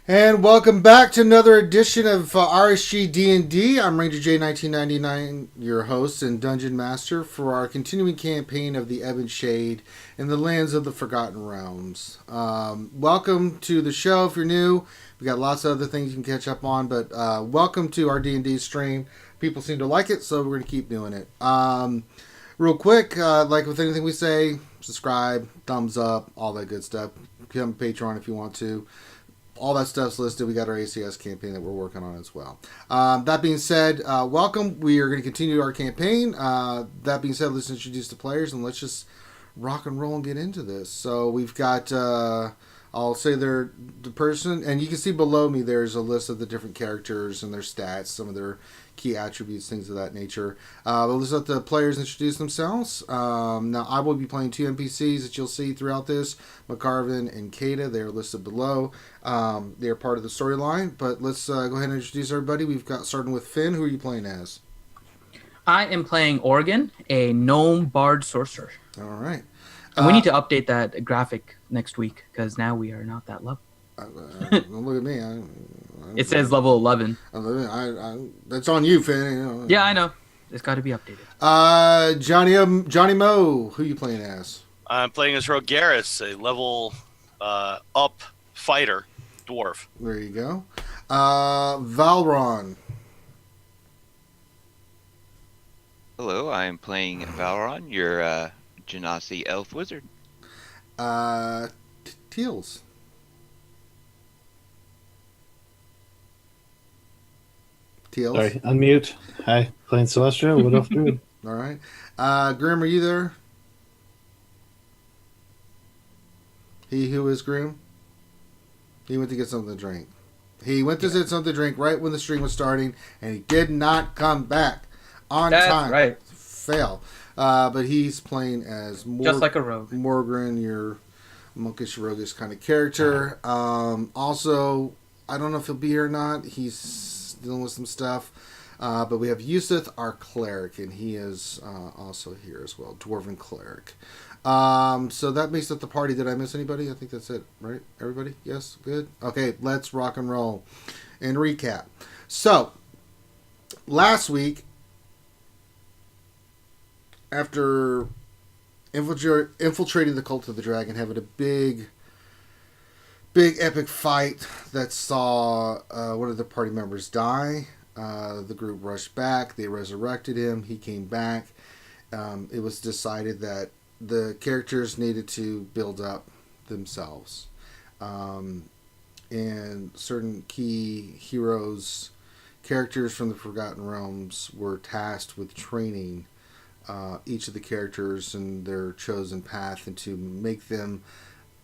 And welcome back to another edition of RSG D&D. I'm Ranger J1999, your host and Dungeon Master for our continuing campaign of the Ebon Shade in the lands of the Forgotten Realms. Welcome to the show if you're new. We got lots of other things you can catch up on, but welcome to our D&D stream. People seem to like it, so we're going to keep doing it. Real quick, like with anything we say, subscribe, thumbs up, all that good stuff. Become a Patreon if you want to. All that stuff's listed. We got our ACS campaign that we're working on as well. That being said, welcome. We are going to continue our campaign. That being said, let's introduce the players and let's just rock and roll and get into this. So we've got, I'll say they're the person, and you can see below me there's a list of the different characters and their stats, some of their key attributes, things of that nature. But let's let the players introduce themselves. Now, I will be playing two NPCs that you'll see throughout this, McCarvin and Kata. They are listed below. They are part of the storyline, but let's go ahead and introduce everybody. We've got, starting with Finn. Who are you playing as? I am playing Oregon, a gnome bard sorcerer. All right. And we need to update that graphic next week, because now we are not that level. Don't look at me. It says level 11. That's on you, Finn. Yeah, I know. It's got to be updated. Johnny Moe. Who are you playing as? I'm playing as Rogaris, a level up fighter dwarf. There you go. Valron. Hello, I'm playing Valron, your Genasi elf wizard. Teals. Teals. Sorry, unmute. Hi, playing Celestia. What off druid? All right. Grim, are you there? He who is Grim? He went to get something to drink. He went to get something to drink right when the stream was starting, and he did not come back on That's time. right. Fail. But he's playing as Just like a rogue. Morgan, your monkish, roguish kind of character. Also, I don't know if he'll be here or not. He's dealing with some stuff. But we have Yusuf, our cleric, and he is also here as well. Dwarven cleric. So that makes up the party. Did I miss anybody? I think that's it, right? Everybody? Yes? Good? Okay, let's rock and roll. And recap. So, last week, after infiltrating the Cult of the Dragon, having a big epic fight that saw one of the party members die, the group rushed back. They resurrected him. He came back. It was decided that the characters needed to build up themselves. And certain key heroes, characters from the Forgotten Realms, were tasked with training each of the characters and their chosen path, and to make them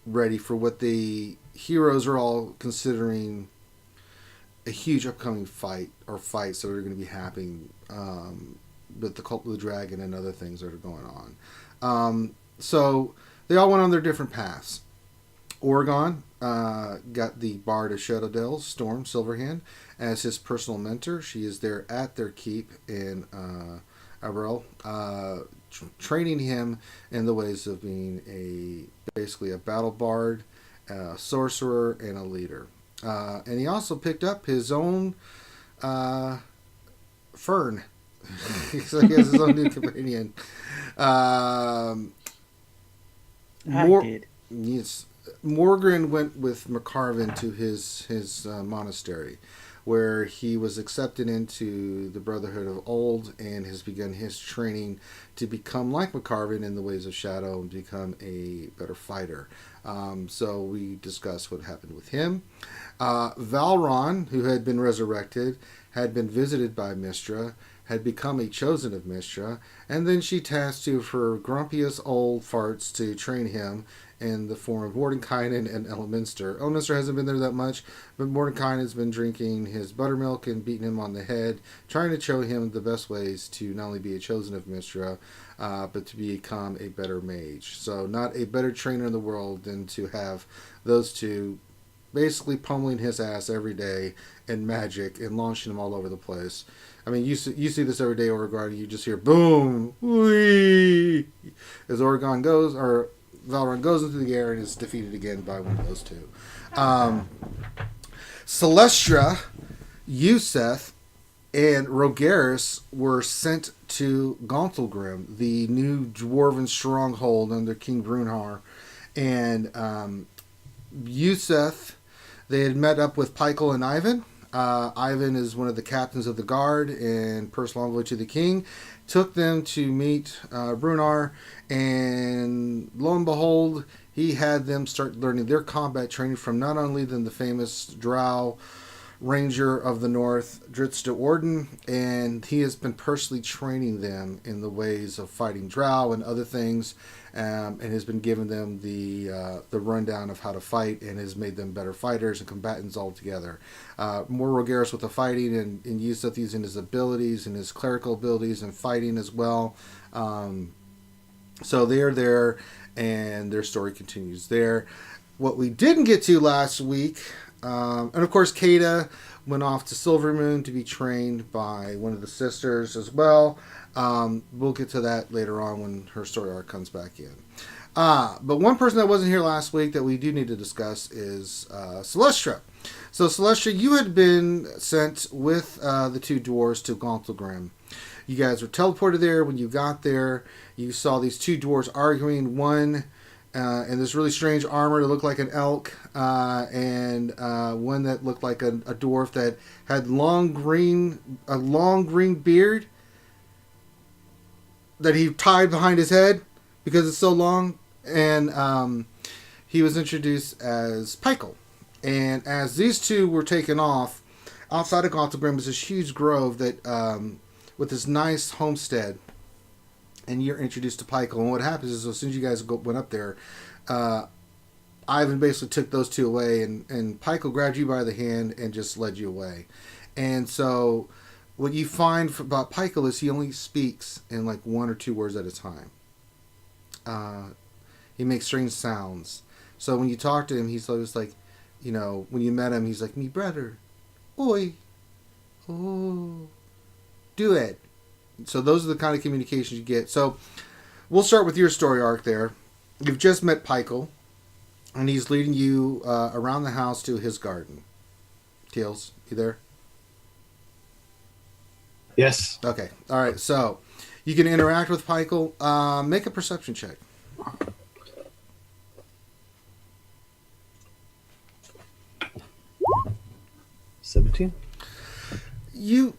ready for what the heroes are all considering a huge upcoming fights that are going to be happening with the Cult of the Dragon and other things that are going on. So they all went on their different paths. Oregon got the Bard of Shadowdale, Storm Silverhand, as his personal mentor. She is there at their keep in Abril, training him in the ways of being basically a battle bard, a sorcerer, and a leader. And he also picked up his own Fern. So he has his own new companion. I did. Yes, Morgan went with McCarvin to his monastery, where he was accepted into the Brotherhood of Old and has begun his training to become like McCarvin in the ways of Shadow and become a better fighter. So we discussed what happened with him. Valron, who had been resurrected, had been visited by Mistra, had become a chosen of Mistra, and then she tasked two of her grumpiest old farts to train him in the form of Mordenkainen and Elminster. Elminster hasn't been there that much, but Mordenkainen's been drinking his buttermilk and beating him on the head, trying to show him the best ways to not only be a chosen of Mistra, but to become a better mage. So not a better trainer in the world than to have those two basically pummeling his ass every day in magic and launching him all over the place. I mean, you see this every day, Oregon. You just hear boom, whee, as Oregon goes, or Valorant goes into the air and is defeated again by one of those two. Celestra, Yuseth, and Rogerus were sent to Gauntlgrim, the new dwarven stronghold under King Brunhar. And Yuseth, they had met up with Peikel and Ivan. Ivan is one of the captains of the guard and personal envoy to the king. Took them to meet Brunhar, and lo and behold, he had them start learning their combat training from not only the famous Drow Ranger of the North, Dritz de Orden, and he has been personally training them in the ways of fighting Drow and other things, and has been giving them the rundown of how to fight, and has made them better fighters and combatants altogether. More Rogerus with the fighting, and Yusuf using his abilities and his clerical abilities and fighting as well. So they're there, and their story continues there. What we didn't get to last week, and of course, Kada went off to Silvermoon to be trained by one of the sisters as well. We'll get to that later on when her story arc comes back in. But one person that wasn't here last week that we do need to discuss is Celestra. So, Celestra, you had been sent with the two dwarves to Gauntlgrim. You guys were teleported there. When you got there, you saw these two dwarves arguing. One in this really strange armor that looked like an elk, and one that looked like a dwarf that had a long green beard that he tied behind his head because it's so long. And he was introduced as Peikel. And as these two were taken off, outside of Gauntlgrim was this huge grove that with this nice homestead. And you're introduced to Peikel. And what happens is, as soon as you guys went up there, Ivan basically took those two away, and Peikel grabbed you by the hand and just led you away. And so what you find about Peikel is he only speaks in like one or two words at a time. He makes strange sounds. So when you talk to him, he's always like, you know, when you met him, he's like, me brother, oi, oh, do it. So those are the kind of communications you get. So we'll start with your story arc there. You've just met Peikel, and he's leading you around the house to his garden. Teals, you there? Yes. Okay. All right. So you can interact with Peikel. Make a perception check. $17. You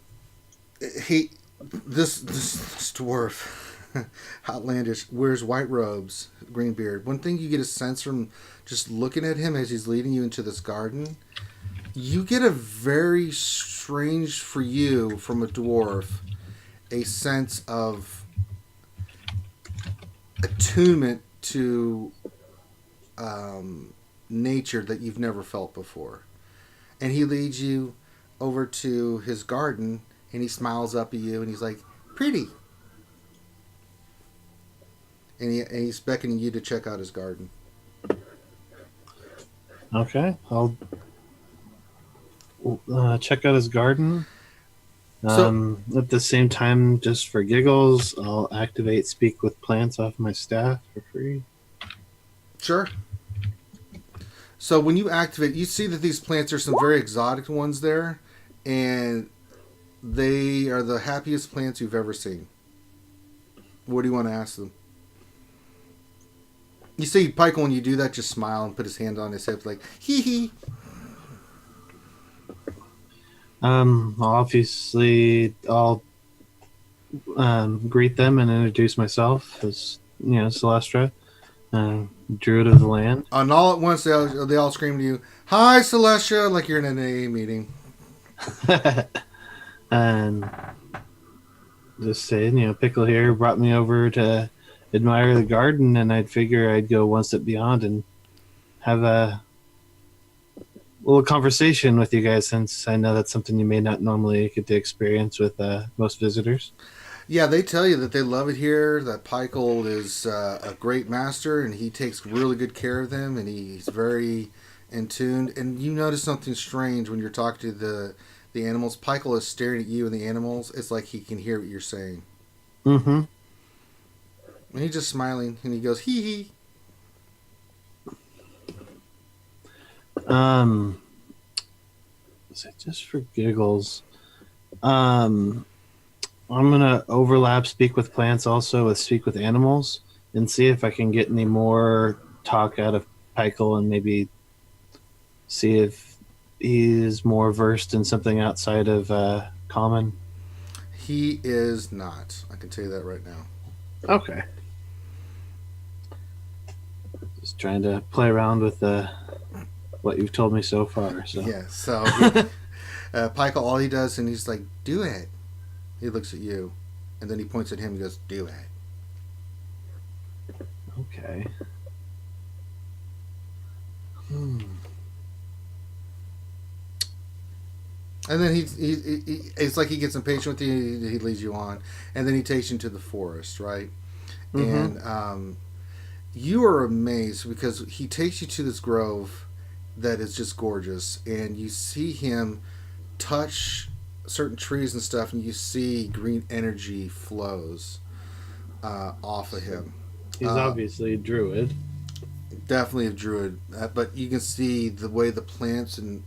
hate this dwarf. Outlandish, wears white robes, green beard. One thing you get a sense from just looking at him as he's leading you into this garden, you get a very strange for you from a dwarf, a sense of attunement to nature that you've never felt before. And he leads you over to his garden, and he smiles up at you, and he's like, pretty. And he's beckoning you to check out his garden. Okay. I'll check out his garden. At the same time, just for giggles, I'll activate Speak with Plants off my staff for free. Sure. So when you activate, you see that these plants are some very exotic ones there, and they are the happiest plants you've ever seen. What do you want to ask them? You see Peikel, when you do that, just smile and put his hand on his hip like, hee hee. Obviously, I'll greet them and introduce myself as, Celestra, Druid of the land. And all at once, they all scream to you, hi, Celestia, like you're in an AA meeting. And just saying, Pickle here brought me over to admire the garden, and I'd figure I'd go one step beyond and have a little conversation with you guys, since I know that's something you may not normally get to experience with most visitors. Yeah, they tell you that they love it here, that Peikel is a great master, and he takes really good care of them, and he's very in tune. And you notice something strange when you're talking to the animals. Peikel is staring at you and the animals. It's like he can hear what you're saying. Mm-hmm. And he's just smiling, and he goes, hee hee. Is it just for giggles? I'm gonna overlap speak with plants also with speak with animals and see if I can get any more talk out of Pykel and maybe see if he's more versed in something outside of common. He is not. I can tell you that right now. Okay. Just trying to play around with what you've told me so far. So Yeah. So Pykel, all he does, and he's like, "Do it." He looks at you, and then he points at him and goes, "Do it." okay. And then it's like he gets impatient with you. He leads you on, and then he takes you to the forest, right? Mhm. And you are amazed because he takes you to this grove that is just gorgeous, and you see him touch certain trees and stuff, and you see green energy flows off of him. He's obviously a druid. Definitely a druid, but you can see the way the plants and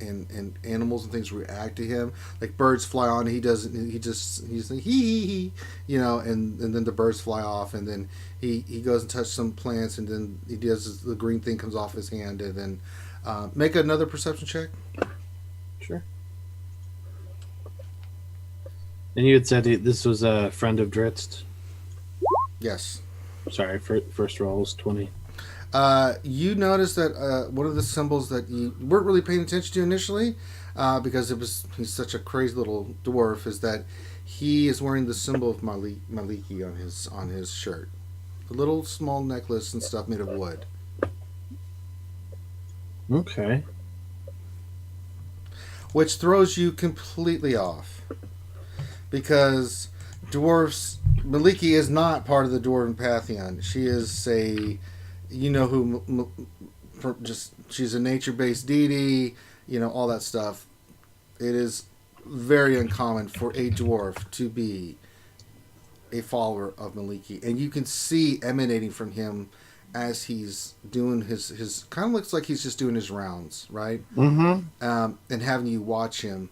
animals and things react to him. Like birds fly on, he doesn't. He's like hee, and then the birds fly off, and then he goes and touches some plants, and then he does the green thing comes off his hand, and then make another perception check. Sure. And you had said this was a friend of Dritz. Yes. Sorry, first roll was 20. You notice that one of the symbols that you weren't really paying attention to initially, because he's such a crazy little dwarf, is that he is wearing the symbol of Maliki on his shirt, a little small necklace and stuff made of wood. Okay. Which throws you completely off, because dwarfs Maliki is not part of the dwarven pantheon. She is she's a nature-based deity, all that stuff. It is very uncommon for a dwarf to be a follower of Maliki, and you can see emanating from him as he's doing his kind of looks like he's just doing his rounds, right? Mm-hmm. And having you watch him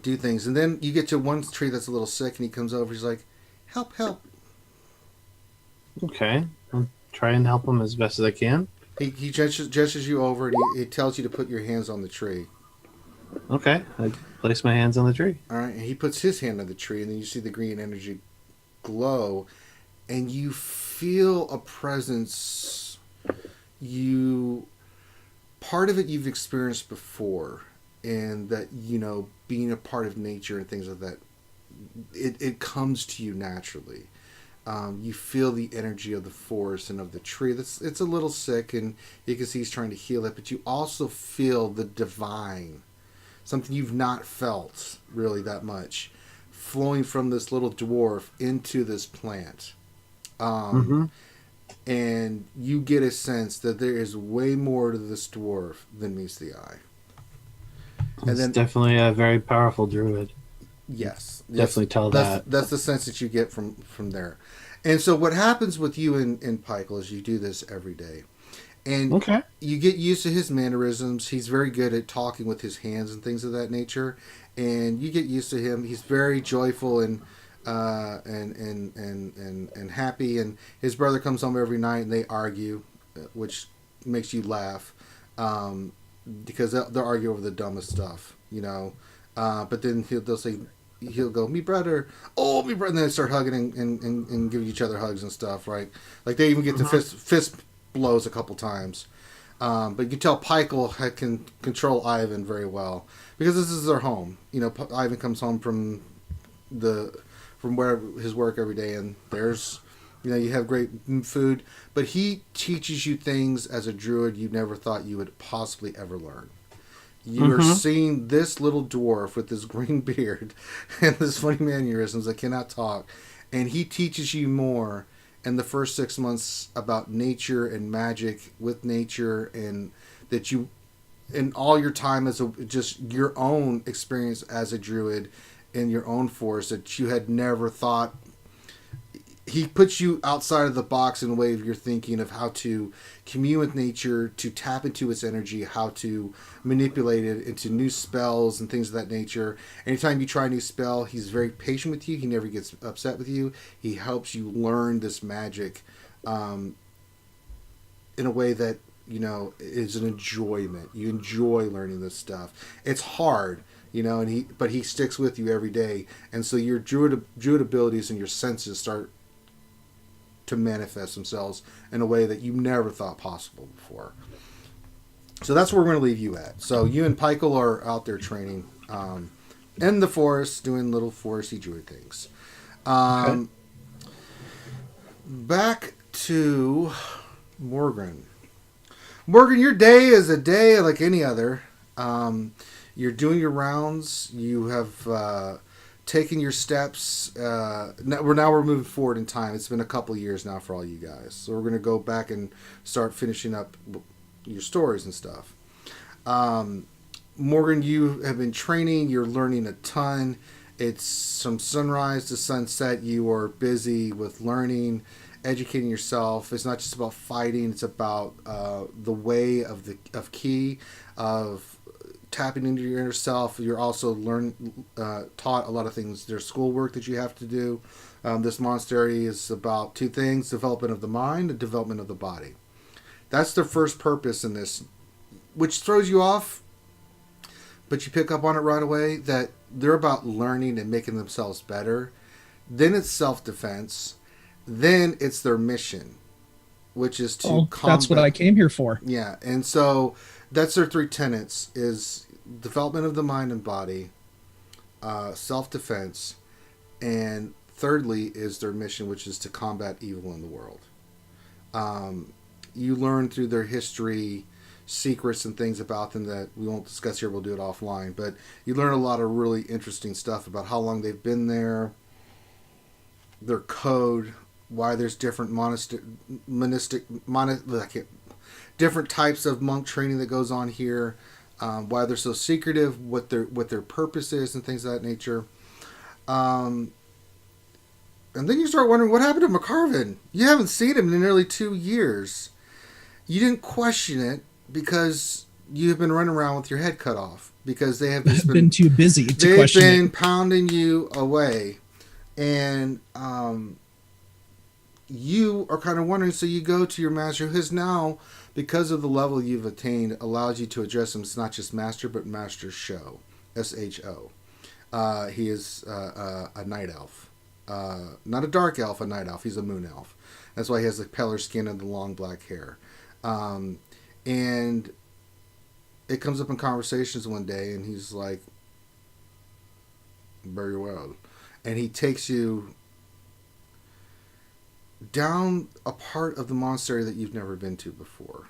do things, and then you get to one tree that's a little sick, and he comes over. He's like, "Help! Help!" Okay. I'll try and help him as best as I can. He gestures you over, and he tells you to put your hands on the tree. Okay. I place my hands on the tree. All right, and he puts his hand on the tree, and then you see the green energy glow, and you feel a presence. Part of it you've experienced before, and that being a part of nature and things like that, it comes to you naturally. You feel the energy of the forest and of the tree. It's a little sick, and you can see he's trying to heal it, but you also feel the divine, something you've not felt really that much, flowing from this little dwarf into this plant. And you get a sense that there is way more to this dwarf than meets the eye. And then definitely a very powerful druid. Yes. Definitely tell that. That's the sense that you get from there. And so what happens with you in Pykel is you do this every day. And you get used to his mannerisms. He's very good at talking with his hands and things of that nature. And you get used to him. He's very joyful and happy. And his brother comes home every night and they argue, which makes you laugh, because they'll argue over the dumbest stuff, But then he'll go, "Me brother, oh me brother," and then they start hugging and give each other hugs and stuff, right? Like they even get to fist blows a couple times. But you can tell Pykel can control Ivan very well because this is their home. Ivan comes home from where his work every day, and there's you have great food, but he teaches you things as a druid you never thought you would possibly ever learn. You are seeing this little dwarf with this green beard and this funny mannerisms that cannot talk, and he teaches you more in the first 6 months about nature and magic with nature, and that you, in all your time as just your own experience as a druid in your own forest, that you had never thought he puts you outside of the box in a way of your thinking of how to commune with nature, to tap into its energy, how to manipulate it into new spells and things of that nature. Anytime you try a new spell, he's very patient with you. He never gets upset with you. He helps you learn this magic in a way that, is an enjoyment. You enjoy learning this stuff. It's hard, but he sticks with you every day. And so your druid abilities and your senses start to manifest themselves in a way that you never thought possible before. So that's where we're going to leave you at. So you and Pykel are out there training in the forest, doing little foresty druid things. Okay. Back to Morgan. Morgan, your day is a day like any other. You're doing your rounds. You have taking your steps. Now we're moving forward in time. It's been a couple of years now for all you guys. So we're going to go back and start finishing up your stories and stuff. Morgan, you have been training. You're learning a ton. It's from sunrise to sunset. You are busy with learning, educating yourself. It's not just about fighting. It's about the way of ki, of tapping into your inner self. You're also taught a lot of things. There's schoolwork that you have to do. This monastery is about two things: development of the mind and development of the body. That's their first purpose in this, which throws you off, but you pick up on it right away, that they're about learning and making themselves better. Then it's self-defense. Then it's their mission, which is to combat. That's what I came here for. Yeah, and so that's their three tenets: is development of the mind and body, self-defense, and thirdly is their mission, which is to combat evil in the world. You learn through their history, secrets and things about them that we won't discuss here. We'll do it offline. But you learn a lot of really interesting stuff about how long they've been there, their code, why there's different different types of monk training that goes on here, why they're so secretive, what their purpose is, and things of that nature. And then you start wondering what happened to McCarvin. You haven't seen him in nearly 2 years. You didn't question it because you have been running around with your head cut off because they have just been too busy to question it. They've been pounding you away, and you are kind of wondering. So you go to your master, who has now, because of the level you've attained, allows you to address him. It's not just master, but master Sho, SHO. He is a night elf, not a dark elf, a night elf. He's a moon elf. That's why he has the paler skin and the long black hair. And it comes up in conversations one day, and he's like, very well. And he takes you down a part of the monastery that you've never been to before.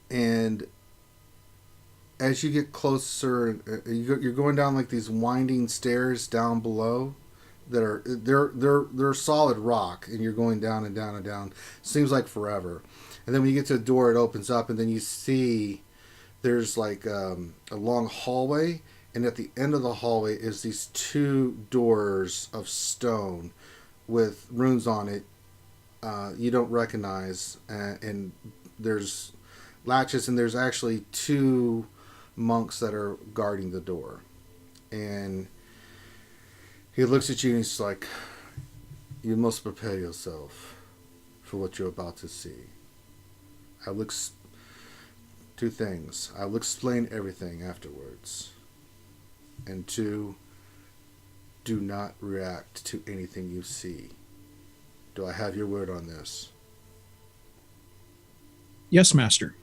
And as you get closer, you're going down like these winding stairs down below that are they're solid rock, and you're going down and down and down. Seems like forever. And then when you get to the door, it opens up, and then you see there's like a long hallway, and at the end of the hallway is these two doors of stone with runes on it you don't recognize, and there's latches, and there's actually two monks that are guarding the door. And he looks at you and he's like, you must prepare yourself for what you're about to see. Two things. I will explain everything afterwards. And two, do not react to anything you see. Do I have your word on this? Yes, master.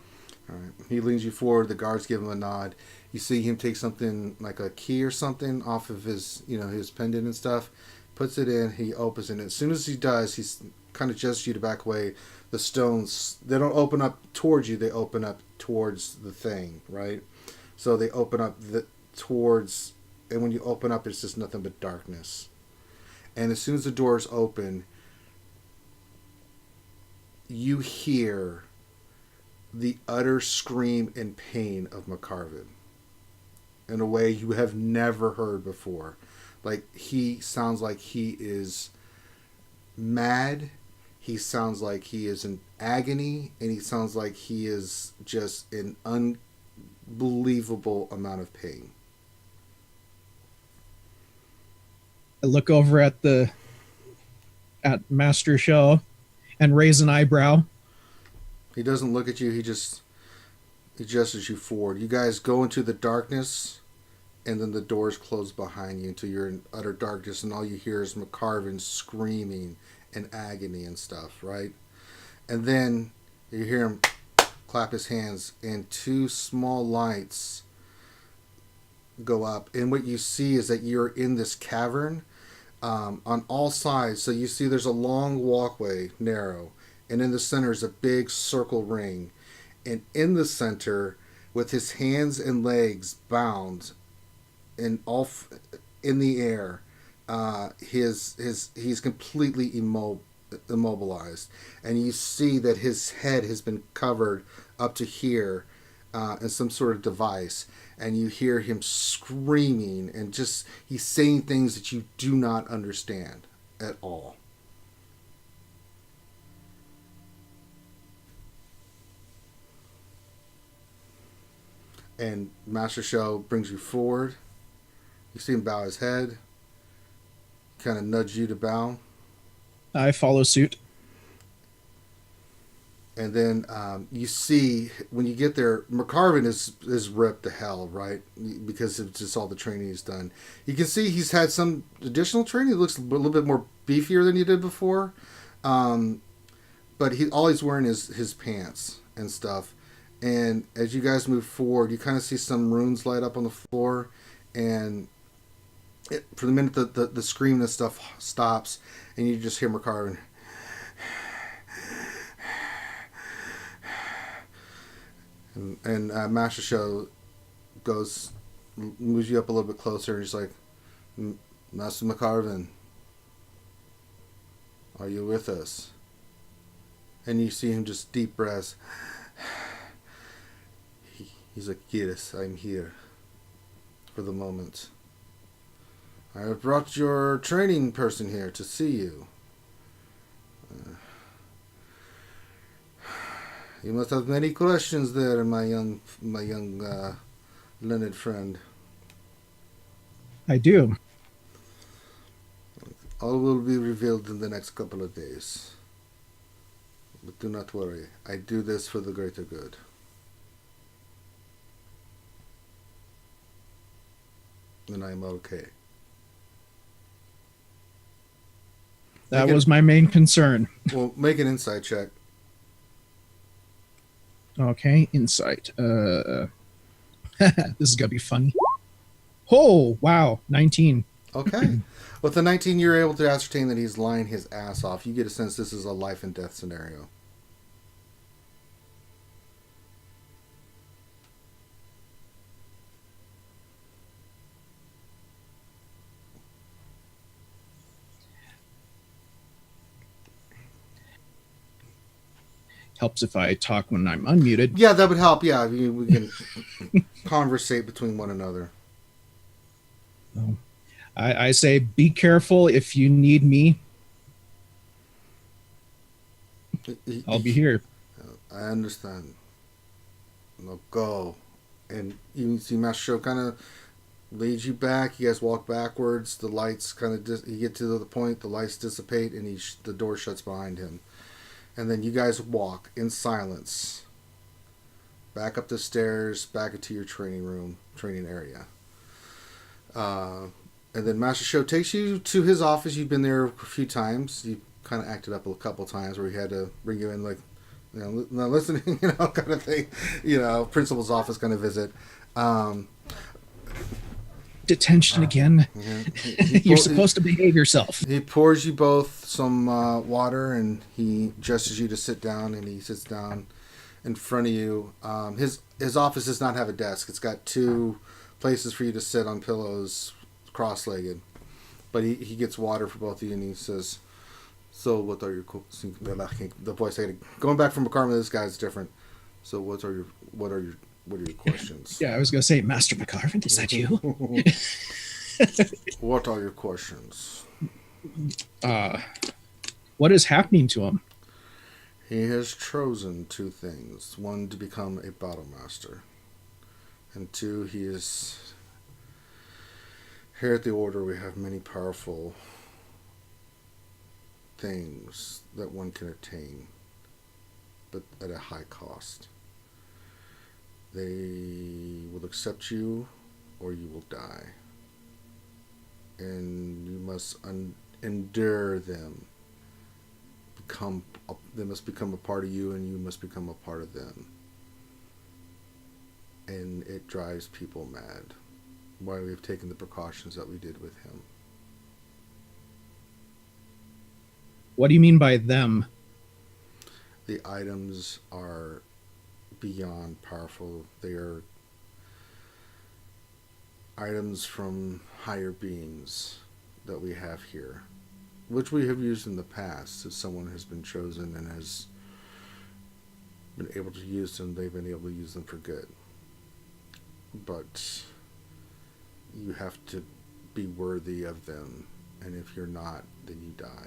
All right. He leans you forward. The guards give him a nod. You see him take something like a key or something off of his, his pendant and stuff. Puts it in. He opens it. As soon as he does, he's kind of gestures you to back away. The stones, they don't open up towards you. They open up towards the thing, right? So they open up towards, and when you open up, it's just nothing but darkness. And as soon as the doors open, you hear the utter scream and pain of McCarvin in a way you have never heard before. Like, he sounds like he is mad. He sounds like he is in agony, and he sounds like he is just in unbelievable amount of pain. I look over at Master Show and raise an eyebrow. He doesn't look at you. He gestures you forward. You guys go into the darkness, and then the doors close behind you until you're in utter darkness, and all you hear is McCarvin screaming in agony and stuff, right? And then you hear him clap his hands, and two small lights go up. And what you see is that you're in this cavern on all sides. So you see there's a long walkway, narrow, and in the center is a big circle ring. And in the center, with his hands and legs bound and in the air, he's completely immobilized, and you see that his head has been covered up to here in some sort of device, and you hear him screaming, and just he's saying things that you do not understand at all. And Master Show brings you forward. You see him bow his head, kind of nudge you to bow. I follow suit. And then you see, when you get there, McCarvin is ripped to hell, right? Because of just all the training he's done. You can see he's had some additional training. He looks a little bit more beefier than he did before. But all he's wearing is his pants and stuff. And as you guys move forward, you kind of see some runes light up on the floor. And for the minute the scream and stuff stops, and you just hear McCarvin. And Master Show moves you up a little bit closer, and he's like, Master McCarvin, are you with us? And you see him just deep breaths. He's like, yes, I'm here for the moment. I have brought your training person here to see you. You must have many questions there, my young learned friend. I do. All will be revealed in the next couple of days. But do not worry. I do this for the greater good. And I'm okay. That was my main concern. Well, make an insight check. Okay, insight. This is gonna be funny. Oh, wow, 19. Okay. With the 19, you're able to ascertain that he's lying his ass off. You get a sense this is a life and death scenario. Helps if I talk when I'm unmuted. Yeah, that would help. Yeah, we can conversate between one another. I say, be careful if you need me. I'll be here. I understand. Now go. And you see Master Show kind of leads you back. You guys walk backwards. The lights kind of you get to the point. The lights dissipate, and the door shuts behind him. And then you guys walk in silence back up the stairs, back into your training area. And then Master Show takes you to his office. You've been there a few times. You kind of acted up a couple times where he had to bring you in, like, not listening, kind of thing. Principal's office kind of visit. Detention again. Mm-hmm. You're supposed to behave yourself. He pours you both some water, and he gestures you to sit down, and he sits down in front of you. His office does not have a desk. It's got two places for you to sit on pillows, cross-legged. But he gets water for both of you, and he says, "So what are your the voice said, going back from McCartney, this guy's different. So what are your questions?" Yeah, I was going to say, Master McCarvin, is that you? What are your questions? What is happening to him? He has chosen two things. One, to become a battle master. And two, he is... Here at the Order, we have many powerful things that one can attain, but at a high cost. They will accept you, or you will die. And you must endure them. They must become a part of you, and you must become a part of them. And it drives people mad. Why we've taken the precautions that we did with him. What do you mean by them? The items are beyond powerful. They are items from higher beings that we have here, which we have used in the past. If someone has been chosen and has been able to use them, they've been able to use them for good. But you have to be worthy of them, and if you're not, then you die.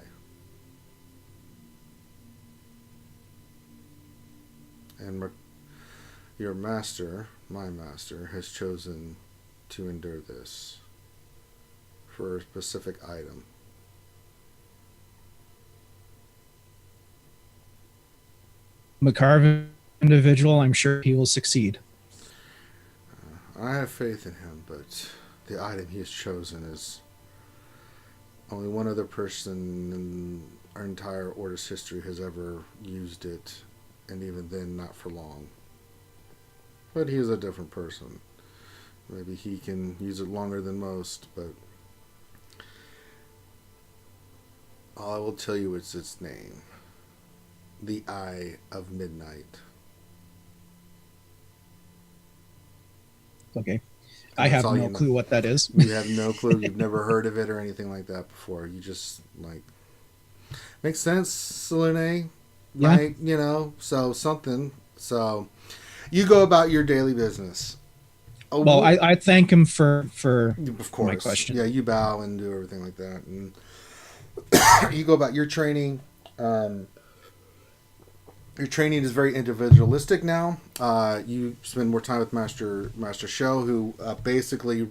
And your master, my master, has chosen to endure this for a specific item. McCarvin individual, I'm sure he will succeed. I have faith in him, but the item he has chosen is only one other person in our entire Order's history has ever used it, and even then not for long. But he is a different person. Maybe he can use it longer than most, but all I will tell you is its name. The Eye of Midnight. Okay. And I that's have all no you know. clue what that is. You have no clue. You've never heard of it or anything like that before. You just, like... Makes sense, Selene? Yeah. Right? You know? So, something. So, you go about your daily business. Oh, Well, I thank him for of course. my question. Yeah, you bow and do everything like that. And you go about your training. Your training is very individualistic now. You spend more time with Master Show, who basically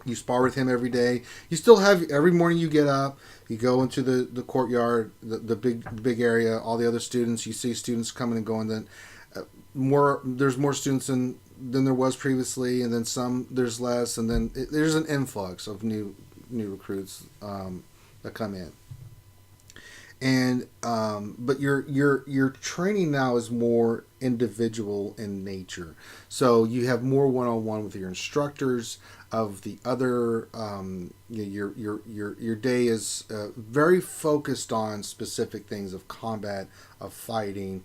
you spar with him every day. You still have every morning you get up, you go into the courtyard, the big area. All the other students, you see students coming and going. Then there's more students than there was previously, and then some there's less, and then there's an influx of new recruits that come in. And but your training now is more individual in nature. So you have more one-on-one with your instructors. Of the other, your day is very focused on specific things of combat, of fighting.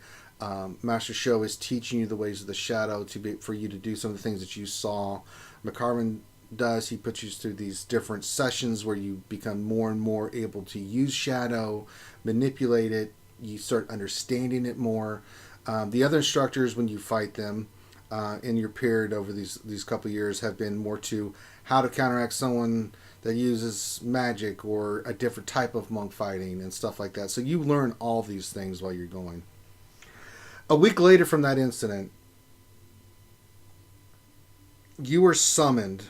Master Show is teaching you the ways of the shadow for you to do some of the things that you saw. McCarvin does. He puts you through these different sessions where you become more and more able to use shadow, manipulate it. You start understanding it more. The other instructors, when you fight them in your period over these couple of years, have been more to how to counteract someone that uses magic or a different type of monk fighting and stuff like that. So you learn all these things while you're going. A week later from that incident, you were summoned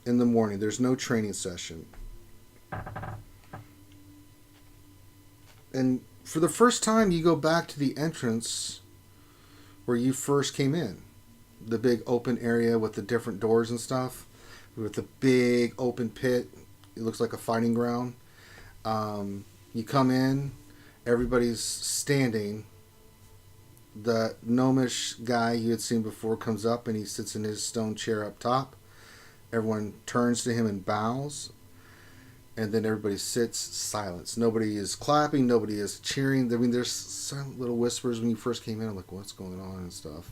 in the morning. There's no training session. And for the first time, you go back to the entrance where you first came in. The big open area with the different doors and stuff. With the big open pit. It looks like a fighting ground. You come in. Everybody's standing. The gnomish guy you had seen before comes up and he sits in his stone chair up top. Everyone turns to him and bows. And then everybody sits, silence. Nobody is clapping. Nobody is cheering. I mean, there's silent little whispers when you first came in. I'm like, what's going on and stuff.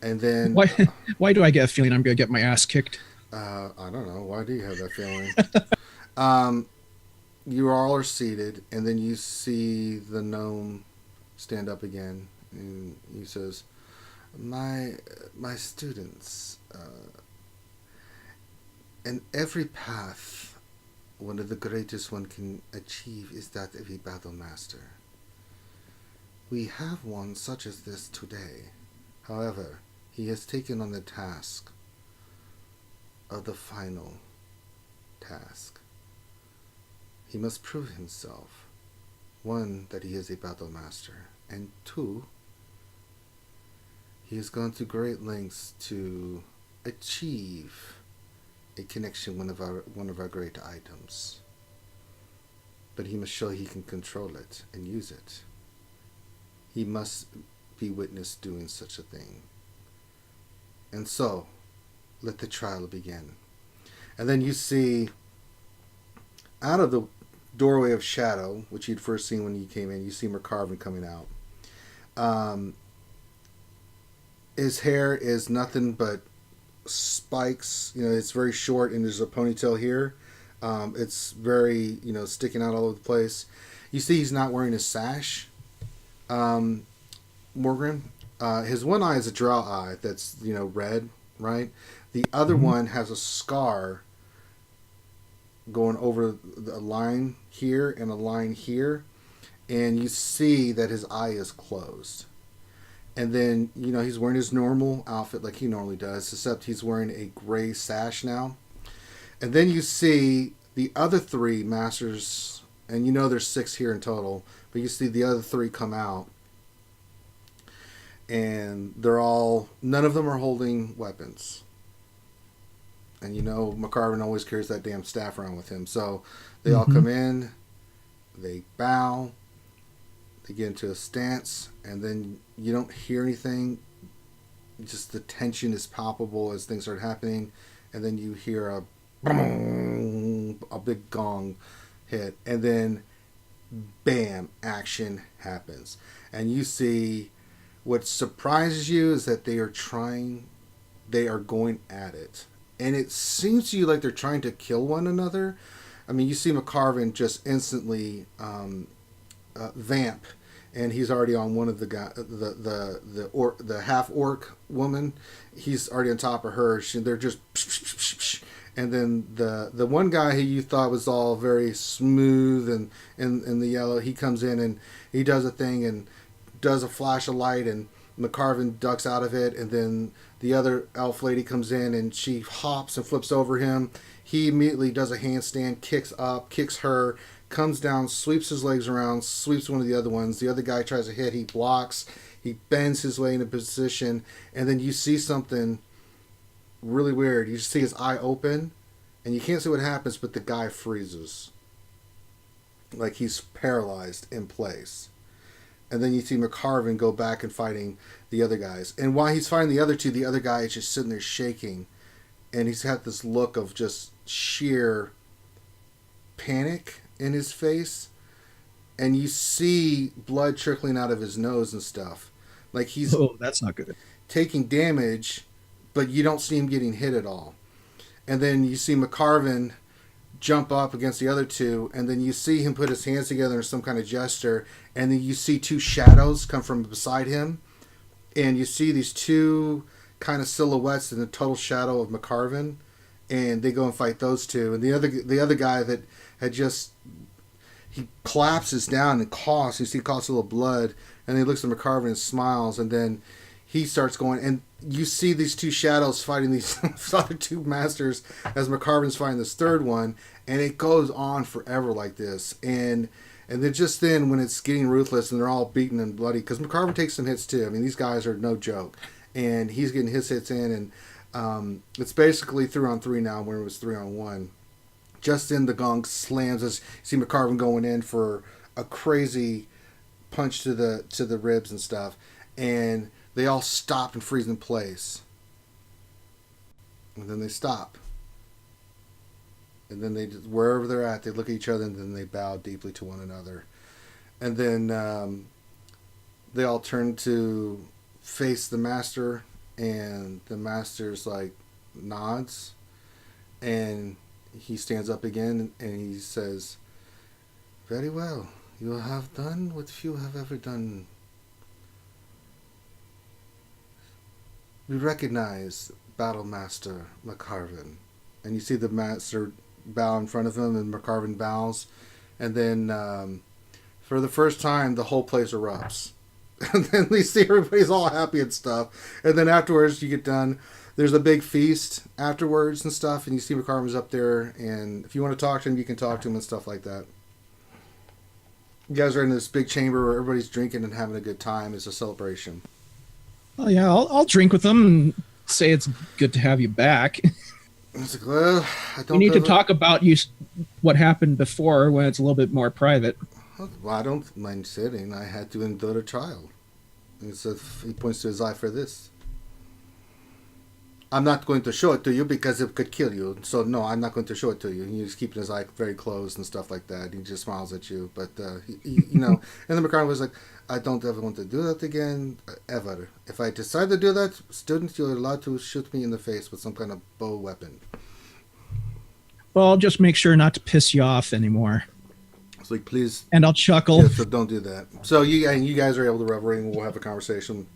And then... Why do I get a feeling I'm going to get my ass kicked? I don't know. Why do you have that feeling? You all are seated, and then you see the gnome stand up again. And he says, my students... in every path one of the greatest one can achieve is that of a battle master. We have one such as this today. However, he has taken on the task of the final task. He must prove himself. One, that he is a battle master, and two, he has gone to great lengths to achieve a connection with one of our great items. But he must show he can control it and use it. He must be witnessed doing such a thing. And so, let the trial begin. And then you see, out of the doorway of shadow, which you'd first seen when you came in, you see McCarvin coming out. His hair is nothing but spikes. It's very short, and there's a ponytail here. It's very, sticking out all over the place. You see he's not wearing a sash. Morgan. His one eye is a drow eye that's, red, right? The other one has a scar going over a line here and a line here. And you see that his eye is closed. And then, he's wearing his normal outfit like he normally does, except he's wearing a gray sash now. And then you see the other three masters, and there's 6 here in total, but you see the other 3 come out. And none of them are holding weapons. And McCarvin always carries that damn staff around with him. So they all come in, they bow, they get into a stance, and then you don't hear anything. Just the tension is palpable as things start happening. And then you hear a big gong hit. And then, bam, action happens. And you see, what surprises you is that they are going at it. And it seems to you like they're trying to kill one another. I mean, you see McCarvin just instantly vamp, and he's already on one of the half orc woman. He's already on top of her. They're just, and then the one guy who you thought was all very smooth and in the yellow, he comes in and he does a thing and does a flash of light, and McCarvin ducks out of it, and then the other elf lady comes in and she hops and flips over him. He immediately does a handstand, kicks up, kicks her, comes down, sweeps his legs around, sweeps one of the other ones. The other guy tries to hit, he blocks, he bends his way into position, and then you see something really weird. You just see his eye open, and you can't see what happens, but the guy freezes. Like he's paralyzed in place. And then you see McCarvin go back and fighting the other guys. And while he's fighting the other two, the other guy is just sitting there shaking. And he's had this look of just sheer panic in his face. And you see blood trickling out of his nose and stuff. Like he's that's not good. taking damage, but you don't see him getting hit at all. And then you see McCarvin jump up against the other two, and then you see him put his hands together in some kind of gesture, and then you see 2 shadows come from beside him, and you see these 2 kind of silhouettes in the total shadow of McCarvin, and they go and fight those 2. And the other guy that had just, he collapses down and coughs. You see he coughs a little blood, and he looks at McCarvin and smiles, and then he starts going, and you see these 2 shadows fighting these other 2 masters as McCarvin's fighting this third one, and it goes on forever like this. And then just then, when it's getting ruthless and they're all beaten and bloody, because McCarvin takes some hits too. I mean, these guys are no joke, and he's getting his hits in, and it's basically 3-on-3 now, where it was 3-on-1. Just then, the gong slams us. You see McCarvin going in for a crazy punch to the ribs and stuff, and they all stop and freeze in place. And then they stop. And then they, wherever they're at, they look at each other, and then they bow deeply to one another. And then they all turn to face the master, and the master's like nods, and he stands up again, and he says, "Very well. You have done what few have ever done. We recognize Battle Master McCarvin." And you see the master bow in front of him, and McCarvin bows, and then for the first time, the whole place erupts. And then we see everybody's all happy and stuff. And then afterwards, you get done. There's a big feast afterwards and stuff. And you see McCarvin's up there. And if you want to talk to him, you can talk to him and stuff like that. You guys are in this big chamber where everybody's drinking and having a good time. It's a celebration. Oh yeah, I'll drink with them and say it's good to have you back. It's like, well, I don't. We need to talk about what happened before when it's a little bit more private. Well, I don't mind sitting. I had to endure a trial. He says, he points to his eye for this. I'm not going to show it to you because it could kill you. So no, I'm not going to show it to you. And he's keeping his eye very closed and stuff like that. He just smiles at you. But you know, and then McCartney was like, I don't ever want to do that again, ever. If I decide to do that, students, you're allowed to shoot me in the face with some kind of bow weapon. Well, I'll just make sure not to piss you off anymore. So like, please. And I'll chuckle. Yeah, so don't do that. So you guys are able to revel and we'll have a conversation.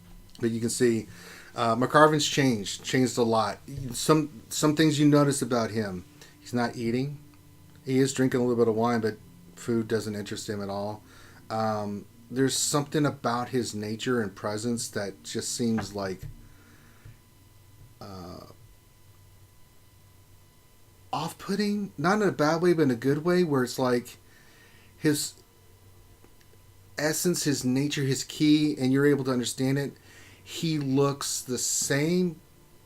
But you can see McCarvin's changed a lot. Some things you notice about him. He's not eating. He is drinking a little bit of wine, but food doesn't interest him at all. There's something about his nature and presence that just seems like off-putting. Not in a bad way, but in a good way, where it's like his essence, his nature, his key, and you're able to understand it. He looks the same.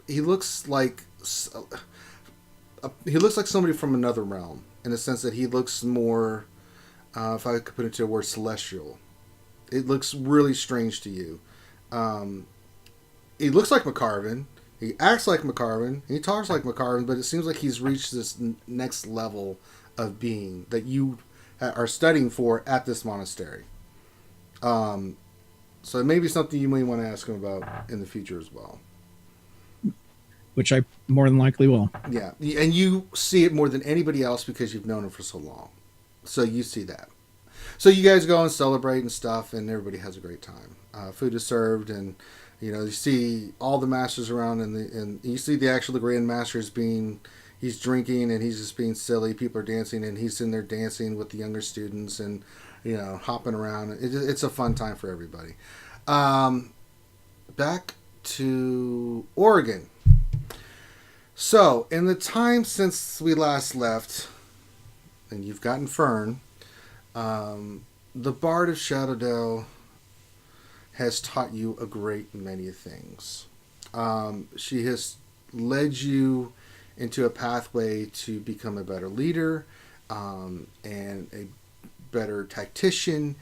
He looks like somebody from another realm, in the sense that he looks more, if I could put it into a word, celestial. It looks really strange to you. He looks like McCarvin. He acts like McCarvin. He talks like McCarvin, but it seems like he's reached this next level of being that you are studying for at this monastery. So it may be something you may want to ask him about in the future as well. Which I more than likely will. Yeah, and you see it more than anybody else because you've known him for so long. So you see that. So you guys go and celebrate and stuff, and everybody has a great time. Food is served, and you see all the masters around, and you see the Grand Master's he's drinking and he's just being silly. People are dancing, and he's in there dancing with the younger students and hopping around. It's a fun time for everybody. Back to Oregon. So in the time since we last left, and you've gotten Fern, the Bard of Shadowdale has taught you a great many things. She has led you into a pathway to become a better leader and a better tactician.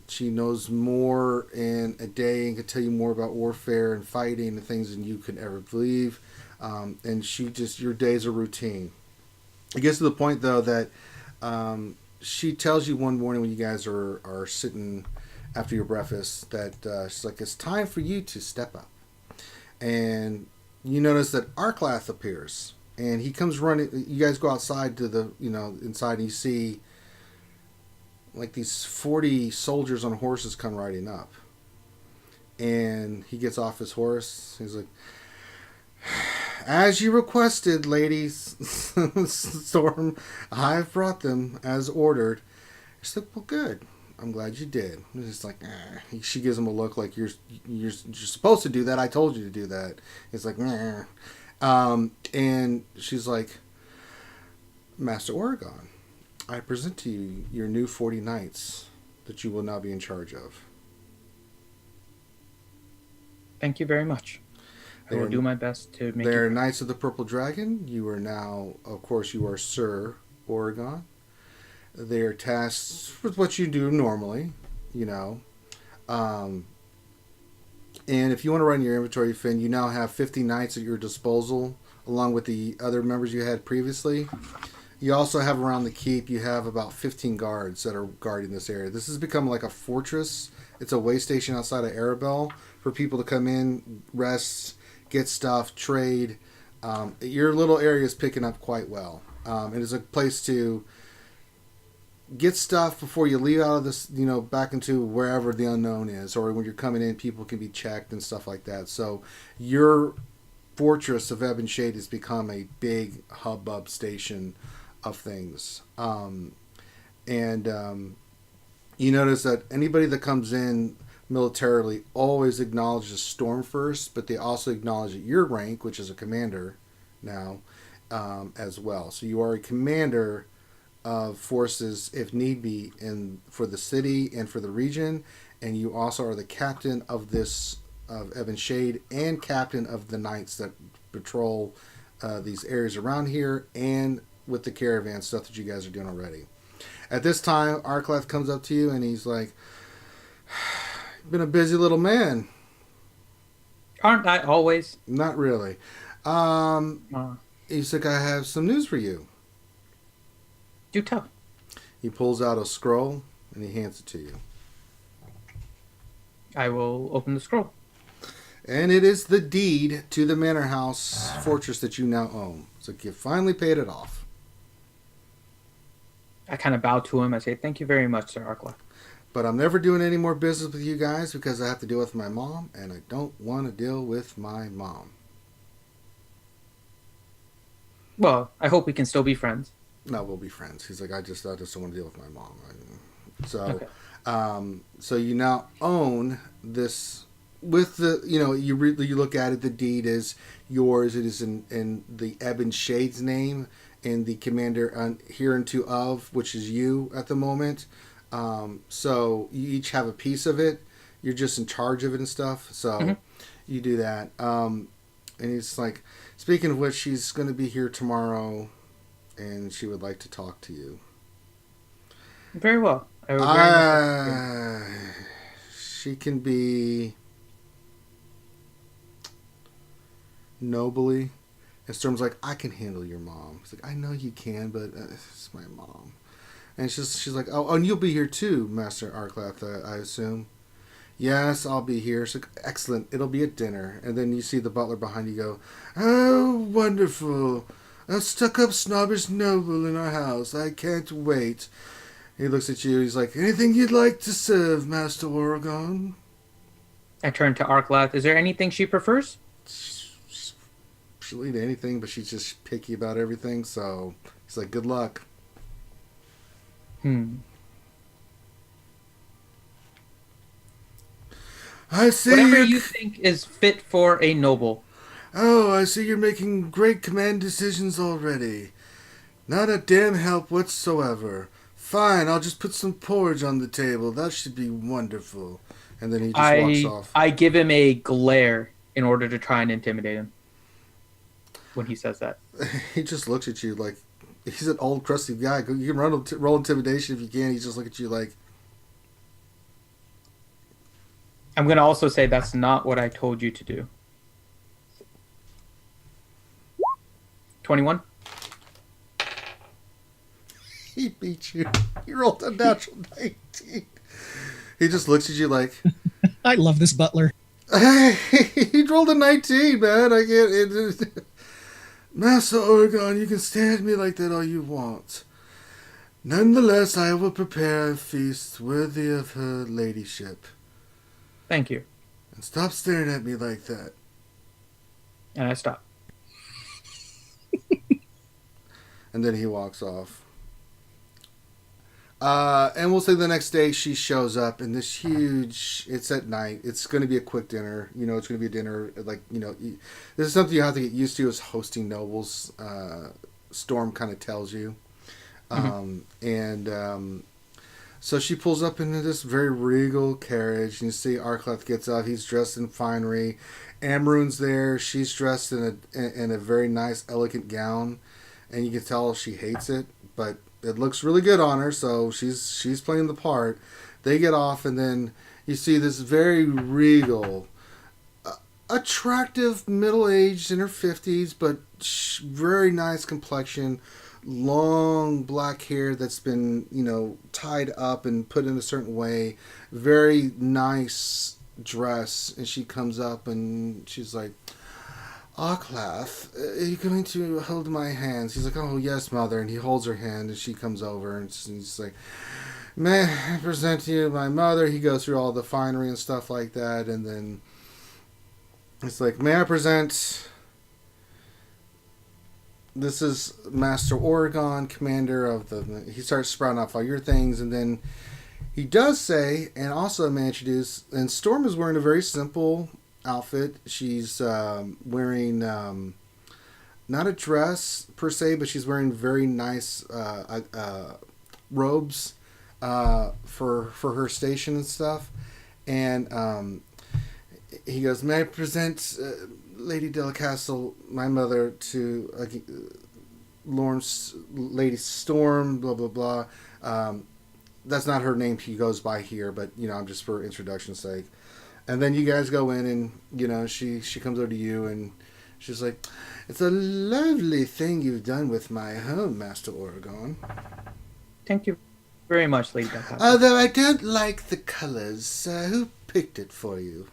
She knows more in a day and can tell you more about warfare and fighting and things than you could ever believe. And your days are routine. It gets to the point though that she tells you one morning when you guys are sitting after your breakfast that she's like, it's time for you to step up. And you notice that Arklath appears, and he comes running. You guys go outside to the inside, and you see like these 40 soldiers on horses come riding up. And he gets off his horse. He's like, as you requested, ladies, Storm, I've brought them as ordered. She's like, well, good. I'm glad you did. And it's like, she gives him a look like you're supposed to do that. I told you to do that. It's like, and she's like, Master Oregon, I present to you your new 40 knights that you will now be in charge of. Thank you very much. I will do my best to make They're Knights of the Purple Dragon. You are now, of course, you are Sir Oregon. They are tasked with what you do normally, And if you want to run your inventory, Finn, you now have 50 knights at your disposal, along with the other members you had previously. You also have around the keep, you have about 15 guards that are guarding this area. This has become like a fortress. It's a way station outside of Arabelle for people to come in, rest, get stuff, trade. Your little area is picking up quite well. It is a place to get stuff before you leave out of this, back into wherever the unknown is, or when you're coming in, people can be checked and stuff like that. So your fortress of Ebon Shade has become a big hubbub station of things. You notice that anybody that comes in militarily always acknowledges Storm first, but they also acknowledge your rank, which is a commander now, as well. So you are a commander of forces, if need be, for the city and for the region, and you also are the captain of Ebon Shade and captain of the knights that patrol these areas around here, and with the caravan stuff that you guys are doing already. At this time, Arklath comes up to you and he's like, "You've been a busy little man." Aren't I always? Not really. He's like, "I have some news for you." Do tell. He pulls out a scroll and he hands it to you. I will open the scroll. And it is the deed to the manor house fortress that you now own. It's like you finally paid it off. I kind of bow to him. I say, "Thank you very much, Sir Arkla." But I'm never doing any more business with you guys because I have to deal with my mom, and I don't want to deal with my mom. Well, I hope we can still be friends. No, we'll be friends. He's like, I just don't want to deal with my mom. So, Okay. So you now own this with the, you look at it. The deed is yours. It is in the Ebon Shade's name and the commander hereunto of, which is you at the moment. So you each have a piece of it. You're just in charge of it and stuff. So you do that. And he's like, speaking of which, she's going to be here tomorrow, and she would like to talk to you. Very well. I would very much she can be nobly. And Storm's like, "I can handle your mom." He's like, "I know you can, but it's my mom." And she's like, "Oh, and you'll be here too, Master Arklath, I assume." "Yes, I'll be here." She's like, "Excellent. It'll be at dinner." And then you see the butler behind you go, "Oh, wonderful. A stuck-up snobbish noble in our house. I can't wait." He looks at you. He's like, "Anything you'd like to serve, Master Oregon?" I turn to Arklath. Is there anything she prefers? She'll eat anything, but she's just picky about everything. So he's like, "Good luck." I see. Whatever you think is fit for a noble. Oh, I see you're making great command decisions already. Not a damn help whatsoever. Fine, I'll just put some porridge on the table. That should be wonderful. And then he just walks off. I give him a glare in order to try and intimidate him when he says that. He just looks at you like he's an old, crusty guy. You can roll intimidation if you can. He just looks at you like... I'm going to also say that's not what I told you to do. 21? He beat you. He rolled a natural 19. He just looks at you like... I love this butler. He rolled a 19, man. I can't... Master Oregon, you can stare at me like that all you want. Nonetheless, I will prepare a feast worthy of her ladyship. Thank you. And stop staring at me like that. And I stop. And then he walks off. And we'll say the next day she shows up in this huge... It's at night. It's going to be a quick dinner. It's going to be a dinner. This is something you have to get used to, is hosting nobles. Storm kind of tells you. So she pulls up into this very regal carriage. And you see Arklath gets out. He's dressed in finery. Amrun's there. She's dressed in a very nice, elegant gown. And you can tell she hates it. But... it looks really good on her, so she's playing the part. They get off, and then you see this very regal, attractive, middle-aged, in her 50s, but very nice complexion, long black hair that's been, tied up and put in a certain way, very nice dress, and she comes up, and she's like, "Arklath, are you going to hold my hands?" He's like, "Oh, yes, mother." And he holds her hand, and she comes over, and he's like, "May I present to you my mother?" He goes through all the finery and stuff like that, and then it's like, "May I present this is Master Oregon, commander of the. He starts sprouting off all your things, and then he does say, and also may introduce. And Storm is wearing a very simple outfit. She's wearing not a dress per se, but she's wearing very nice robes for her station and stuff. And he goes, "May I present Lady Delicastle, my mother, to Lady Storm, blah, blah, blah." That's not her name he goes by here, but, I'm just for introduction's sake. And then you guys go in and, she comes over to you and she's like, "It's a lovely thing you've done with my home, Master Oregon. Thank you very much, Lady Delicastle. Although I don't like the colors. Who picked it for you?"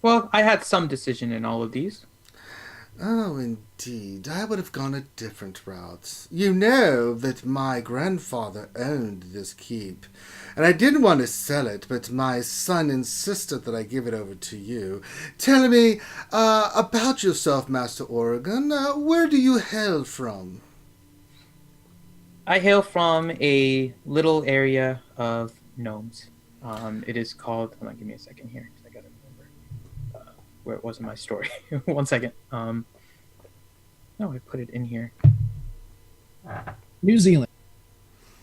Well, I had some decision in all of these. "Oh, indeed. I would have gone a different route. You know that my grandfather owned this keep, and I didn't want to sell it, but my son insisted that I give it over to you. Tell me about yourself, Master Oregon. Where do you hail from?" I hail from a little area of gnomes. It is called... Hold on, give me a second here, because I gotta remember where it was in my story. 1 second. No, I put it in here. New Zealand.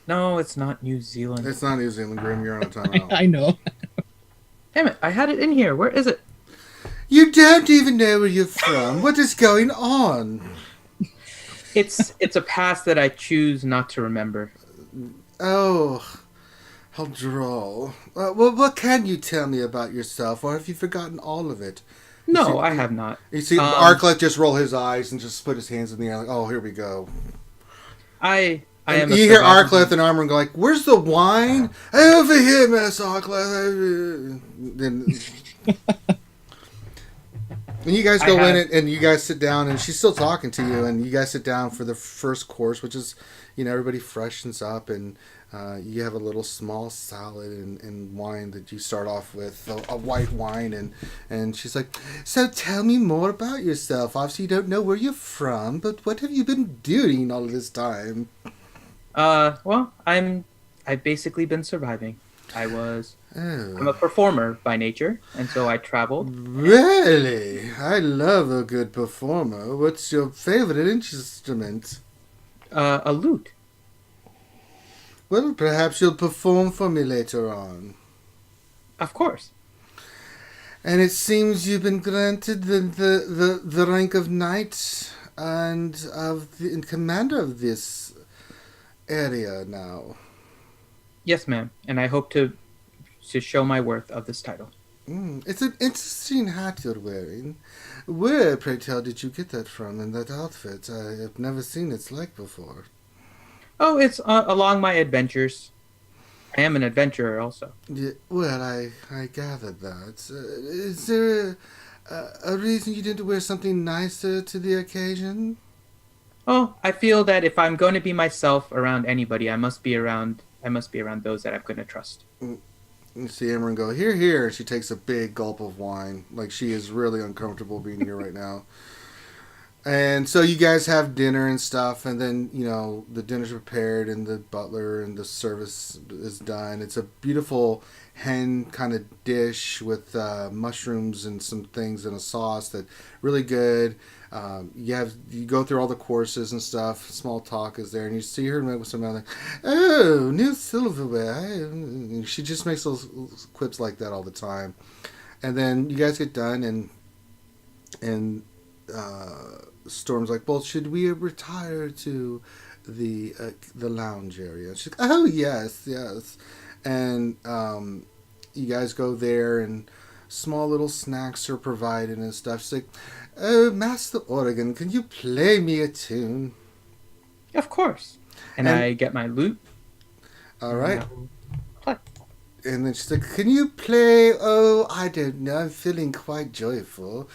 No, it's not New Zealand. It's not New Zealand, Grim. You're on time out. I know. Damn it, I had it in here. Where is it? You don't even know where you're from. What is going on? It's a past that I choose not to remember. Oh, how droll. Well, what can you tell me about yourself, or have you forgotten all of it? No, I have not. You see Arclet just roll his eyes and just put his hands in the air like, "Oh, here we go." I am. You hear Arcleth and Armor go like, "Where's the wine?" "Over here, Miss Arcleth." Then and you guys go in and you guys sit down, and she's still talking to you, and you guys sit down for the first course, which is, everybody freshens up, and you have a little small salad and wine that you start off with, a white wine, and she's like, "So tell me more about yourself. Obviously you don't know where you're from, but what have you been doing all of this time?" Well, I've basically been surviving. I'm a performer by nature, and so I traveled. Really? I love a good performer. What's your favorite instrument? A lute. Well, perhaps you'll perform for me later on. Of course. And it seems you've been granted the rank of knight and commander of this area now. Yes, ma'am. And I hope to show my worth of this title. It's an interesting hat you're wearing. Where, pray tell, did you get that from in that outfit? I have never seen its like before. Oh, it's along my adventures. I am an adventurer also. Yeah, well, I gathered that. Is there a reason you didn't wear something nicer to the occasion? Oh, I feel that if I'm going to be myself around anybody, I must be around those that I'm going to trust. You see Amarin go, "Here, here." She takes a big gulp of wine. Like, she is really uncomfortable being here right now. And so you guys have dinner and stuff, and then, the dinner's prepared, and the butler and the service is done. It's a beautiful hen kind of dish with mushrooms and some things and a sauce that really good. You go through all the courses and stuff. Small talk is there, and you see her with some other, "Oh, new silverware." She just makes those quips like that all the time. And then you guys get done, and Storm's like, "Well, should we retire to the lounge area?" She's like, "Oh, yes." And you guys go there, and small little snacks are provided and stuff. She's like, "Oh, Master Oregon, can you play me a tune?" Of course. And I get my lute. All right. Play. And then she's like, "Can you play?" "Oh, I don't know. I'm feeling quite joyful.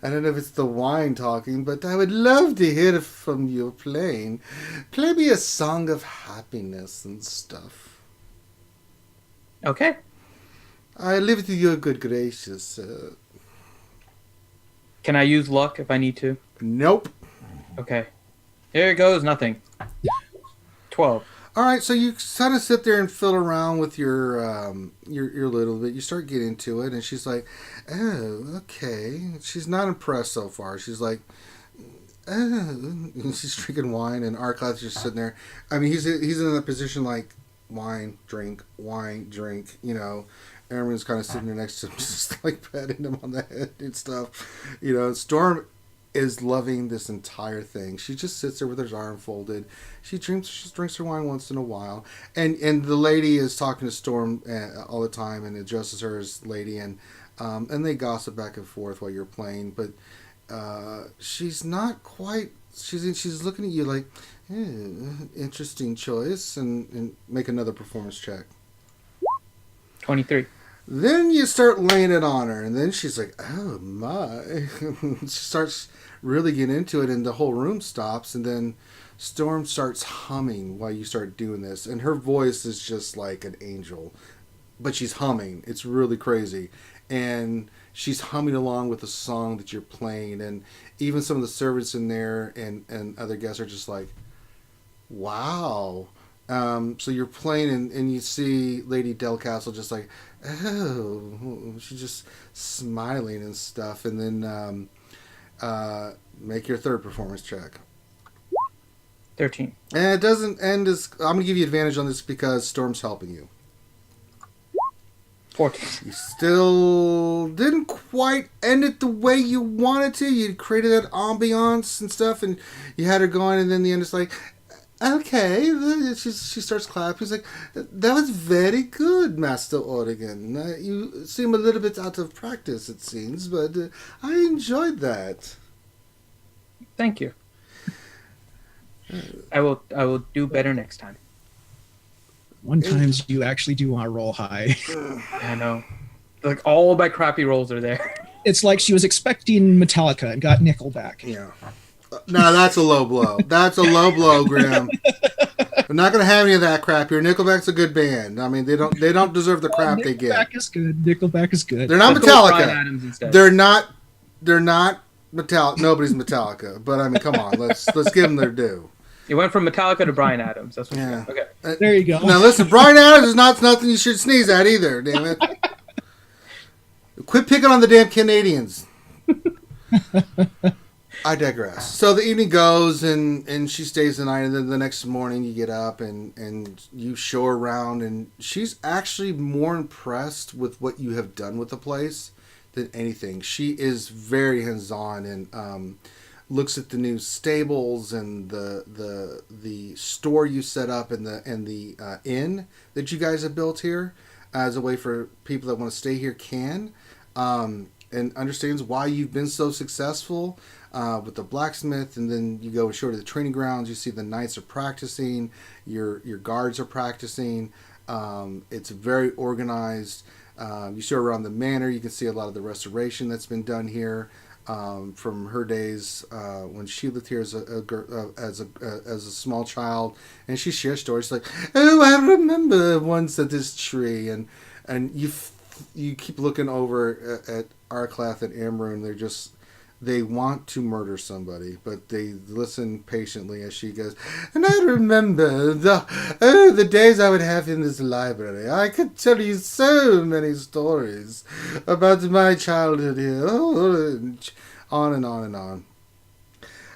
I don't know if it's the wine talking, but I would love to hear from you playing. Play me a song of happiness and stuff." Okay. "I leave it to your good graces, sir." Can I use luck if I need to? "Nope." Okay. There it goes. Nothing. 12. All right, so you kind of sit there and fiddle around with your little bit. You start getting into it, and she's like, "Oh, okay." She's not impressed so far. She's like, "Oh," and she's drinking wine, and Arclath's just sitting there. I mean, he's in a position like wine, drink, you know. Everyone's kind of sitting there next to him, just like patting him on the head and stuff. You know, Storm is loving this entire thing. She just sits there with her arm folded. She drinks her wine once in a while, and the lady is talking to Storm all the time and addresses her as lady, and they gossip back and forth while you're playing. But she's not quite. She's looking at you like, interesting choice, and make another performance check. 23. Then you start laying it on her, and then she's like, "Oh my!" She starts really getting into it, and the whole room stops, and then Storm starts humming while you start doing this, and her voice is just like an angel, but she's humming. It's really crazy, and she's humming along with the song that you're playing, and even some of the servants in there and other guests are just like, "Wow." So you're playing, and you see Lady Delcastle just like, oh, she's just smiling and stuff. And then make your third performance check. 13. And it doesn't end as... I'm going to give you advantage on this because Storm's helping you. 14. You still didn't quite end it the way you wanted to. You created that ambiance and stuff, and you had her going, and then the end is like... Okay, she starts clapping. She's like, "That was very good, Master Oregon. You seem a little bit out of practice, it seems, but I enjoyed that." Thank you. I will do better next time. One times you actually do want to roll high. I know. Like all my crappy rolls are there. It's like she was expecting Metallica and got Nickelback. Yeah. No, that's a low blow. That's a low blow, Grim. I'm not going to have any of that crap here. Nickelback's a good band. I mean, they don't deserve the crap they get. Nickelback is good. Nickelback is good. They're not Let's go with Bryan Metallica. Adams instead. They're not Metallica. Nobody's Metallica. But I mean, come on, let's give them their due. You went from Metallica to Bryan Adams. That's what Yeah. you got. Okay. There you go. Now listen, Bryan Adams is not nothing you should sneeze at either. Damn it! Quit picking on the damn Canadians. I digress. So the evening goes, and she stays the night, and then the next morning you get up and you show her around, and she's actually more impressed with what you have done with the place than anything. She is very hands-on and looks at the new stables and the store you set up and the inn that you guys have built here as a way for people that want to stay here can, and understands why you've been so successful. With the blacksmith, and then you go ashore to the training grounds. You see the knights are practicing, your guards are practicing. It's very organized. You show around the manor. You can see a lot of the restoration that's been done here from her days when she lived here as a small child, and she shares stories like, "Oh, I remember once at this tree," and you keep looking over at Arclath and Amrune. They want to murder somebody, but they listen patiently as she goes, "And I remember the days I would have in this library. I could tell you so many stories about my childhood here." On and on and on.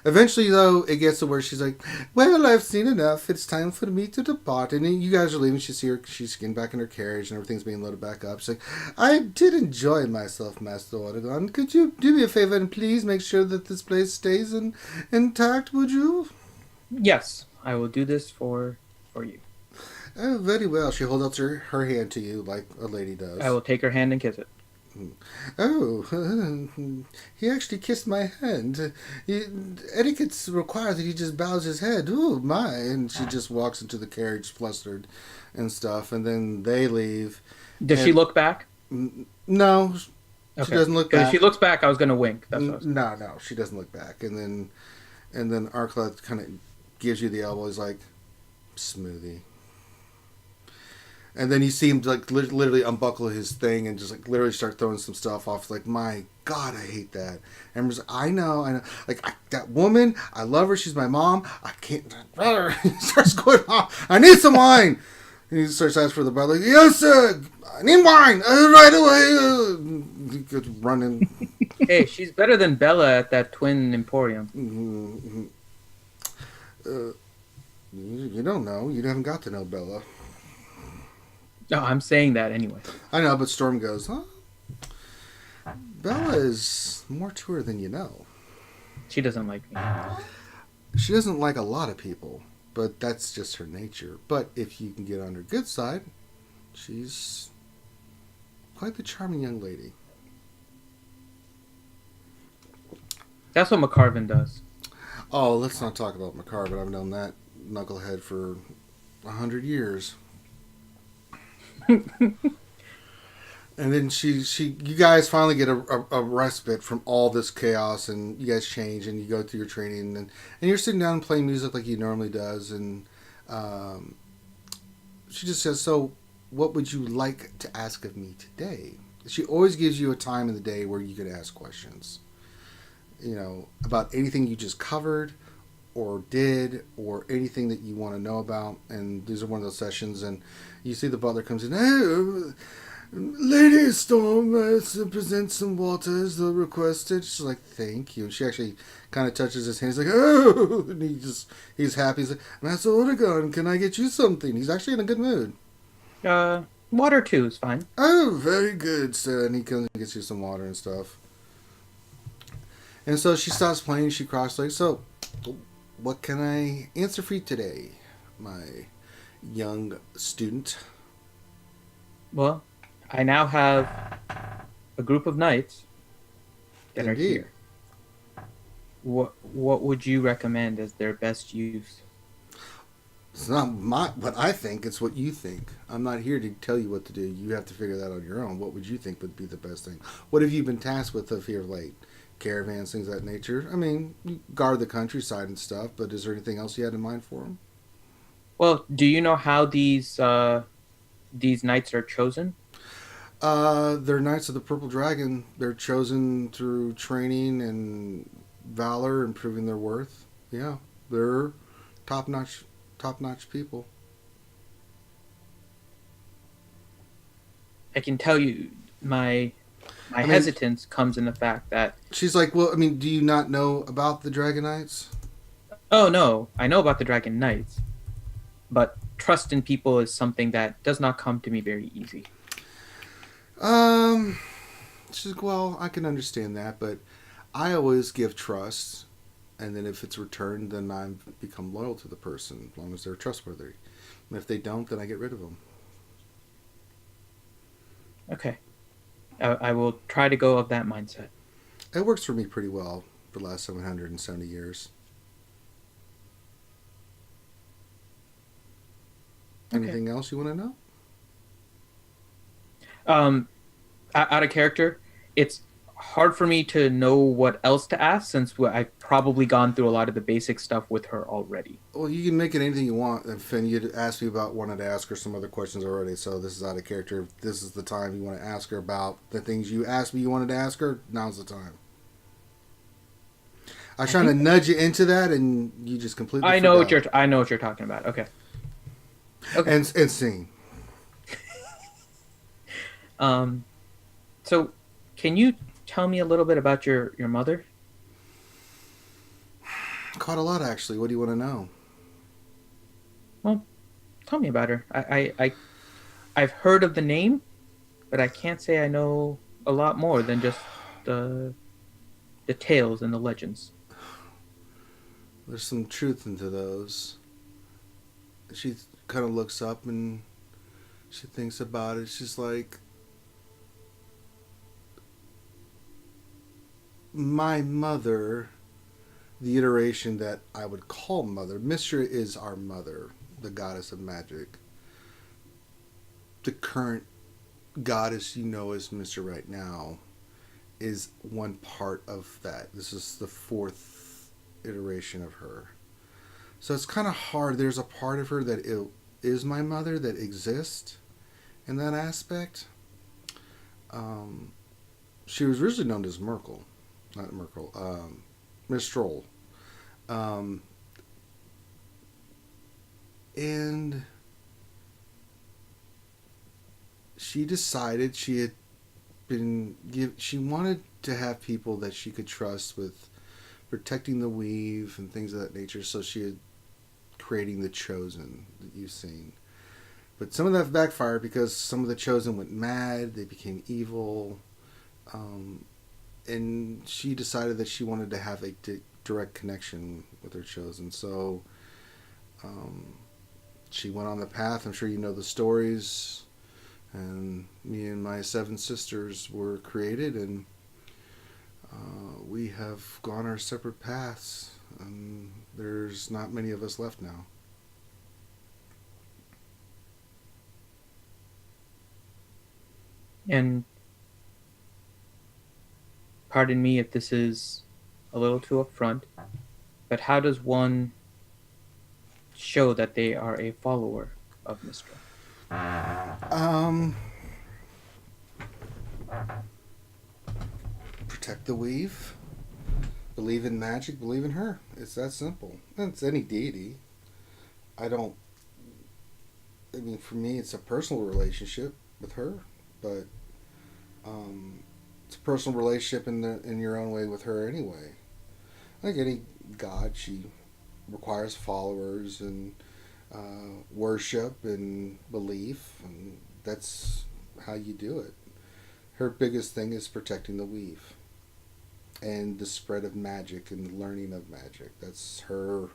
Eventually, though, it gets to where she's like, "Well, I've seen enough. It's time for me to depart." And then you guys are leaving. She's getting back in her carriage, and everything's being loaded back up. She's like, "I did enjoy myself, Master Oregon. Could you do me a favor and please make sure that this place stays intact, would you?" Yes, I will do this for you. "Oh, very well." She holds out her hand to you like a lady does. I will take her hand and kiss it. "Oh, he actually kissed my hand. Etiquette requires that he just bows his head. Oh, my." And she just walks into the carriage flustered and stuff, and then they leave. Does she look back? No, she doesn't look back. If she looks back, I was going to wink. That's what I was No, she doesn't look back. And then Arclath kind of gives you the elbow. He's like, "Smoothie." And then you see him like literally unbuckle his thing and just like literally start throwing some stuff off. Like, my God, I hate that. Amber's like, I know. Like, that woman, I love her. She's my mom. I can't. He starts going off. I need some wine. And he starts asking for the butler. Yes, sir. I need wine right away. He goes running. Hey, she's better than Bella at that twin emporium. You don't know. You haven't got to know Bella. No, I'm saying that anyway. I know, but Storm goes, huh? Bella is more to her than you know. She doesn't like me. She doesn't like a lot of people, but that's just her nature. But if you can get on her good side, she's quite the charming young lady. That's what McCarvin does. Oh, let's not talk about McCarvin. I've known that knucklehead for 100 years. And then you guys finally get a respite from all this chaos, and you guys change, and you go through your training, and you're sitting down and playing music like he normally does, and she just says, so what would you like to ask of me today? She always gives you a time in the day where you can ask questions, about anything you just covered or did, or anything that you want to know about. And these are one of those sessions, and you see the butler comes in. Hey, Lady Storm, present some water as requested. She's like, thank you. And she actually kind of touches his hand. He's like, oh, and he's happy. He's like, Master Oregon, can I get you something? He's actually in a good mood. Water too is fine. Oh, very good, sir. And he comes and gets you some water and stuff. And so she stops playing. She cross-legs. So, what can I answer for you today, my young student? Well, I now have a group of knights that are here. What would you recommend as their best use? It's not what I think, it's what you think. I'm not here to tell you what to do. You have to figure that out on your own. What would you think would be the best thing? What have you been tasked with of here late? Caravans, things of that nature. I mean, you guard the countryside and stuff, but is there anything else you had in mind for them? Well, do you know how these knights are chosen? They're Knights of the Purple Dragon. They're chosen through training and valor and proving their worth. Yeah, they're top-notch people. I can tell you my hesitance comes in the fact that... She's like, well, I mean, do you not know about the Dragon Knights? Oh, no. I know about the Dragon Knights. But trust in people is something that does not come to me very easy. She's like, well, I can understand that, but I always give trust, and then if it's returned, then I become loyal to the person, as long as they're trustworthy. And if they don't, then I get rid of them. Okay. I will try to go of that mindset. It works for me pretty well for the last 770 years. Okay. Anything else you want to know? Out of character, it's hard for me to know what else to ask since I've probably gone through a lot of the basic stuff with her already. Well, you can make it anything you want. And Finn, you asked me about wanted to ask her some other questions already, so this is out of character. If this is the time you want to ask her about the things you asked me you wanted to ask her, now's the time. I was trying to nudge you into that, and you just completely I know forgot. what you're talking about. Okay. And scene. So, can you tell me a little bit about your mother? Caught a lot, actually. What do you want to know? Well, tell me about her. I've heard of the name, but I can't say I know a lot more than just the tales and the legends. There's some truth into those. She kind of looks up and she thinks about it. She's like, my mother, the iteration that I would call mother, Mishra is our mother, the goddess of magic. The current goddess you know as Mishra right now is one part of that. This is the fourth iteration of her. So it's kind of hard. There's a part of her that is my mother that exists in that aspect. She was originally known as Merkel, not Merkel. Mistral. And she decided she wanted to have people that she could trust with protecting the weave and things of that nature. So she had creating the Chosen that you've seen. But some of that backfired because some of the Chosen went mad. They became evil. And she decided that she wanted to have a direct connection with her Chosen. So she went on the path. I'm sure you know the stories. And me and my 7 sisters were created, and we have gone our separate paths. And there's not many of us left now. And pardon me if this is a little too upfront, but how does one show that they are a follower of Mistra? Protect the weave. Believe in magic. Believe in her. It's that simple. It's any deity. I mean, for me, it's a personal relationship with her, but it's a personal relationship in your own way with her anyway. Like any god, she requires followers and worship and belief, and that's how you do it. Her biggest thing is protecting the weave and the spread of magic and learning of magic. That's her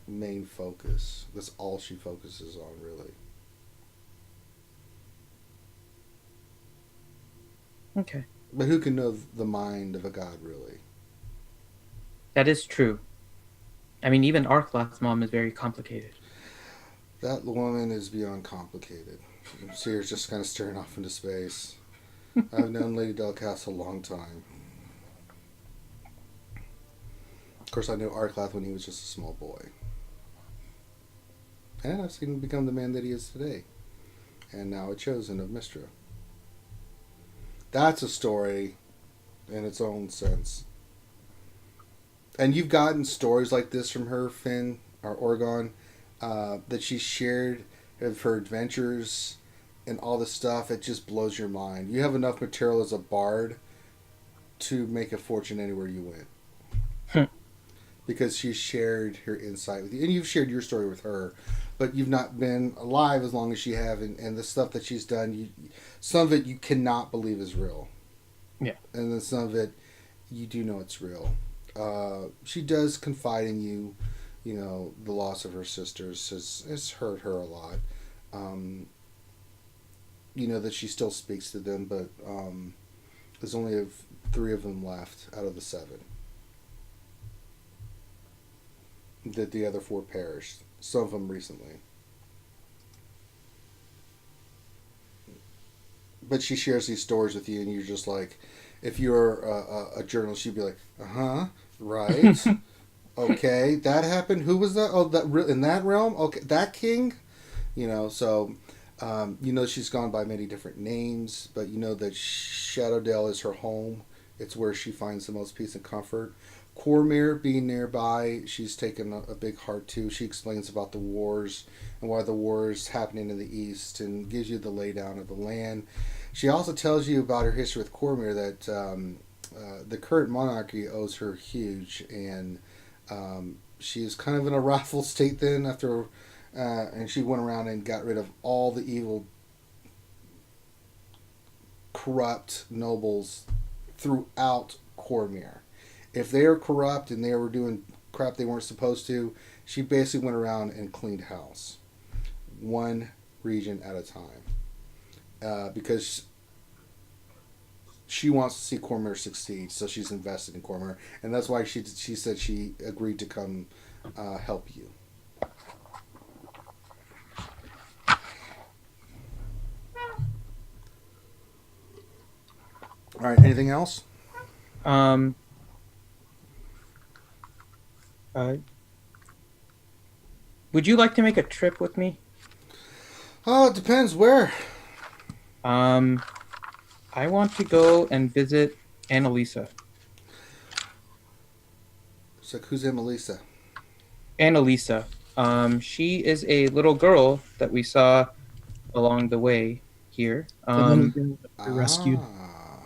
main focus. That's all she focuses on, really. Okay. But who can know the mind of a god, really? That is true. I mean, even Arklath's mom is very complicated. That woman is beyond complicated. Seer's just kind of staring off into space. I've known Lady Delcath a long time. Of course, I knew Arklath when he was just a small boy. And I've seen him become the man that he is today. And now a Chosen of Mistra. That's a story in its own sense. And you've gotten stories like this from her, Finn, or Oregon, that she shared of her adventures and all this stuff. It just blows your mind. You have enough material as a bard to make a fortune anywhere you went. Because she shared her insight with you. And you've shared your story with her. But you've not been alive as long as she have. And the stuff that she's done, some of it you cannot believe is real. Yeah. And then some of it, you do know it's real. She does confide in you. You know, the loss of her sisters has hurt her a lot. You know that she still speaks to them, but there's only 3 of them left out of the 7. That the other 4 perished. Some of them recently. But she shares these stories with you, and you're just like, if you're a journalist, you'd be like, right. Okay, that happened. Who was that? Oh, that in that realm? Okay, that king? You know, so, you know she's gone by many different names, but you know that Shadowdale is her home. It's where she finds the most peace and comfort. Cormyr being nearby, she's taken a big heart to. She explains about the wars and why the wars happening in the east and gives you the laydown of the land. She also tells you about her history with Cormyr, that the current monarchy owes her huge, and she is kind of in a wrathful state then after, and she went around and got rid of all the evil, corrupt nobles throughout Cormyr. If they are corrupt and they were doing crap they weren't supposed to, she basically went around and cleaned house. One region at a time. Because she wants to see Cormyr succeed, so she's invested in Cormyr. And that's why she said she agreed to come help you. Alright, anything else? Would you like to make a trip with me? Oh, it depends where. I I want to go and visit Annalisa. So who's Emelisa? Annalisa. She is a little girl that we saw along the way here. The little girl that we rescued. Ah.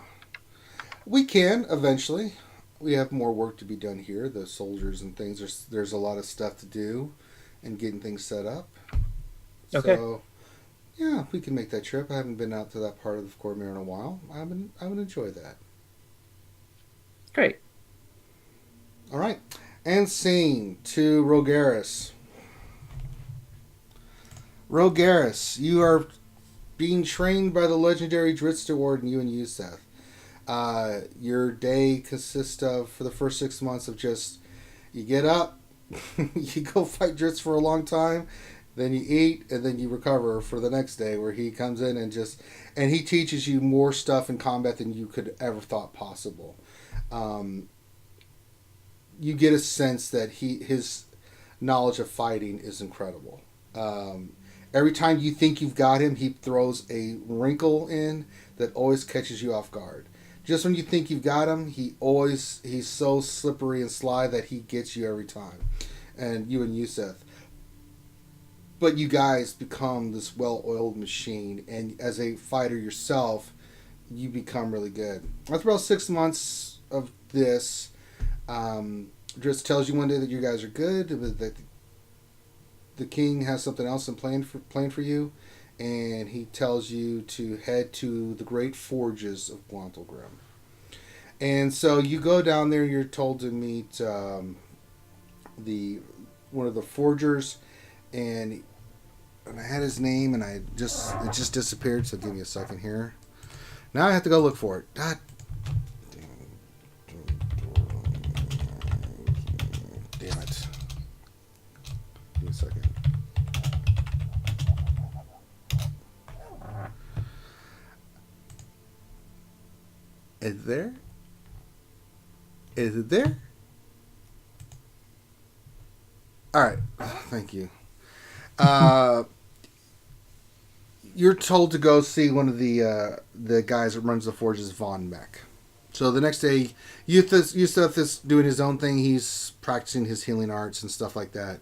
We can eventually. We have more work to be done here. The soldiers and things. There's a lot of stuff to do, and getting things set up. Okay. So, yeah, we can make that trip. I haven't been out to that part of the Cormire in a while. I would enjoy that. Great. All right, and scene to Rogaris. Rogaris, you are being trained by the legendary Dritster Warden, you and Yusef. Your day consists of, for the first 6 months, of just you get up, you go fight Dritz for a long time, then you eat, and then you recover for the next day, where he comes in and he teaches you more stuff in combat than you could ever thought possible. You get a sense that his knowledge of fighting is incredible. Every time you think you've got him, he throws a wrinkle in that always catches you off guard. Just when you think you've got him, he's so slippery and sly that he gets you every time. And you and Yusef. But you guys become this well-oiled machine, and as a fighter yourself, you become really good. After about 6 months of this, just tells you one day that you guys are good, that the king has something else in plan for you, and he tells you to head to the great forges of Guantelgrim. And so you go down there. You're told to meet one of the forgers, and I had his name, and it just disappeared. So give me a second here. Now I have to go look for it. God. Damn it. Give me a second. Is it there? Is it there? All right. Thank you. You're told to go see one of the guys that runs the forges, Von Meck. So the next day, Yusuf is doing his own thing. He's practicing his healing arts and stuff like that.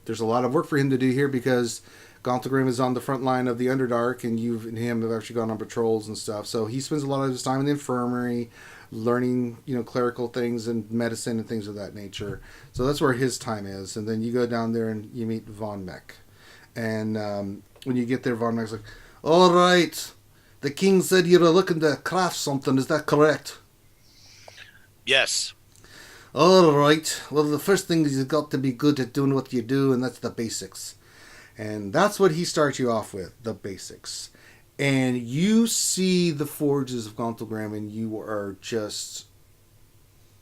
There's a lot of work for him to do here because Gauntlgrim is on the front line of the Underdark, and you and him have actually gone on patrols and stuff. So he spends a lot of his time in the infirmary, learning, clerical things and medicine and things of that nature. So that's where his time is. And then you go down there and you meet Von Meck. And when you get there, Von Meck's like, "All right, the king said you were looking to craft something. Is that correct?" Yes. All right. Well, the first thing is you've got to be good at doing what you do, and that's the basics. And that's what he starts you off with, the basics. And you see the forges of Gauntlgrim, and you are just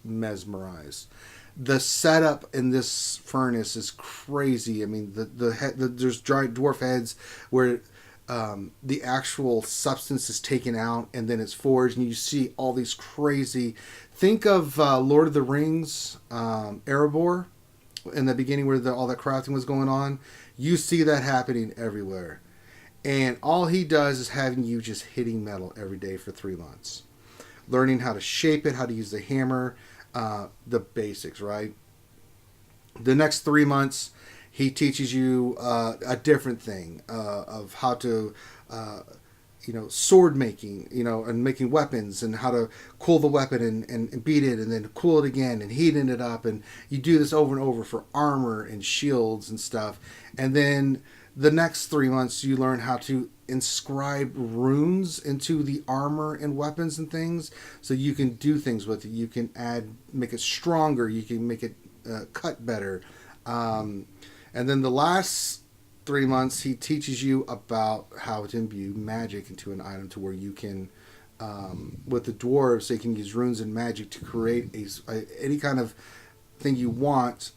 mesmerized. The setup in this furnace is crazy. I mean, there's giant dwarf heads where the actual substance is taken out and then it's forged, and you see all these crazy. Think of Lord of the Rings, Erebor, in the beginning where all that crafting was going on. You see that happening everywhere. And all he does is having you just hitting metal every day for 3 months. Learning how to shape it, how to use the hammer, the basics, right? The next 3 months, he teaches you a different thing of how to, sword making, and making weapons, and how to cool the weapon and beat it, and then cool it again and heating it up. And you do this over and over for armor and shields and stuff. And then the next 3 months, you learn how to inscribe runes into the armor and weapons and things, so you can do things with it. You can make it stronger. You can make it cut better. And then the last 3 months, he teaches you about how to imbue magic into an item, to where you can, with the dwarves, they can use runes and magic to create any kind of thing you want,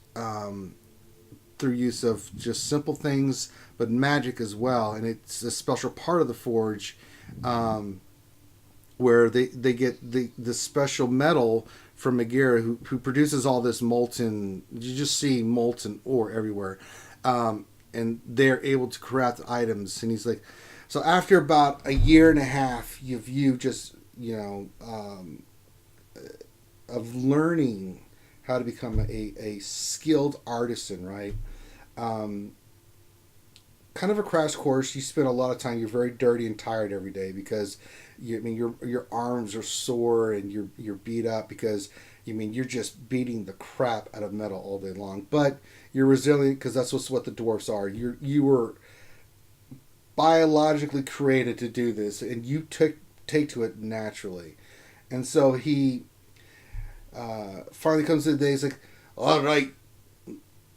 through use of just simple things, but magic as well. And it's a special part of the forge, where they get the special metal from Megara, who produces all this molten. You just see molten ore everywhere, and they're able to craft items. And he's like, So after about a year and a half, you just of learning how to become a skilled artisan, right? Um, Kind of a crash course. You spend a lot of time. You're very dirty and tired every day because your arms are sore and you're beat up because you're just beating the crap out of metal all day long. But you're resilient because that's what the dwarfs are. You were biologically created to do this, and you take to it naturally. And so he finally comes to the day. He's like, "All right,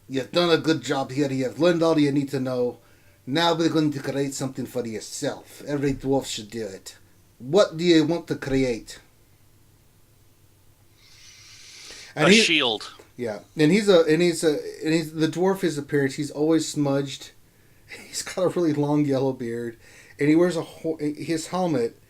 you've done a good job here. You've learned all you need to know. Now we're going to create something for yourself. Every dwarf should do it. What do you want to create?" And a shield. Yeah, and he's the dwarf. His appearance, he's always smudged. He's got a really long yellow beard, and he wears his helmet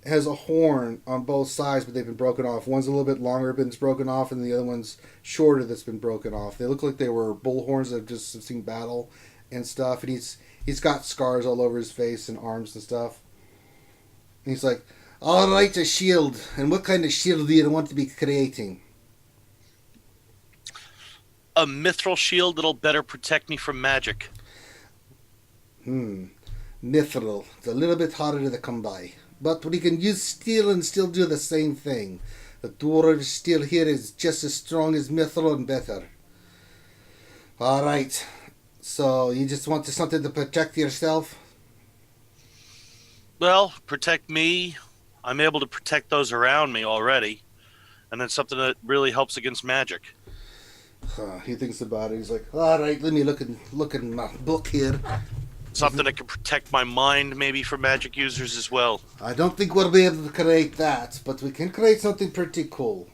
has a horn on both sides, but they've been broken off. One's a little bit longer, but it's broken off, and the other one's shorter, that's been broken off. They look like they were bull horns that have just seen battle and stuff. And he's got scars all over his face and arms and stuff. And he's like, "All right, a shield. And what kind of shield do you want to be creating?" A mithril shield that'll better protect me from magic. Mithril. It's a little bit harder to come by. But we can use steel and still do the same thing. The dwarf steel here is just as strong as mithril and better. All right. So you just want something to protect yourself? Well, protect me. I'm able to protect those around me already. And then something that really helps against magic. He thinks about it. He's like, "All right, let me look in my book here." Something that can protect my mind maybe from magic users as well. I don't think we'll be able to create that, but we can create something pretty cool.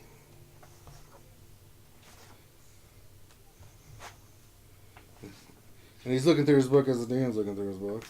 And he's looking through his book as the DM's looking through his book.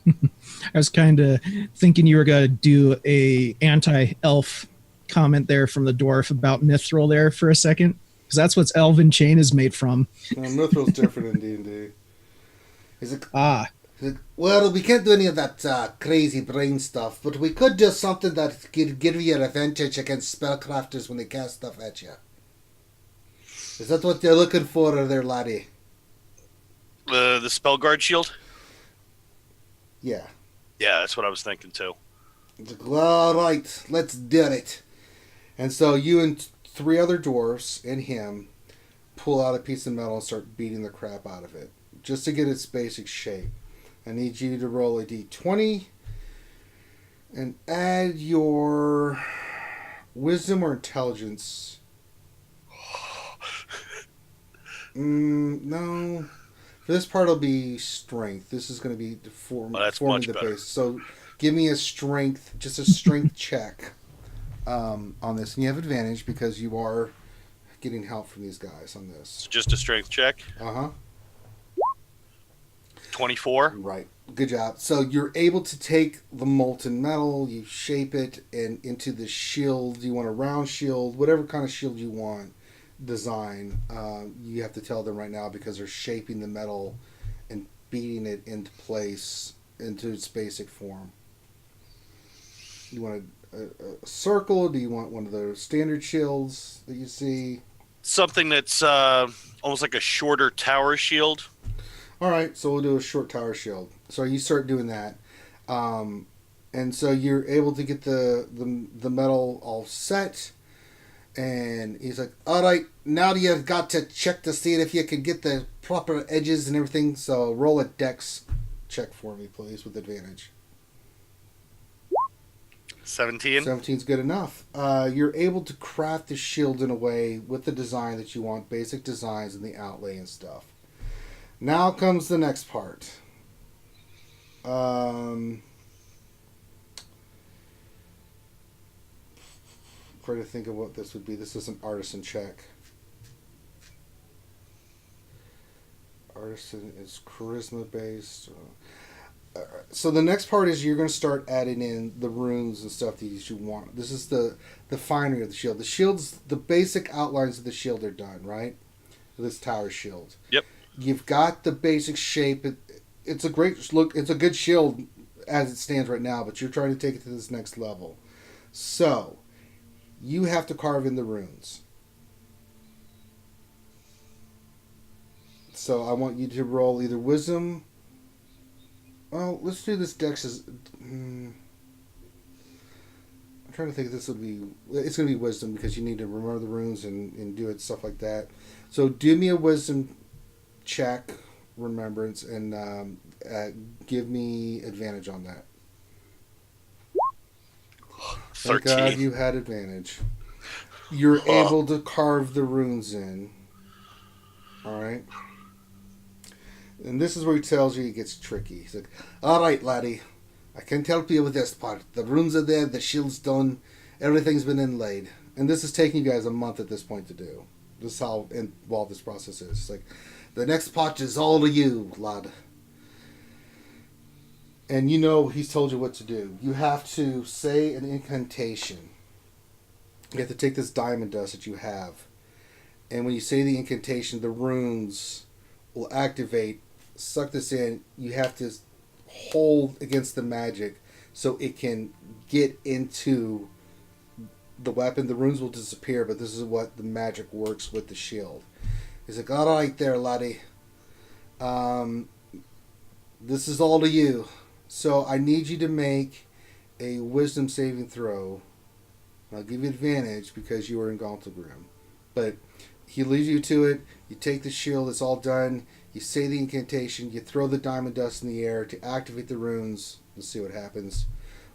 I was kind of thinking you were going to do a anti-elf comment there from the dwarf about mithril there for a second, because that's what elven chain is made from. Mithril's different in D&D. He's like, Well, we can't do any of that crazy brain stuff, but we could do something that could give you an advantage against spellcrafters when they cast stuff at you. Is that what you're looking for there, laddie? The spell guard shield? Yeah. Yeah, that's what I was thinking too. All right, let's do it. And so you and three other dwarves and him pull out a piece of metal and start beating the crap out of it, just to get its basic shape. I need you to roll a d20 and add your wisdom or intelligence. No. For this part, it'll be strength. This is going to be that's forming much the better. base. So give me a strength, just a strength check on this. And you have advantage because you are getting help from these guys on this. So just a strength check. 24. Right. Good job. So you're able to take the molten metal, you shape it and into the shield. You want a round shield, whatever kind of shield you want. Design. You have to tell them right now because they're shaping the metal and beating it into place into its basic form. You want a circle? Do you want one of those standard shields that you see? Something that's almost like a shorter tower shield. All right, so we'll do a short tower shield. So you start doing that, and so you're able to get the metal all set. And he's like, "All right, now you've got to check to see if you can get the proper edges and everything. So roll a dex check for me, please, with advantage." 17. 17's good enough. You're able to craft the shield in a way with the design that you want, basic designs and the outlay and stuff. Now comes the next part. Trying to think of what this would be. This is an artisan check. Artisan is charisma based. So the next part is you're going to start adding in the runes and stuff that you want. This is the finery of the shield. The shield's the basic outlines of the shield are done, right? This tower shield. Yep. You've got the basic shape. It's a great look. It's a good shield as it stands right now, but you're trying to take it to this next level. So you have to carve in the runes. So I want you to roll either wisdom. Well, let's do this dex as... I'm trying to think if this would be... It's going to be wisdom because you need to remember the runes and do it, stuff like that. So do me a wisdom check, remembrance, and give me advantage on that. 13. Thank God you had advantage. You're able to carve the runes in. Alright? And this is where he tells you it gets tricky. He's like, alright, laddie. I can't help you with this part. The runes are there, the shield's done, everything's been inlaid. And this is taking you guys a month at this point to do. This is how involved this process is. It's like, the next part is all of you, lad. And you know he's told you what to do. You have to say an incantation. You have to take this diamond dust that you have. And when you say the incantation, the runes will activate. Suck this in. You have to hold against the magic so it can get into the weapon. The runes will disappear, but this is what the magic works with the shield. He's like, all right there, laddie. This is all to you. So I need you to make a wisdom saving throw. I'll give you advantage because you are in Gauntlgrim. But he leads you to it. You take the shield. It's all done. You say the incantation. You throw the diamond dust in the air to activate the runes. Let's see what happens.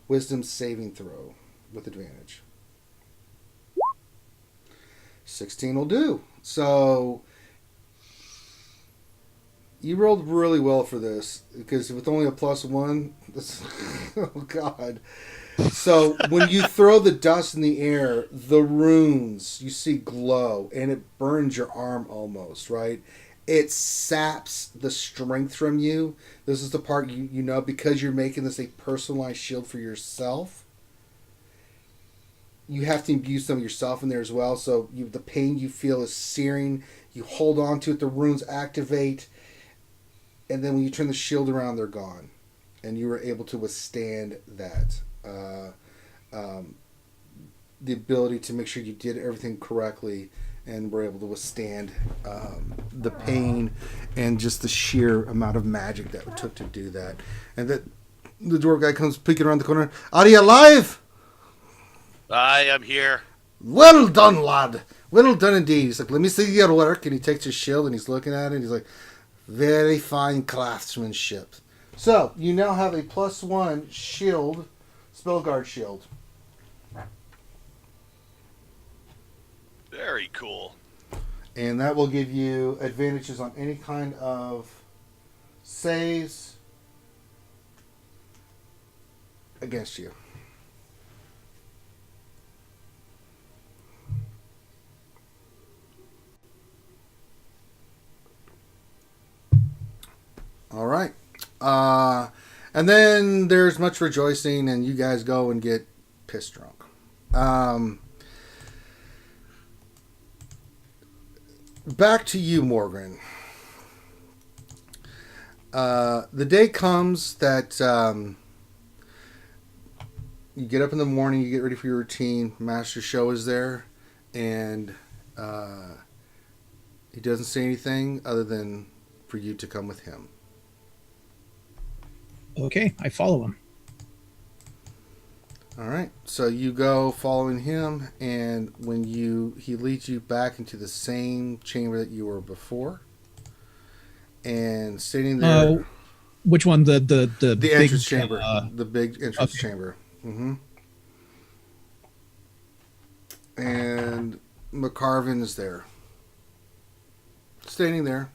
Wisdom saving throw with advantage. 16 will do. So you rolled really well for this because with only a +1, that's, oh God. So when you throw the dust in the air, the runes you see glow and it burns your arm almost, right? It saps the strength from you. This is the part you know because you're making this a personalized shield for yourself. You have to imbue some of yourself in there as well. So the pain you feel is searing. You hold on to it. The runes activate. And then when you turn the shield around, they're gone. And you were able to withstand that. The ability to make sure you did everything correctly and were able to withstand the pain and just the sheer amount of magic that it took to do that. And that the dwarf guy comes peeking around the corner. Are you alive? I am here. Well done, lad. Well done indeed. He's like, let me see your work. And he takes his shield and he's looking at it and he's like, very fine craftsmanship. So, you now have a +1 shield, spell guard shield. Very cool. And that will give you advantages on any kind of saves against you. All right. And then there's much rejoicing, and you guys go and get piss drunk. Back to you, Morgan. The day comes that you get up in the morning, you get ready for your routine. Master Show is there, and he doesn't say anything other than for you to come with him. Okay, I follow him. All right, so you go following him, and when he leads you back into the same chamber that you were before, and sitting there. Which one? The The big, entrance chamber. The big entrance chamber. Mm-hmm. And McCarvin is there. Standing there.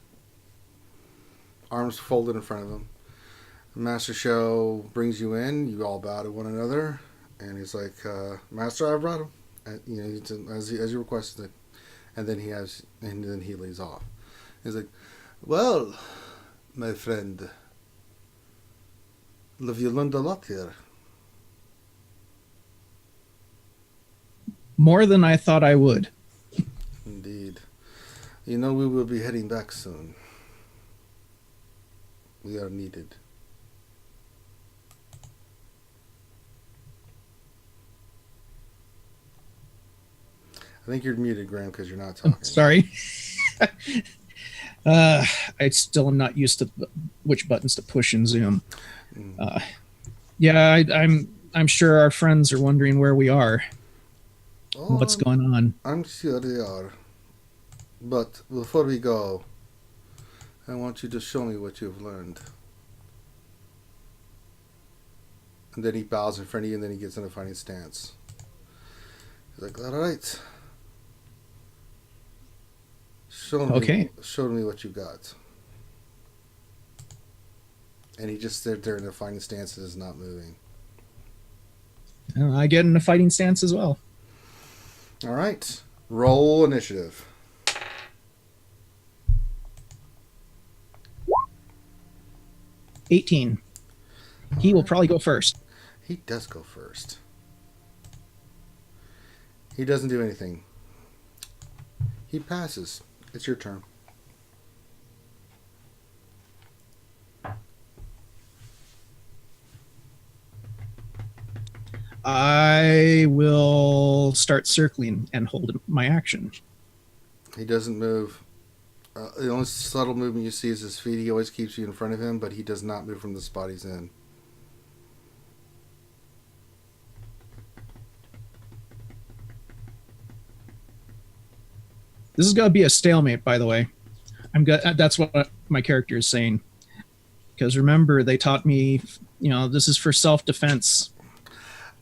Arms folded in front of him. Master Show brings you in. You all bow to one another. And he's like, Master, I brought him. And, you know, as you requested it. And then he leaves off. He's like, well, my friend, have you learned a lot here? More than I thought I would. Indeed. You know, we will be heading back soon. We are needed. I think you're muted, Graham, because you're not talking. Sorry. I still am not used to which buttons to push in Zoom. Yeah, I'm sure our friends are wondering where we are. Oh, What's going on? I'm sure they are. But before we go, I want you to show me what you've learned. And then he bows in front of you, and then he gets in a fighting stance. He's like, all right. Show me what you got. And he just stood there in a fighting stance and is not moving. I get in a fighting stance as well. All right. Roll initiative. $18. He will probably go first. He does go first. He doesn't do anything. He passes. It's your turn. I will start circling and hold my action. He doesn't move. The only subtle movement you see is his feet. He always keeps you in front of him, but he does not move from the spot he's in. This is going to be a stalemate, by the way. That's what my character is saying. Because remember, they taught me, this is for self-defense.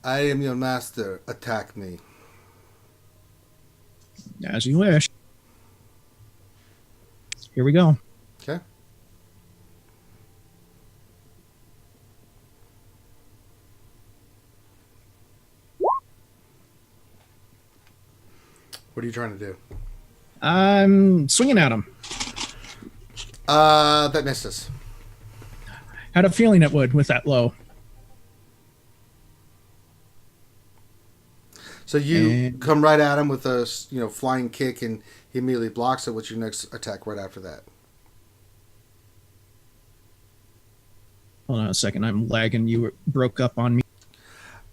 I am your master. Attack me. As you wish. Here we go. Okay. What are you trying to do? I'm swinging at him. That misses. Had a feeling it would with that low. So you come right at him with a flying kick, and he immediately blocks it. What's your next attack right after that? Hold on a second. I'm lagging. You broke up on me.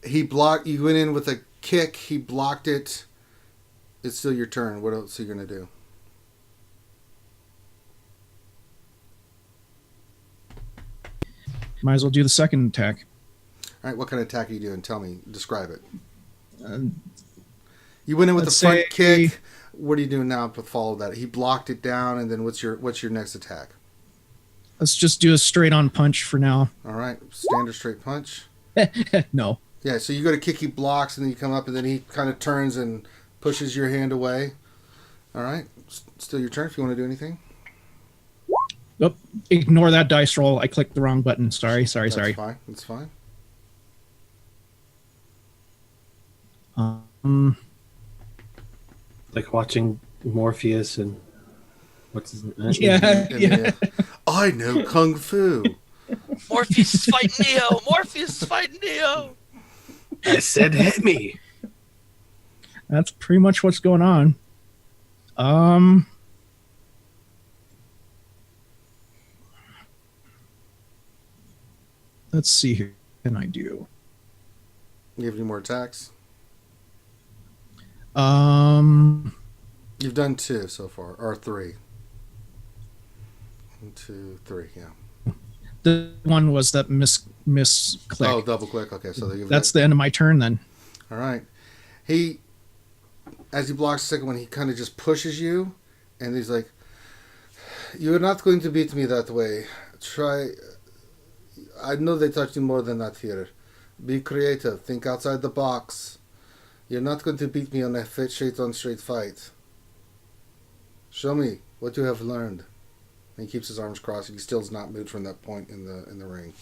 You went in with a kick. He blocked it. It's still your turn. What else are you going to do? Might as well do the second attack. All right. What kind of attack are you doing? Tell me. Describe it. You went in with a let's front say- kick. What are you doing now to follow that? He blocked it down, and then what's your next attack? Let's just do a straight-on punch for now. All right. Standard straight punch. No. Yeah. So you go to kick, he blocks, and then you come up, and then he kind of turns and pushes your hand away. All right. Still your turn if you want to do anything. Oh, ignore that dice roll. I clicked the wrong button. Sorry. That's fine. That's fine. Like watching Morpheus and what's his name? Yeah. I know Kung Fu. Morpheus is fighting Neo. Morpheus is fighting Neo. I said hit me. That's pretty much what's going on. Let's see here. What can I do? You have any more attacks? You've done 2 so far, or 3. 1, 2, 3. Yeah. The one was that miss click. Oh, double click. Okay, so That's the end of my turn then. All right. As he blocks the second one, he kind of just pushes you, and he's like, "You're not going to beat me that way. Try. I know they taught you more than that here. Be creative. Think outside the box. You're not going to beat me on a straight fight. Show me what you have learned. And he keeps his arms crossed. He still has not moved from that point in the ring.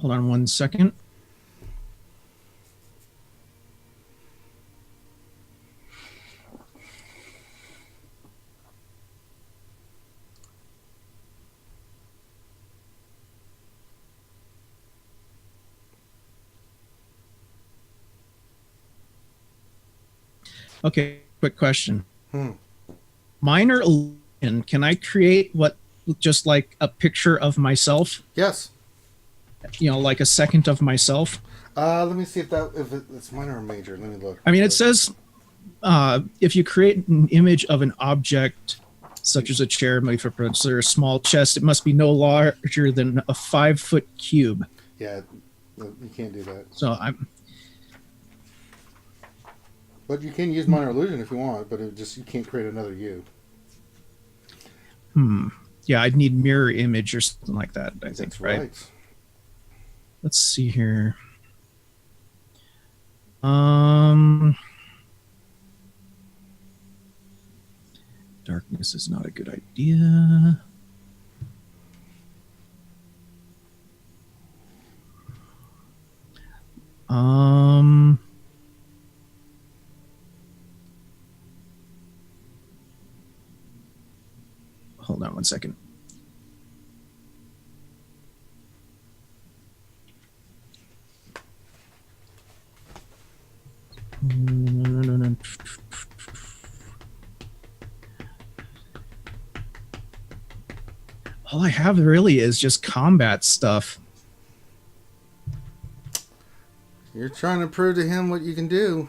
Hold on 1 second. Okay, quick question. Minor illusion. Can I create what just like a picture of myself? Yes. You know, like a second of myself. Let me see if it's minor or major. Let me look. I mean, it says if you create an image of an object, such as a chair, made for or a small chest, it must be no larger than a 5-foot cube. Yeah, you can't do that. So But you can use minor illusion if you want, but you can't create another you. Yeah, I'd need mirror image or something like that, I think, That's right? Let's see here. Darkness is not a good idea. Hold on 1 second. All I have really is just combat stuff. You're trying to prove to him what you can do.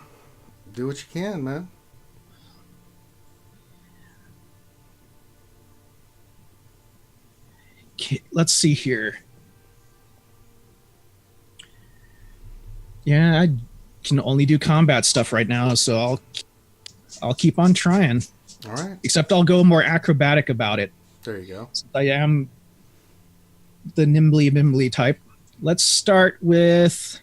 Do what you can, man. Okay, let's see here. Yeah, I can only do combat stuff right now, so I'll keep on trying. All right. Except I'll go more acrobatic about it. There you go. Since I am the nimbly type. Let's start with.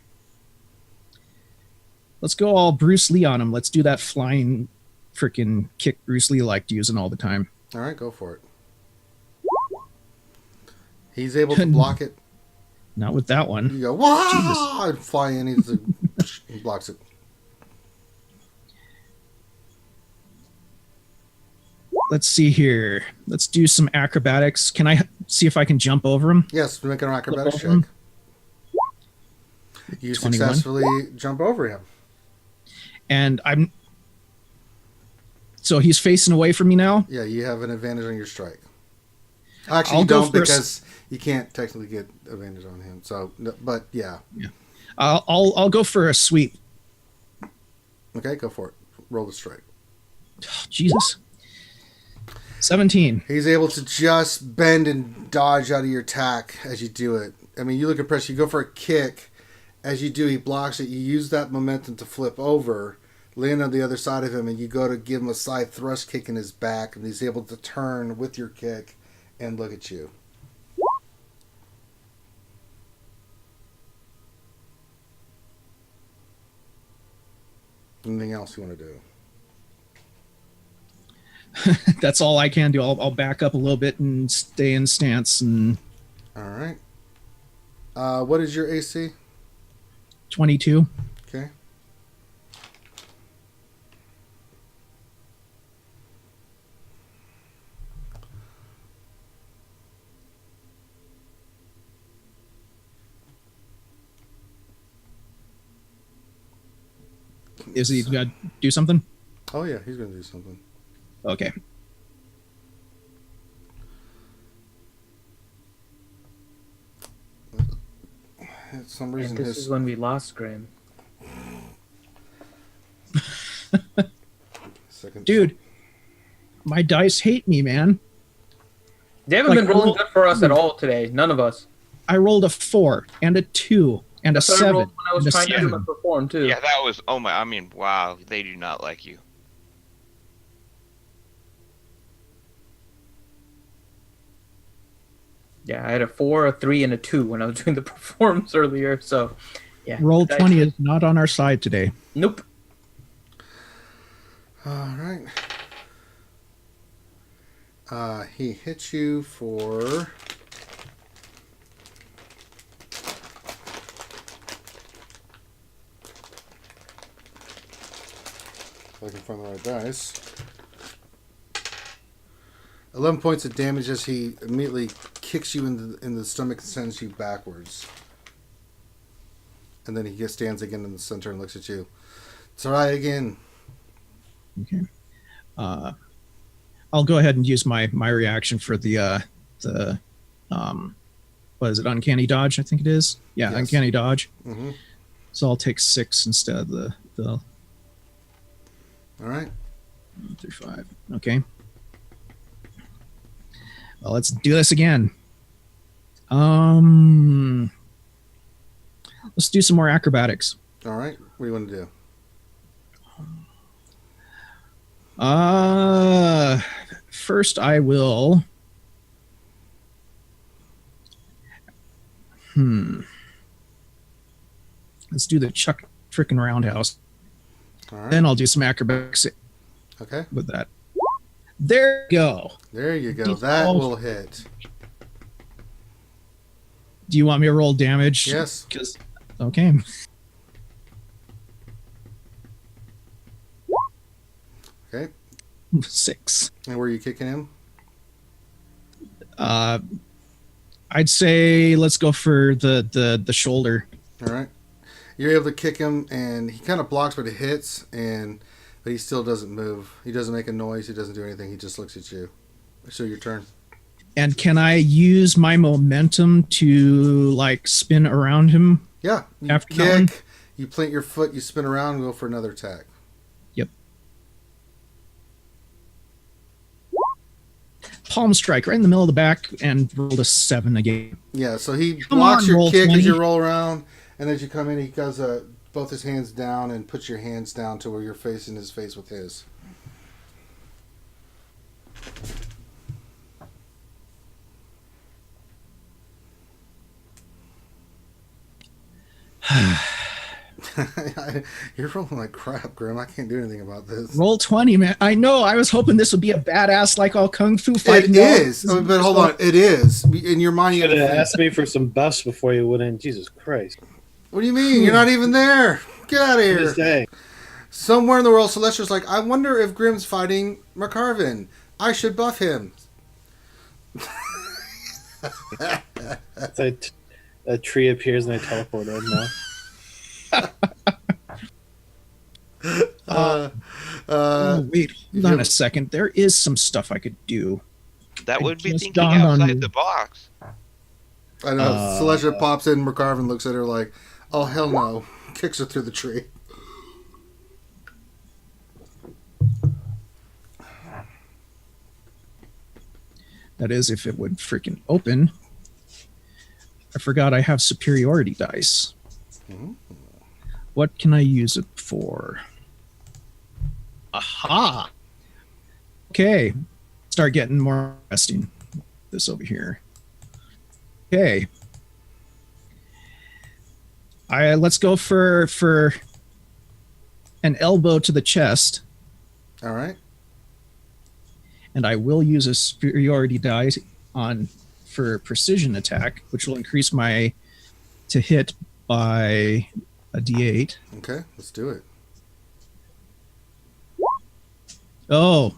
Let's go all Bruce Lee on him. Let's do that flying freaking kick Bruce Lee liked using all the time. All right, go for it. He's able to block it. Not with that one. You go, wow! And fly in. He blocks it. Let's see here. Let's do some acrobatics. Can I see if I can jump over him? Yes, make an acrobatics check. You 21. successfully jump over him. And so he's facing away from me now? Yeah, you have an advantage on your strike. Actually, I'll you go don't first. because you can't technically get advantage on him. So, but yeah. I'll go for a sweep. Okay, go for it. Roll the strike. Oh, Jesus. 17. He's able to just bend and dodge out of your attack as you do it. I mean, you look at press. You go for a kick. As you do, he blocks it. You use that momentum to flip over, land on the other side of him, and you go to give him a side thrust kick in his back, and he's able to turn with your kick and look at you. Anything else you want to do? That's all I can do. I'll back up a little bit and stay in stance. And All right. What is your AC? 22. Okay. Is he going to do something? Oh, yeah, he's going to do something. Okay. For some reason, And this is when we lost Graham. Second. Dude, my dice hate me, man. They haven't been rolling good for us at all today. None of us. I rolled a 4 and a 2 and a That's what I 7 rolled when I was and a trying to do 7. my perform too. Yeah, that was. Oh my! I mean, wow. They do not like you. Yeah, I had a 4, a 3, and a 2 when I was doing the performance earlier. So Yeah. Roll the dice 20 were- is not on our side today. Nope. All right. He hits you for... If I can find the right dice. 11 points of damage as he immediately kicks you in the stomach and sends you backwards. And then he stands again in the center and looks at you. Try again. Okay. I'll go ahead and use my reaction for the what is it, uncanny dodge, I think it is. Yeah, Yes. uncanny dodge. Mm-hmm. So I'll take 6 instead of the All right. 1 through 5. Okay. Well, let's do this again. Let's do some more acrobatics. All right. What do you want to do? First I will. Let's do the Chuck frickin' roundhouse. All right. Then I'll do some acrobatics Okay. with that. There you go. There you go. That will hit. Do you want me to roll damage? Yes. 'Cause- okay. Okay. 6. And where are you kicking him? I'd say let's go for the shoulder. All right. You're able to kick him, and he kind of blocks, but it hits, but he still doesn't move. He doesn't make a noise. He doesn't do anything. He just looks at you. So your turn. And can I use my momentum to like spin around him? Yeah. You After that one? kick, you plant your foot, you spin around, and go for another attack. Yep. Palm strike right in the middle of the back and rolled a 7 again. Yeah, so he Come blocks on, your roll kick 20. as you roll around, and as you come in, he goes both his hands down and puts your hands down to where you're facing his face with his. You're rolling like crap, Grim. I can't do anything about this. Roll 20, man. I know. I was hoping this would be a badass like all kung fu fight. It No, is, but hold on. It is. In your mind, you You gotta could have think, asked me for some buffs before you went in. Jesus Christ. what do you mean? You're not even there. Get out of I'm here. just saying. Somewhere in the world, Celestia's like, I wonder if Grim's fighting McCarvin. I should buff him. It's like a tree appears and I teleport in now. Oh, wait, hold on a second. There is some stuff I could do. That It would be just thinking dawned on me. outside the box. I know. Celestia pops in. McCarvin looks at her like, oh, hell no. Kicks her through the tree. That is, if it would freaking open. I forgot I have superiority dice. What can I use it for? Aha! Okay. Start getting more interesting. This over here. Okay. Let's go for an elbow to the chest, All right. and I will use a superiority die for precision attack, which will increase my to hit by a d8. Okay, let's do it. Oh,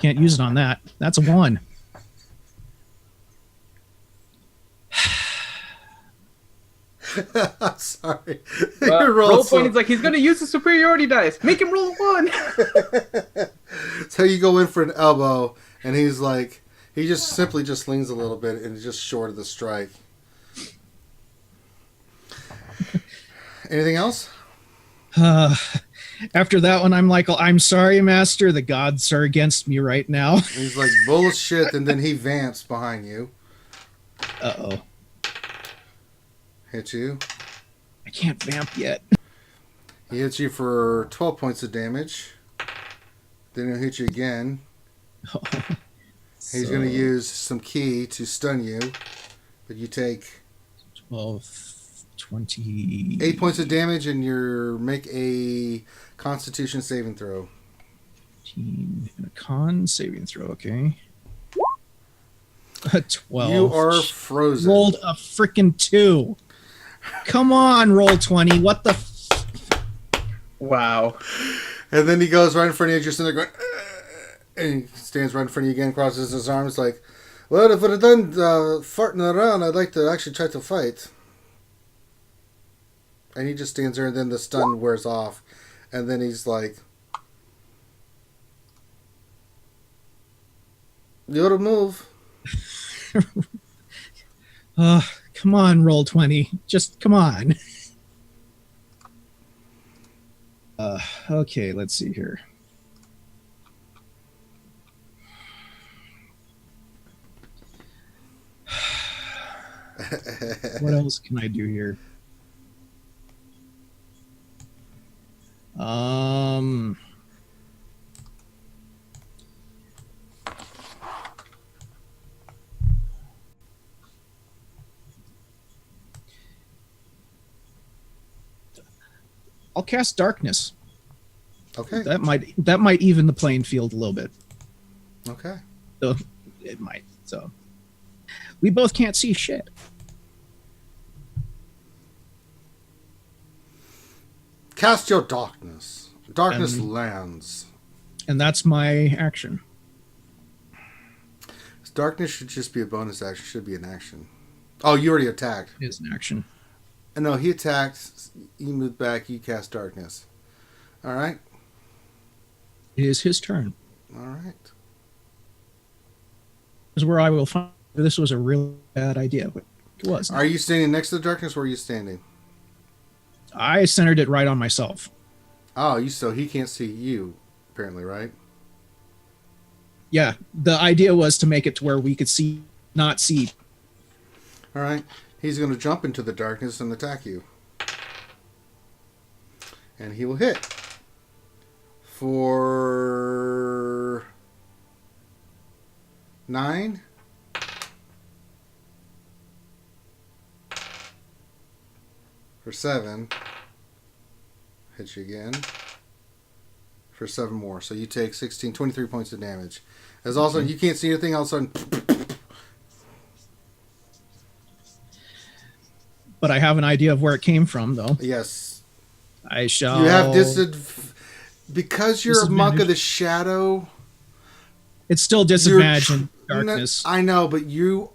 can't use it on that. That's a 1. Sorry. Roll rolled so- 20 is like, he's going to use the superiority dice. Make him roll 1. So you go in for an elbow, and he's like, he just simply just leans a little bit and is just short of the strike. Anything else? After that one, I'm like, I'm sorry, Master. The gods are against me right now. And he's like, bullshit, and then he vamps behind you. Uh-oh. Hits you. I can't vamp yet. He hits you for 12 points of damage. Then he'll hit you again. He's going to use some key to stun you. But you take 12, 20. 8 points of damage, and make a Constitution saving throw. 18 and a con saving throw. Okay. A 12. You are frozen. Rolled a freaking 2. Come on, roll 20. What the? Wow. And then he goes right in front of you, just sitting there going, and he stands right in front of you again, crosses his arms like, well, if we're done farting around, I'd like to actually try to fight. And he just stands there, and then the stun wears off. And then he's like, you ought to move. Come on, roll 20. Just come on. Okay, let's see here. What else can I do here? I'll cast darkness. Okay. That might even the playing field a little bit. Okay. So it might. So we both can't see shit. Cast your darkness. Darkness lands. And that's my action. Darkness should just be a bonus action. Should be an action. Oh, you already attacked. It is an action. No, he attacked. You moved back. You cast darkness. All right. It is his turn. All right. This is where I will find this was a really bad idea. But it was. Are you standing next to the darkness? Where are you standing? I centered it right on myself. Oh, so he can't see you, apparently, right? Yeah, the idea was to make it to where we could not see. All right. He's going to jump into the darkness and attack you. And he will hit. For 9. For 7. Hit you again. For 7 more. So you take 23 points of damage. As all of a sudden, you can't see anything, all of a sudden. But I have an idea of where it came from, though. Yes. I shall. You have because you're a monk of the shadow. It's still disadvantage in darkness. I know, but you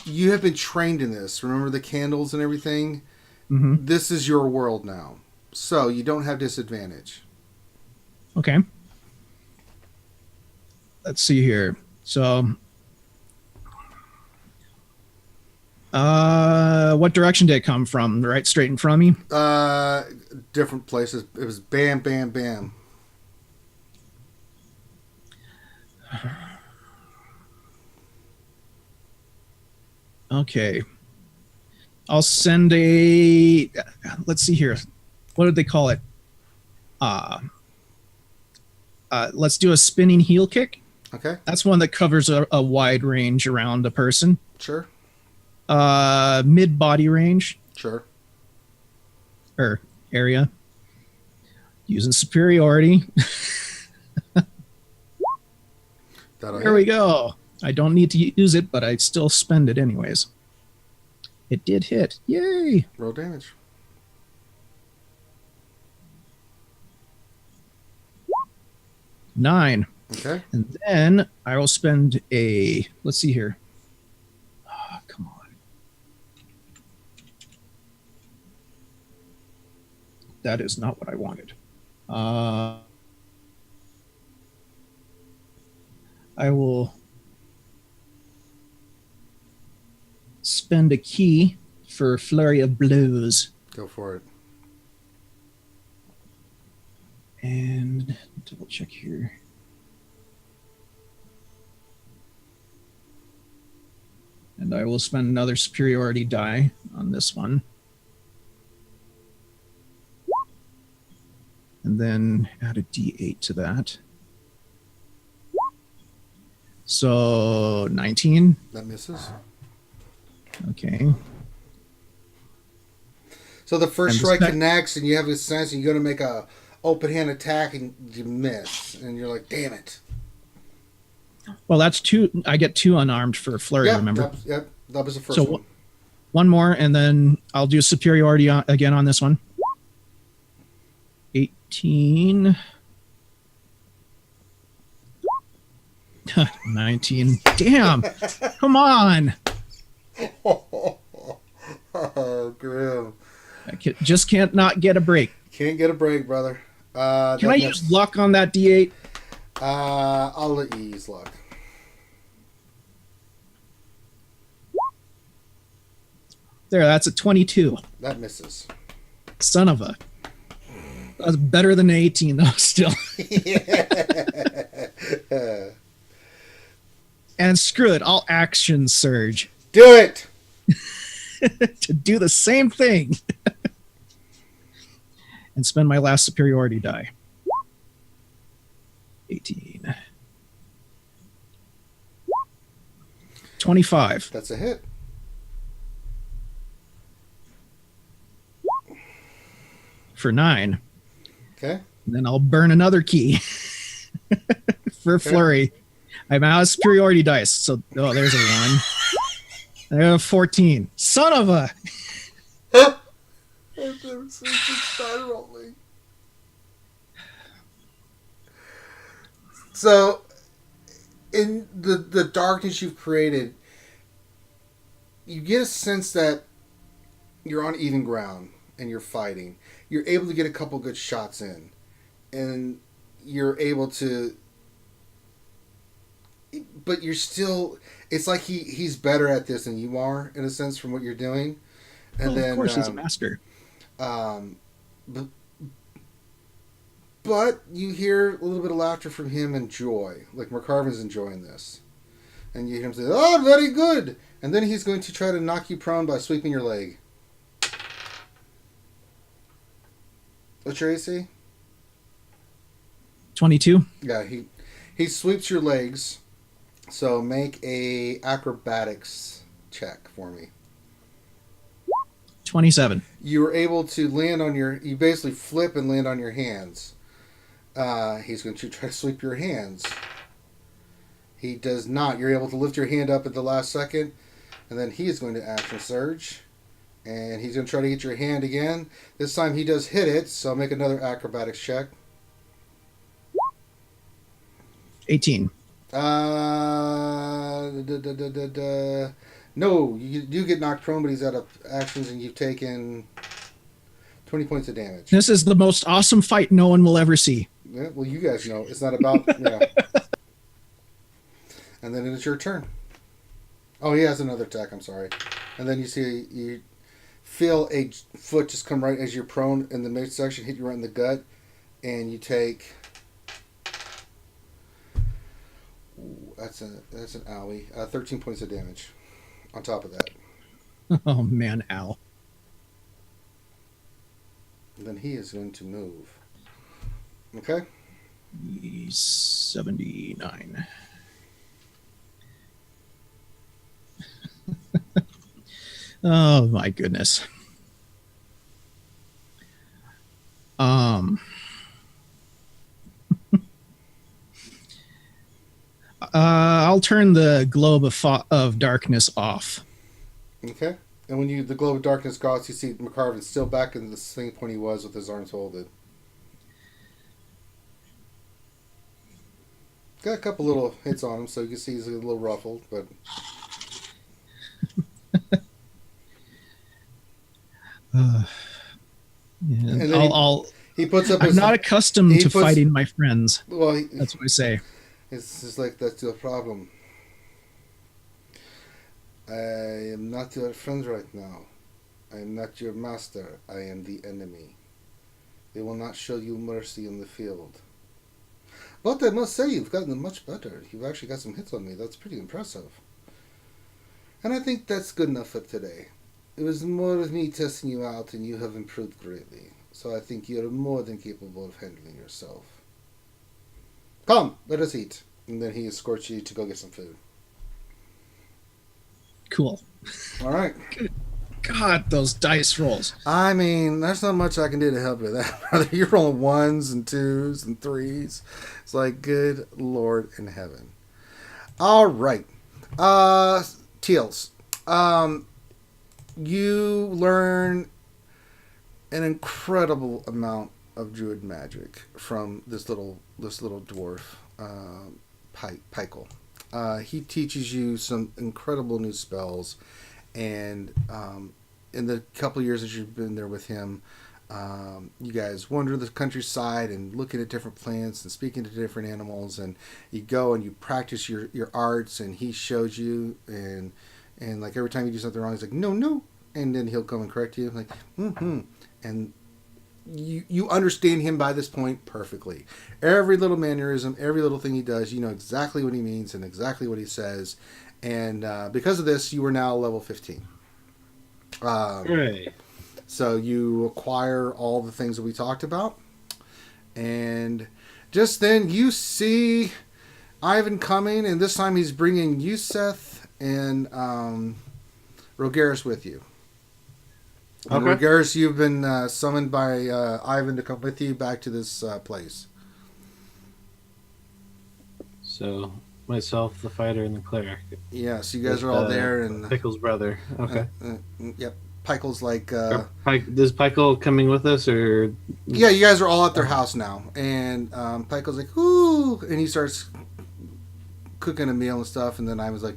have been trained in this. Remember the candles and everything? Mm-hmm. This is your world now. So you don't have disadvantage. Okay. Let's see here. So, what direction did it come from? Right straight in front of me? Different places. It was bam, bam, bam. Okay. I'll send a. Let's see here. What did they call it? Let's do a spinning heel kick. Okay. That's one that covers a wide range around a person. Sure. Mid body range. Sure. Or area. Using superiority. There we go. I don't need to use it, but I still spend it anyways. It did hit. Yay! Roll damage. Nine. Okay. And then I will spend a. Let's see here. Oh, come on. That is not what I wanted. I will spend a key for Flurry of Blows. Go for it. And double check here. And I will spend another superiority die on this one. And then add a d8 to that. So 19. That misses. Okay. So the first And the strike sec- connects, and you have a sense, and you're going to make a open hand attack, and you miss, and you're like, "Damn it!" Well, that's 2. I get 2 unarmed for flurry. Yep, Remember. that was the first So one. one more, and then I'll do superiority again on this one. 18. 19. Damn. Come on. Oh, grim. Just can't not get a break. Can't get a break, brother. Can I use luck on that D8? I'll let you use luck. There, that's a 22. That misses. Son of a. That's better than an 18, though, still. And screw it, I'll action surge Do it! to do the same thing. And spend my last superiority die. 18. 25. That's a hit. For 9. Okay. And then I'll burn another key for flurry. I'm out of superiority dice. So, oh, there's a 1. I have 14. Son of a. I've never seen this die rolling. So, in the darkness you've created, you get a sense that you're on even ground and you're fighting. You're able to get a couple good shots in, and you're able to. But you're still. It's like he's better at this than you are, in a sense, from what you're doing. And then, of course, he's a master. But you hear a little bit of laughter from him and joy, like McCarvin's enjoying this, and you hear him say, "Oh, very good!" And then he's going to try to knock you prone by sweeping your leg. What's your AC? 22. Yeah, he sweeps your legs. So make a acrobatics check for me. 27. You were able to land on your. You basically flip and land on your hands. He's going to try to sweep your hands. He does not. You're able to lift your hand up at the last second, and then he is going to action surge, and he's going to try to get your hand again. This time he does hit it. So make another acrobatics check. 18. No, you do get knocked prone, but he's out of actions, and you've taken 20 points of damage. This is the most awesome fight no one will ever see. Yeah, well, you guys know. It's not about... yeah. And then it's your turn. Oh, he has another attack, I'm sorry. And then you feel a foot just come right as you're prone in the midsection, hit you right in the gut, and you take... Ooh, that's an owie. 13 points of damage on top of that. Oh, man, Al. And then he is going to move. Okay? 79. Oh, my goodness. I'll turn the globe of darkness off. Okay. And when the globe of darkness goes, you see McCarvin still back in the same point he was with his arms folded. Got a couple little hits on him, so you can see he's a little ruffled, but... Yeah, And then he puts up I'm his... not accustomed to fighting my friends. Well, that's what I say. It's just like, that's your problem. I am not your friend right now. I am not your master. I am the enemy. They will not show you mercy in the field. But I must say, you've gotten much better. You've actually got some hits on me. That's pretty impressive. And I think that's good enough for today. It was more of me testing you out, and you have improved greatly. So I think you're more than capable of handling yourself. Come, let us eat. And then he escorts you to go get some food. Cool. All right. God, those dice rolls. I mean, there's not much I can do to help you with that, brother. You're rolling 1s and 2s and 3s. It's like, good Lord in heaven. All right. Teals. You learn an incredible amount of druid magic from this little dwarf, Pykel. He teaches you some incredible new spells, and in the couple years that you've been there with him, you guys wander the countryside and looking at different plants and speaking to different animals, and you go and you practice your arts, and he shows you, and like every time you do something wrong, he's like, no, and then he'll come and correct you, like, and you understand him by this point perfectly. Every little mannerism, every little thing he does, you know exactly what he means and exactly what he says, and because of this, you are now level 15. Hooray. So you acquire all the things that we talked about, and just then you see Ivan coming, and this time he's bringing Yuseth and Rogaris with you. And Okay. Rogaris, you've been summoned by Ivan to come with you back to this place. So myself, the fighter, and the cleric. Yeah, so you guys are all there, and Pickle's brother. Okay. yep. Pykel's like, Is Pickle coming with us, or? yeah, you guys are all at their house now, and Pykel's like, ooh, and he starts cooking a meal and stuff, and then I was like,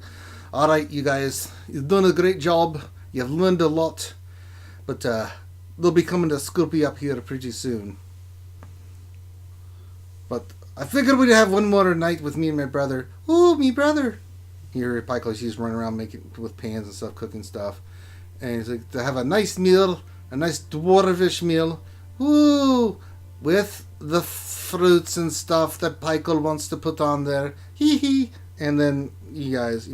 all right, you guys, you've done a great job, you've learned a lot, but they'll be coming to scoop you up here pretty soon. But I figured we'd have one more night with me and my brother. Ooh, me brother. Here, Pykel, he's running around making with pans and stuff, cooking stuff. And he's like, to have a nice meal, a nice dwarvish meal. Ooh, with the fruits and stuff that Pykel wants to put on there. Hee hee. And then you guys,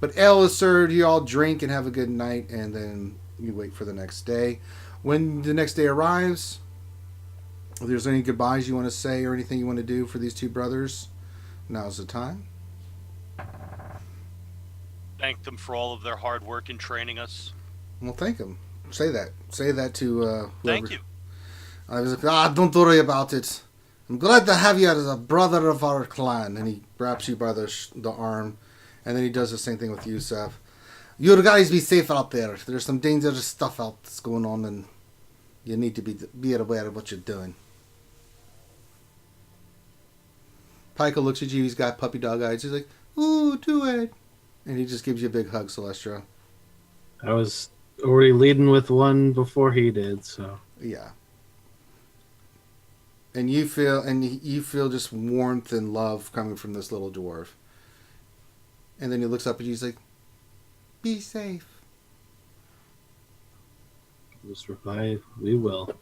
but ale is served, you all drink and have a good night, and then you wait for the next day. When the next day arrives, if there's any goodbyes you want to say or anything you want to do for these two brothers, now's the time. Thank them for all of their hard work in training us. Well, thank them. Say that. Say that to whoever. Thank you. I was like, don't worry about it. I'm glad to have you as a brother of our clan. And he grabs you by the arm, and then he does the same thing with Yusef. You guys be safe out there. There's some dangerous stuff out that's going on, and you need to be aware of what you're doing. Pykel looks at you. He's got puppy dog eyes. He's like, ooh, do it. And he just gives you a big hug, Celestra. I was already leading with one before he did, so. Yeah. And you feel just warmth and love coming from this little dwarf. And then he looks up at you. He's like, be safe. Just reply, we will.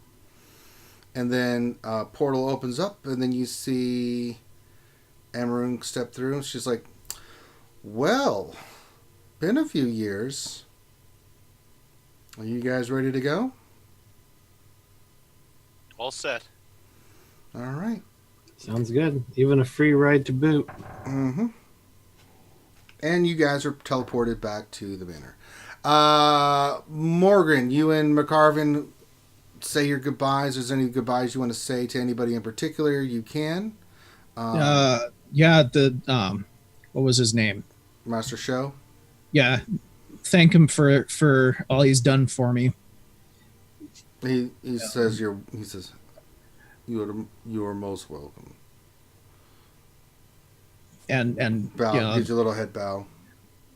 And then portal opens up, and then you see Amarung step through. She's like, well, been a few years. Are you guys ready to go? All set. All right. Sounds good. Even a free ride to boot. Mm-hmm. And you guys are teleported back to the manor. Morgan, you and McCarvin say your goodbyes. Is there any goodbyes you want to say to anybody in particular? You can. What was his name? Master Show. Yeah, thank him for all he's done for me. He says you are most welcome. And Bow. Gives you a little head bow.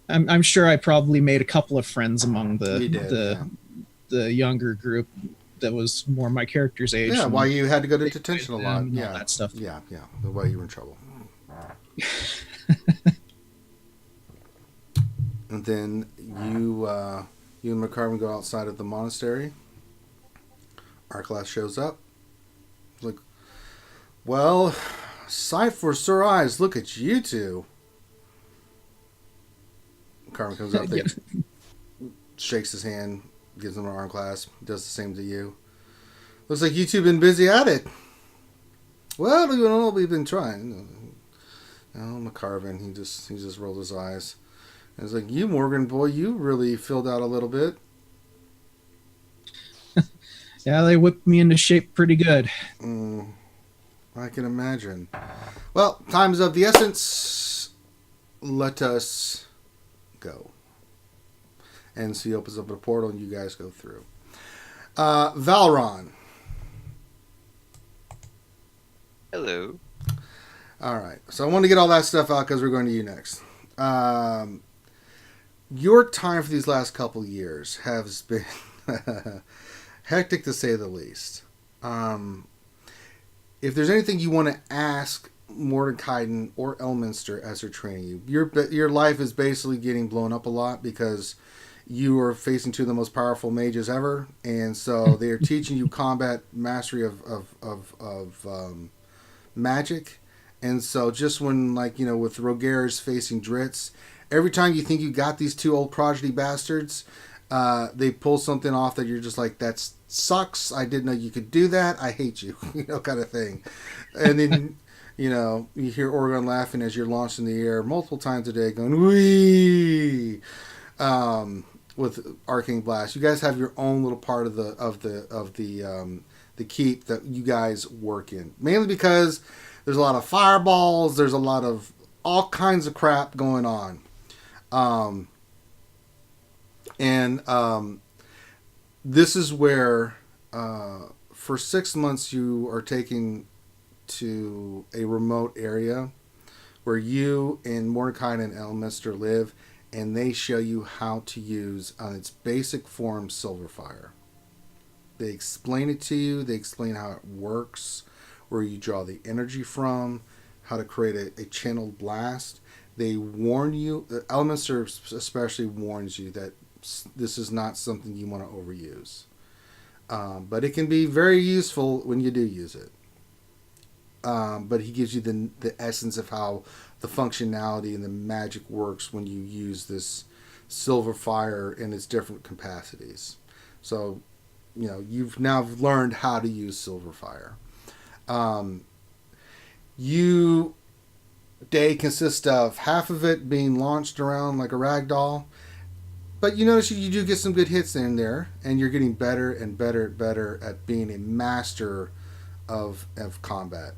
I'm sure I probably made a couple of friends among You the younger group that was more my character's age. Yeah, why you had to go to detention a lot. and Yeah, all that stuff. Yeah. Why you were in trouble. And then you and McCarvin go outside of the monastery. Our class shows up. It's like, well, sight for sore eyes. Look at you two. McCarvin comes up, shakes his hand, gives him an arm clasp, does the same to you. Looks like you two been busy at it. Well, we've been trying. McCarvin, he just rolled his eyes. It's like, you, Morgan, boy, you really filled out a little bit. Yeah, they whipped me into shape pretty good. I can imagine. Well, time's of the essence. Let us go. And so he opens up a portal and you guys go through. Valron. Hello. All right. So I want to get all that stuff out because we're going to you next. Your time for these last couple years has been hectic to say the least. If there's anything you want to ask Mordekainen or Elminster as they're training you, your life is basically getting blown up a lot because you are facing two of the most powerful mages ever, and so they are teaching you combat mastery of magic. And so just when, like, with Roger's facing Dritz, every time you think you got these two old prodigy bastards, they pull something off that you're just like, that sucks. I didn't know you could do that. I hate you, kind of thing. And then, you hear Oregon laughing as you're launched in the air multiple times a day, going, wee, with Arcane Blast. You guys have your own little part of the keep that you guys work in, mainly because there's a lot of fireballs. There's a lot of all kinds of crap going on. This is where, for 6 months, you are taken to a remote area where you and Mordecai and Elminster live, and they show you how to use, on its basic form, Silverfire. They explain it to you. They explain how it works, where you draw the energy from, how to create a channeled blast. They warn you, Elminster especially warns you that this is not something you want to overuse. But it can be very useful when you do use it. But he gives you the essence of how the functionality and the magic works when you use this silver fire in its different capacities. So, you've now learned how to use silver fire. Day consists of half of it being launched around like a rag doll. But you notice you do get some good hits in there, and you're getting better and better at being a master of combat.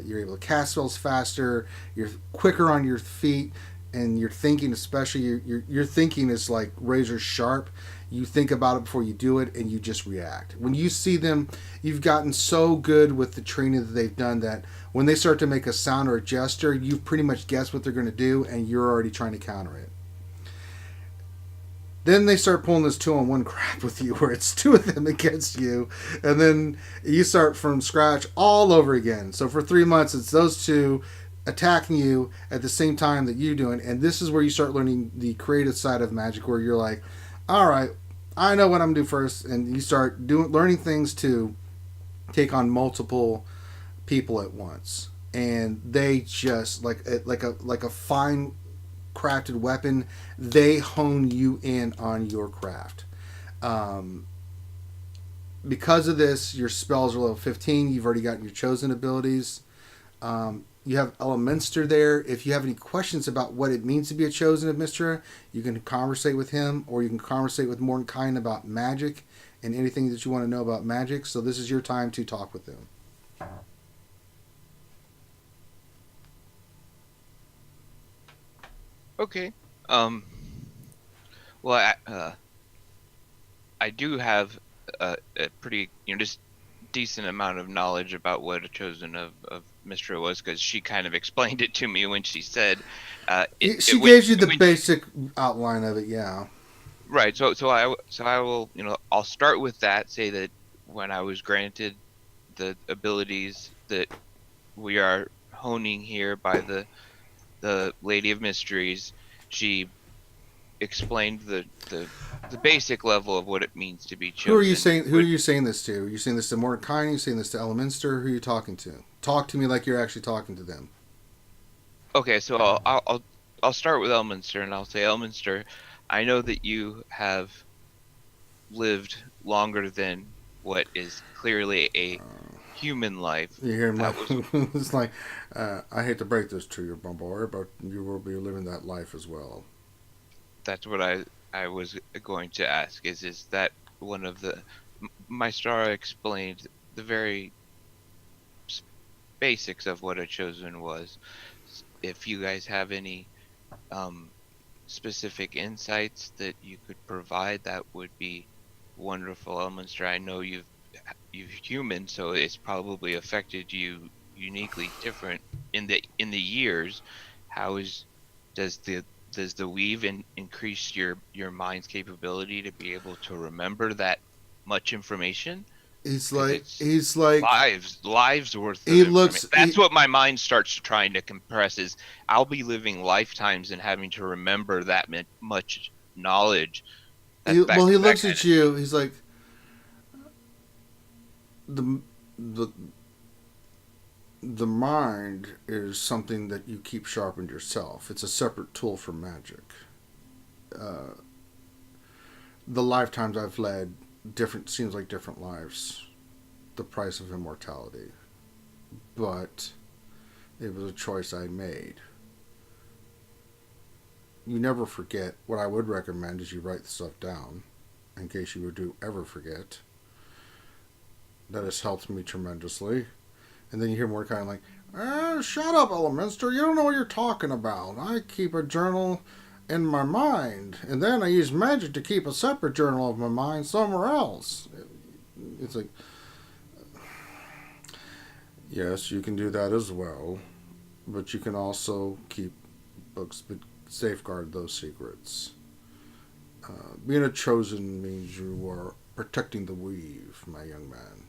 You're able to cast spells faster, you're quicker on your feet, and your thinking, especially, your thinking is like razor sharp. You think about it before you do it, and you just react. When you see them, you've gotten so good with the training that they've done that when they start to make a sound or a gesture, you've pretty much guessed what they're going to do, and you're already trying to counter it. Then they start pulling this 2-on-1 crap with you, where it's two of them against you, and then you start from scratch all over again. So for 3 months, it's those two attacking you at the same time that you're doing, and this is where you start learning the creative side of magic, where you're like, all right, I know what I'm going to do first, and you start learning things to take on multiple people at once, and they just like a fine crafted weapon, they hone you in on your craft. Because of this, your spells are level 15. You've already gotten your chosen abilities. You have Elminster there. If you have any questions about what it means to be a chosen administrator, you can conversate with him, or you can conversate with Mordekainen about magic and anything that you want to know about magic. So this is your time to talk with him. Okay. Well, I do have a pretty, just decent amount of knowledge about what a chosen of Mistra was, because she kind of explained it to me when she said. She gave you the basic outline of it, yeah. Right. So I will, I'll start with that. Say that when I was granted the abilities that we are honing here by the Lady of Mysteries, she explained the basic level of what it means to be chosen. Who are you saying this to? Are you saying this to Mordekainen? Are you saying this to Elminster? Who are you talking to? Talk to me like you're actually talking to them. Okay, so I'll start with Elminster, and I'll say, Elminster, I know that you have lived longer than what is clearly a human life. You hear him it's like, I hate to break this to you, Bombard, but you will be living that life as well. that's what I was going to ask. Is that one of the my star explained the very basics of what a chosen was. If you guys have any um, specific insights that you could provide, that would be wonderful. Elminster, I know you've human, so it's probably affected you uniquely different in the years. How is does the weave increase your mind's capability to be able to remember that much information? He's 'Cause like it's he's like lives worth of he information. looks. That's what my mind starts trying to compress. Is I'll be living lifetimes and having to remember that much knowledge. Well, he That looks kind at you. He's like the the the mind is something that you keep sharpened yourself. It's a separate tool from magic. Uh, the lifetimes I've led different seems like different lives. The price of immortality, but it was a choice I made. You never forget. What I would recommend is you write the stuff down, in case you do ever forget. That has helped me tremendously. And then you hear more kind of like, shut up, Elemenster. You don't know what you're talking about. I keep a journal in my mind, and then I use magic to keep a separate journal of my mind somewhere else. It's like, yes, you can do that as well, but you can also keep books, but safeguard those secrets. Being a chosen means you are protecting the weave, my young man.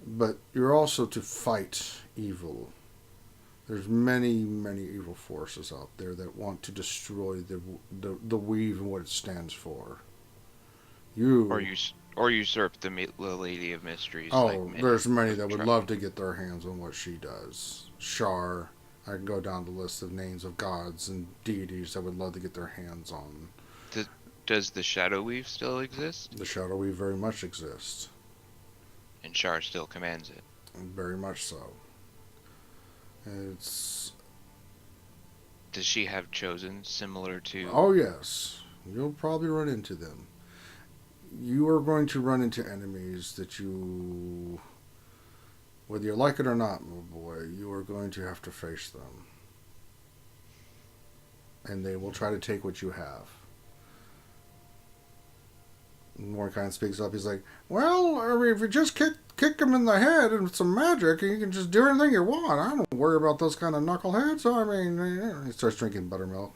But you're also to fight evil. There's many, many evil forces out there that want to destroy the weave and what it stands for. or usurp the Lady of Mysteries. Oh, like there's many that would love to get their hands on what she does. Shar, I can go down the list of names of gods and deities that would love to get their hands on. Does the Shadow Weave still exist? The Shadow Weave very much exists. And Shar still commands it. Very much so. It's. Does she have chosen similar to? Oh yes, you'll probably run into them. You are going to run into enemies that you, whether you like it or not, my boy, you are going to have to face them, and they will try to take what you have. Mordecai speaks up. He's like, "Well, I mean, if you just kick him in the head with some magic, you can just do anything you want. I don't worry about those kind of knuckleheads. I mean," he starts drinking buttermilk.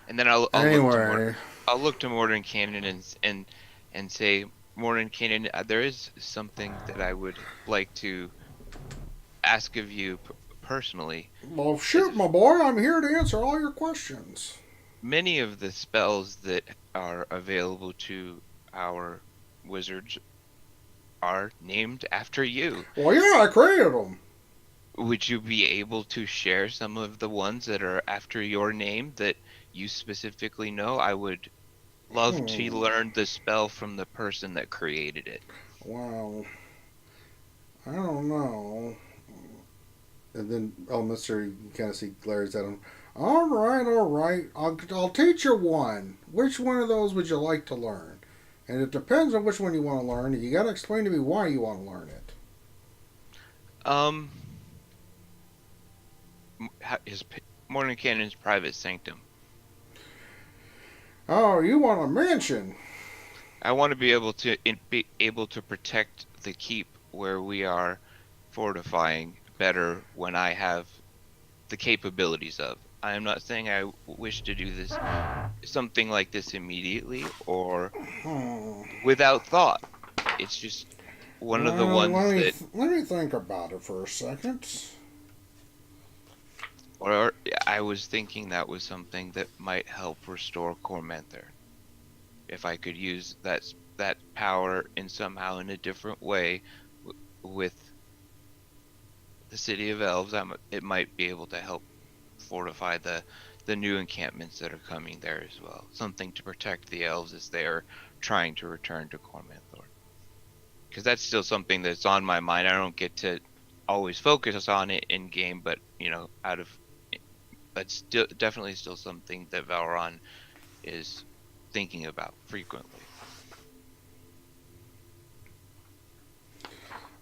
And then I'll look to Morden Cannon and say, Morden Cannon, there is something that I would like to ask of you personally. Well, shoot, my boy. I'm here to answer all your questions. Many of the spells that are available to our wizards are named after you. Well, yeah, I created them. Would you be able to share some of the ones that are after your name that you specifically know? I would love to learn the spell from the person that created it. Wow. I don't know. And then, Mister, you kind of see glares at him. All right. I'll teach you one. Which one of those would you like to learn? And it depends on which one you want to learn. You got to explain to me why you want to learn it. His Morning Cannon's private sanctum. Oh, you want a mansion? I want to be able to protect the keep where we are fortifying better when I have the capabilities of. I am not saying I wish to do this something like this immediately or without thought. It's just one of the ones let me think about it for a second. Or I was thinking that was something that might help restore Cormenther. If I could use that power in somehow in a different way with the City of Elves, it might be able to help fortify the new encampments that are coming there as well. Something to protect the elves as they are trying to return to Cormenthor. Because that's still something that's on my mind. I don't get to always focus on it in game, but out of that's still definitely still something that Valron is thinking about frequently.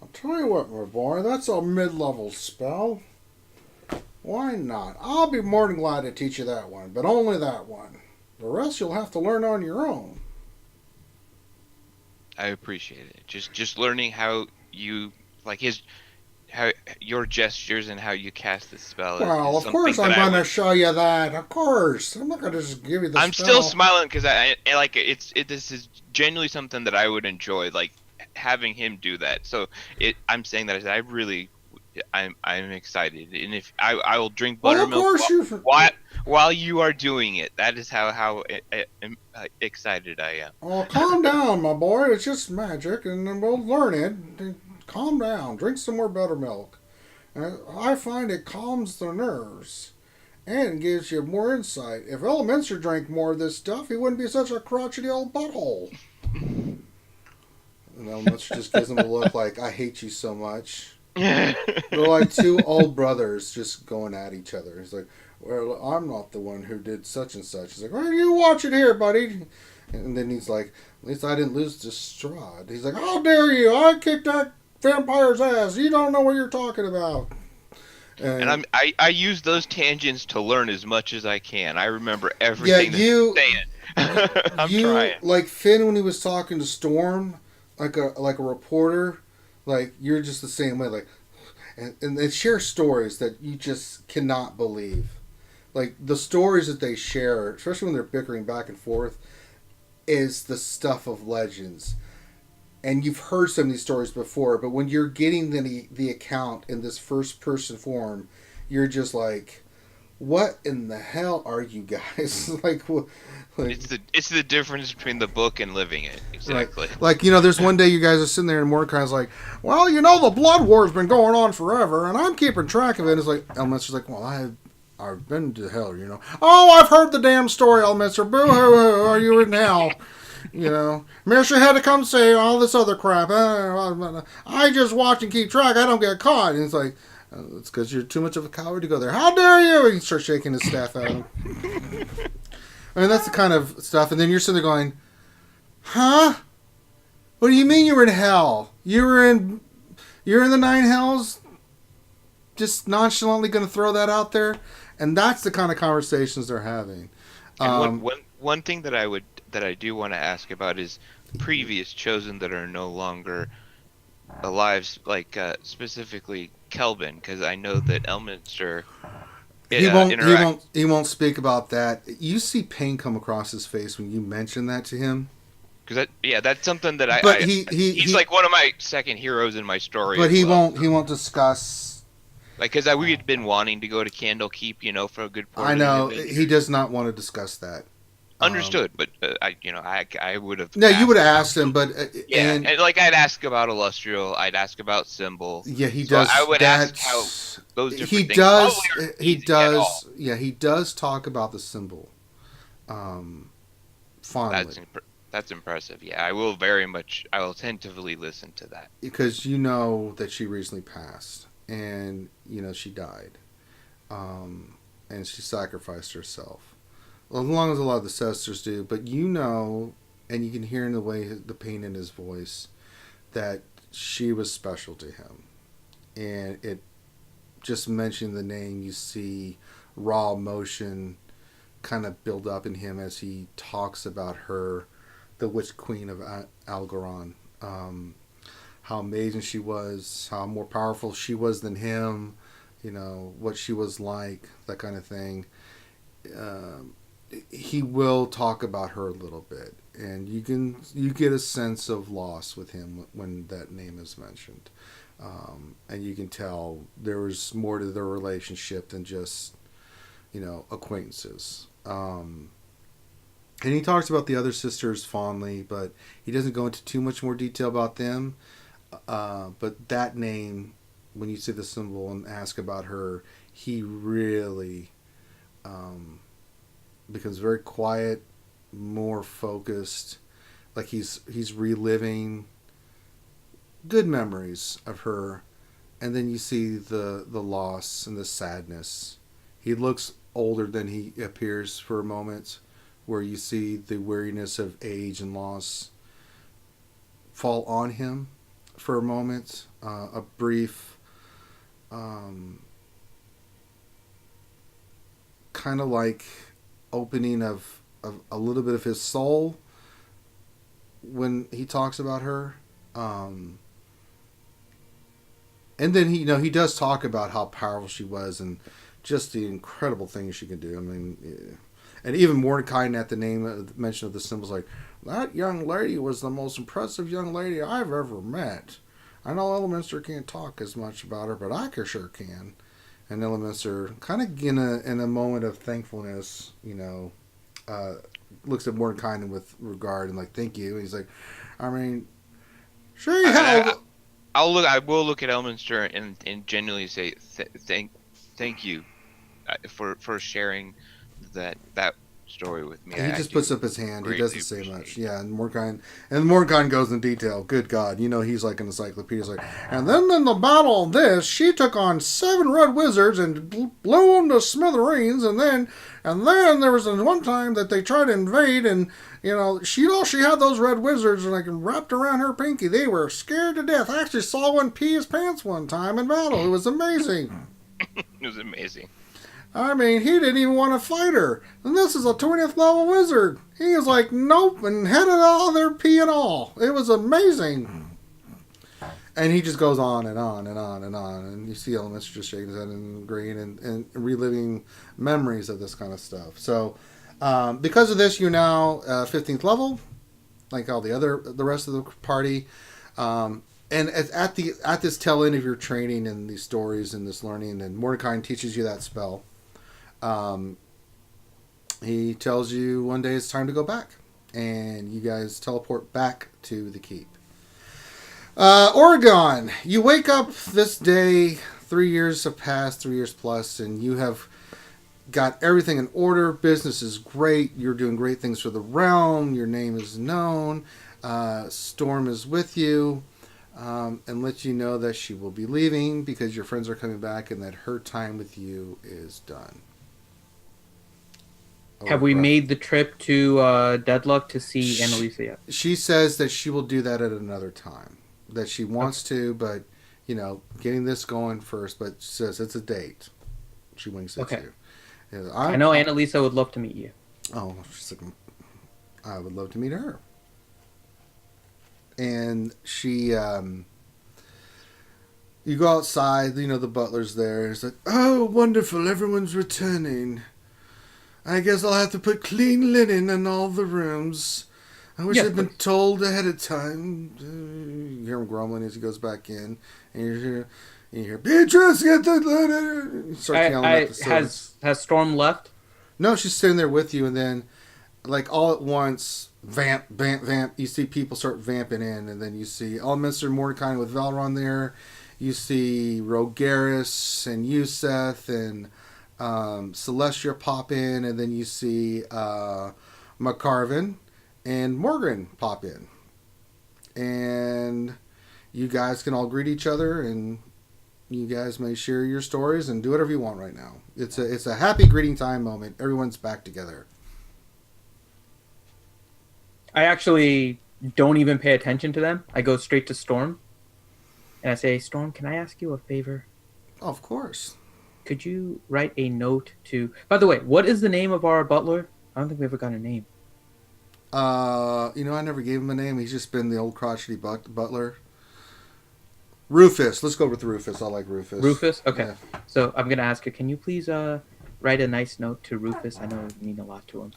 I'll tell you what, my boy, that's a mid-level spell. Why not? I'll be more than glad to teach you that one, but only that one. The rest you'll have to learn on your own. I appreciate it. Just learning how you how your gestures and how you cast the spell. Well, is of course something I'm that I going to would- show you that. Of course. I'm not going to just give you the I'm spell. still smiling because I like it. This is genuinely something that I would enjoy, like having him do that. So I'm saying that I really, I'm excited, and if I will drink Well, of buttermilk course you... while you are doing it. That is how excited I am. Oh, calm down, my boy. It's just magic, and then we'll learn it. Calm down. Drink some more buttermilk. I find it calms the nerves and gives you more insight. If Elementor drank more of this stuff, he wouldn't be such a crotchety old butthole. And Elementor just gives him a look like, I hate you so much. They're like two old brothers just going at each other. He's like, well, I'm not the one who did such and such. He's like, well, you watch it here, buddy. And then he's like, at least I didn't lose to Strahd. He's like, how dare you? I kicked that vampire's ass. You don't know what you're talking about. And I use those tangents to learn as much as I can. I remember everything yeah, you, that you're saying. I'm trying. Like Finn when he was talking to Storm, like a reporter, like you're just the same way. Like, and they share stories that you just cannot believe. Like the stories that they share, especially when they're bickering back and forth, is the stuff of legends. And you've heard some of these stories before, but when you're getting the account in this first person form, you're just like, what in the hell are you guys? like it's the difference between the book and living it. Exactly. Like there's one day you guys are sitting there and Mordecai's like, well, the blood war's been going on forever, and I'm keeping track of it. And it's like Elminster's like, well, I've been to hell, Oh, I've heard the damn story, Elminster. Boo hoo, are you in hell? Mercer had to come say all this other crap. I just watch and keep track. I don't get caught. And it's like, it's because you're too much of a coward to go there. How dare you? And he starts shaking his staff at him. I mean, that's the kind of stuff. And then you're sitting there going, huh? What do you mean you were in hell? You're in the nine hells? Just nonchalantly going to throw that out there? And that's the kind of conversations they're having. And one thing that I do want to ask about is previous chosen that are no longer alive, like specifically Kelvin, because I know that Elminster he won't speak about that. You see pain come across his face when you mention that to him. Because that's something that But he's like one of my second heroes in my story. But he won't discuss. Like, because we had been wanting to go to Candlekeep, for a good part. I know he does not want to discuss that. Understood, but I would have. No, you would have asked him, but and like I'd ask about Illustrial, I'd ask about Symbol. Yeah, he does. I would ask how those different he things. Does. He does. Yeah, he does talk about the Symbol. Fondly. That's impressive. Yeah, I will I will attentively listen to that because that she recently passed, and she died, and she sacrificed herself. As long as a lot of the sisters do, but and you can hear in the way the pain in his voice that she was special to him. And it just mentioning the name, you see raw emotion kind of build up in him as he talks about her, the Witch Queen of Algaron. How amazing she was, how more powerful she was than him, what she was like, that kind of thing. He will talk about her a little bit, and you get a sense of loss with him when that name is mentioned, and you can tell there was more to their relationship than just acquaintances. And he talks about the other sisters fondly, but he doesn't go into too much more detail about them. But that name, when you see the Symbol and ask about her, he really becomes very quiet, more focused, like he's reliving good memories of her. And then you see the loss and the sadness. He looks older than he appears for a moment, where you see the weariness of age and loss fall on him for a moment. A brief, kind of like opening of a little bit of his soul when he talks about her. And then he does talk about how powerful she was and just the incredible things she could do. I mean, and even Mordecai at the mention of the symbols, like, that young lady was the most impressive young lady I've ever met. I know Elminster can't talk as much about her, but I sure can. And Elminster, kind of in a moment of thankfulness, looks at Mordecai with regard and like, thank you. And he's like, I mean, sure, hell. I will look at Elminster and genuinely say thank you for sharing that story with me. He just puts up his hand. He doesn't say much. Yeah, and Mordecai goes in detail. Good God, he's like an encyclopedia. He's like, and then in the battle of this, she took on 7 red wizards and blew them to smithereens. And then there was one time that they tried to invade, and she had those red wizards like wrapped around her pinky. They were scared to death. I actually saw one pee his pants one time in battle. It was amazing. It was amazing. I mean, he didn't even want to fight her. And this is a 20th level wizard. He was like, nope, and headed all their pee and all. It was amazing. And he just goes on and on and on and on. And you see Elements just shaking his head and agreeing and reliving memories of this kind of stuff. So, because of this, you're now 15th level, like all the rest of the party. And at this tail end of your training and these stories and this learning, and Mordecai teaches you that spell. He tells you one day it's time to go back, and you guys teleport back to the keep. Oregon, you wake up this day. 3 years have passed, 3 years plus, and you have got everything in order. Business is great. You're doing great things for the realm. Your name is known. Storm is with you, and lets you know that she will be leaving because your friends are coming back and that her time with you is done. Have we made the trip to Deadlock to see Annalisa yet? She says that she will do that at another time. That she wants to, but, getting this going first. But she says it's a date. She winks at you. I know Annalisa would love to meet you. Oh, she's like, I would love to meet her. And she, you go outside, the butler's there. It's like, oh, wonderful, everyone's returning. I guess I'll have to put clean linen in all the rooms. I wish I'd been told ahead of time. You hear him grumbling as he goes back in. And you hear Beatrice, get the linen. You start yelling at the servants. Has Storm left? No, she's sitting there with you. And then, like, all at once, vamp, vamp, vamp. You see people start vamping in. And then you see Mr. Mordecai with Valron there. You see Rogaris and Yuseth and Celestia pop in, and then you see McCarvin and Morgan pop in, and you guys can all greet each other, and you guys may share your stories and do whatever you want right now. It's a happy greeting time moment. Everyone's back together. I actually don't even pay attention to them. I go straight to Storm, and I say, Storm, can I ask you a favor? Of course. Could you write a note to... By the way, what is the name of our butler? I don't think we ever got a name. I never gave him a name. He's just been the old crotchety butler. Rufus. Let's go with Rufus. I like Rufus. Rufus? Okay. Yeah. So I'm going to ask her, can you please write a nice note to Rufus? I know it would mean a lot to him.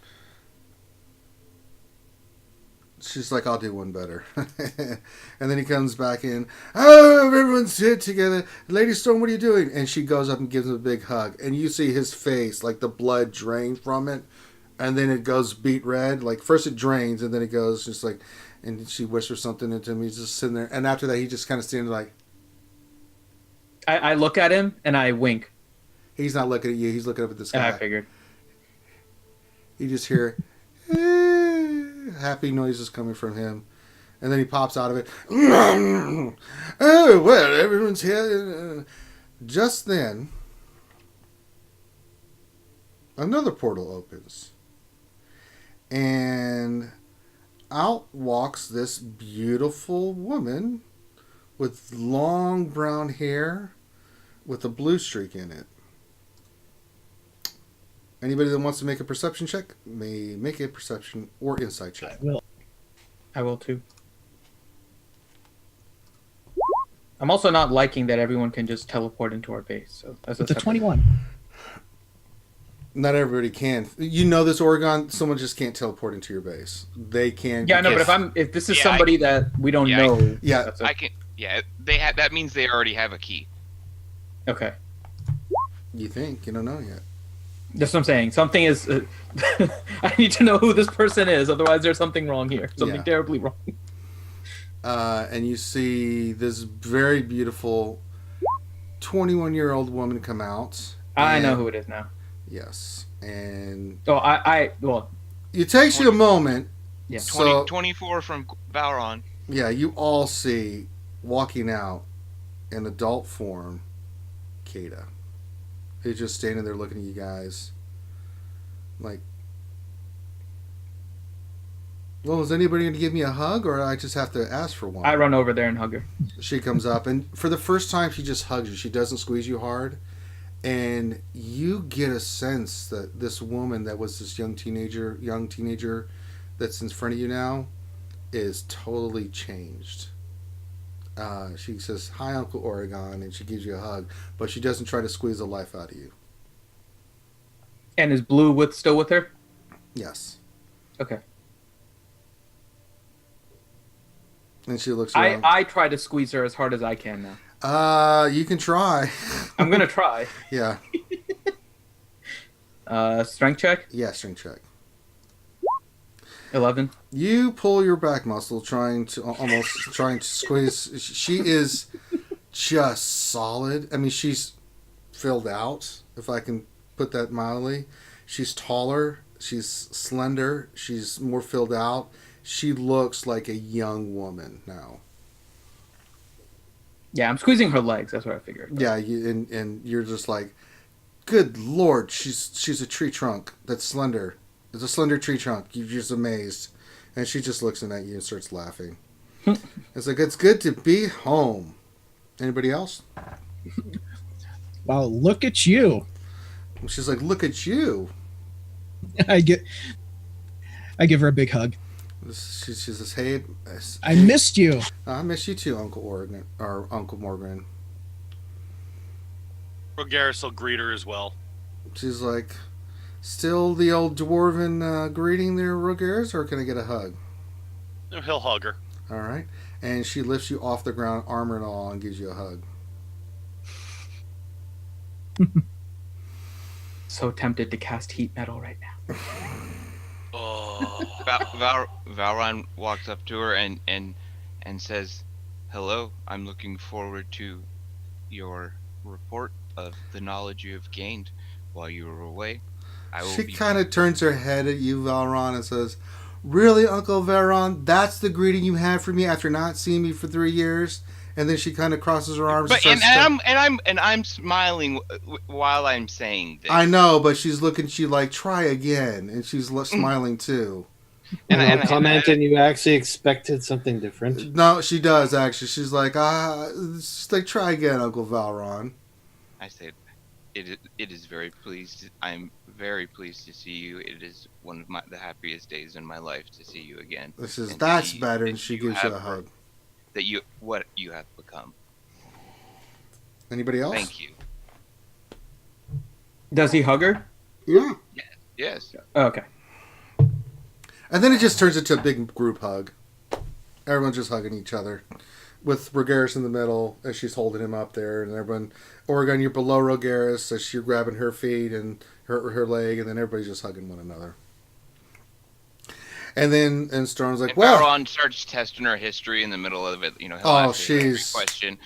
She's like, I'll do one better. And then he comes back in. Oh, everyone's here together. Lady Storm, what are you doing? And she goes up and gives him a big hug. And you see his face, like the blood drain from it. And then it goes beet red. Like, first it drains, and then it goes just like... And she whispers something into him. He's just sitting there. And after that, he just kind of stands like... I look at him, and I wink. He's not looking at you. He's looking up at the sky. I figured. You just hear... happy noises coming from him, and then he pops out of it. Oh well, everyone's here. Just then, another portal opens. And out walks this beautiful woman with long brown hair with a blue streak in it. Anybody that wants to make a perception check may make a perception or insight check. I will too. I'm also not liking that everyone can just teleport into our base. So that's With a 21. Not everybody can. You know this, Oregon. Someone just can't teleport into your base. They can. Yeah, no, but Yes. if this is Yeah, somebody that we don't Yeah, know, Yeah. that's I can. Yeah, they have. That means they already have a key. okay. You think you don't know yet? That's what I'm saying. Something is. I need to know who this person is. Otherwise, there's something wrong here. Something Yeah. terribly wrong. And you see this very beautiful 21-year-old woman come out. I know and- who it is now. Yes, and Oh, well, it takes you a moment. Yeah. 24 from Valron. Yeah, you all see walking out in adult form, Kata. Who's just standing there looking at you guys. Like, well, is anybody going to give me a hug, or I just have to ask for one? I run over there and hug her. She comes up, and for the first time, she just hugs you. She doesn't squeeze you hard. And you get a sense that this woman that was this young teenager that's in front of you now is totally changed. She says, "Hi, Uncle Oregon," and she gives you a hug, but she doesn't try to squeeze the life out of you. And is Blue still with her? Yes. Okay. And she looks around. I try to squeeze her as hard as I can now. You can try. I'm gonna try. Yeah. Strength check. Yeah, strength check. 11. You pull your back muscle, trying to squeeze. She is just solid. I mean, she's filled out, if I can put that mildly. She's taller. She's slender. She's more filled out. She looks like a young woman now. Yeah, I'm squeezing her legs. That's what I figured. Yeah, and you're just like, good Lord, she's a tree trunk that's slender. It's a slender tree trunk. You're just amazed. And she just looks in at you and starts laughing. It's like, it's good to be home. Anybody else? Wow, look at you. She's like, look at you. I give her a big hug. She says, hey. I missed you. I miss you too, Uncle Oregon, or Uncle Morgan. Rogaris will greet her as well. She's like, still the old dwarven greeting there, Rogaris, or can I get a hug? He'll hug her. All right. And she lifts you off the ground, armor and all, and gives you a hug. So tempted to cast heat metal right now. Oh. Valron walks up to her and says, "Hello, I'm looking forward to your report of the knowledge you have gained while you were away." She kind of turns her head at you, Valron, and says, "Really, Uncle Valron? That's the greeting you had for me after not seeing me for 3 years?" And then she kind of crosses her arms. But I'm smiling while I'm saying this. I know, but she's looking. She like, try again, and she's smiling too. And commenting, you actually expected something different. No, she does actually. She's like, she's like, try again, Uncle Valron. I said, it is very pleased. I'm very pleased to see you. It is one of the happiest days in my life to see you again. This is And that's see better, that and she you gives you a have- hug. That what you have become. Anybody else? Thank you. Does he hug her? Yeah. Yes. Oh, okay. And then it just turns into a big group hug. Everyone's just hugging each other, with Rogaris in the middle as she's holding him up there, and everyone, Oregon, you're below Rogaris as you're grabbing her feet and her leg, and then everybody's just hugging one another. And then Storm's like, And well, Valron starts testing her history in the middle of it. You know, he'll Oh, ask her a she's- question.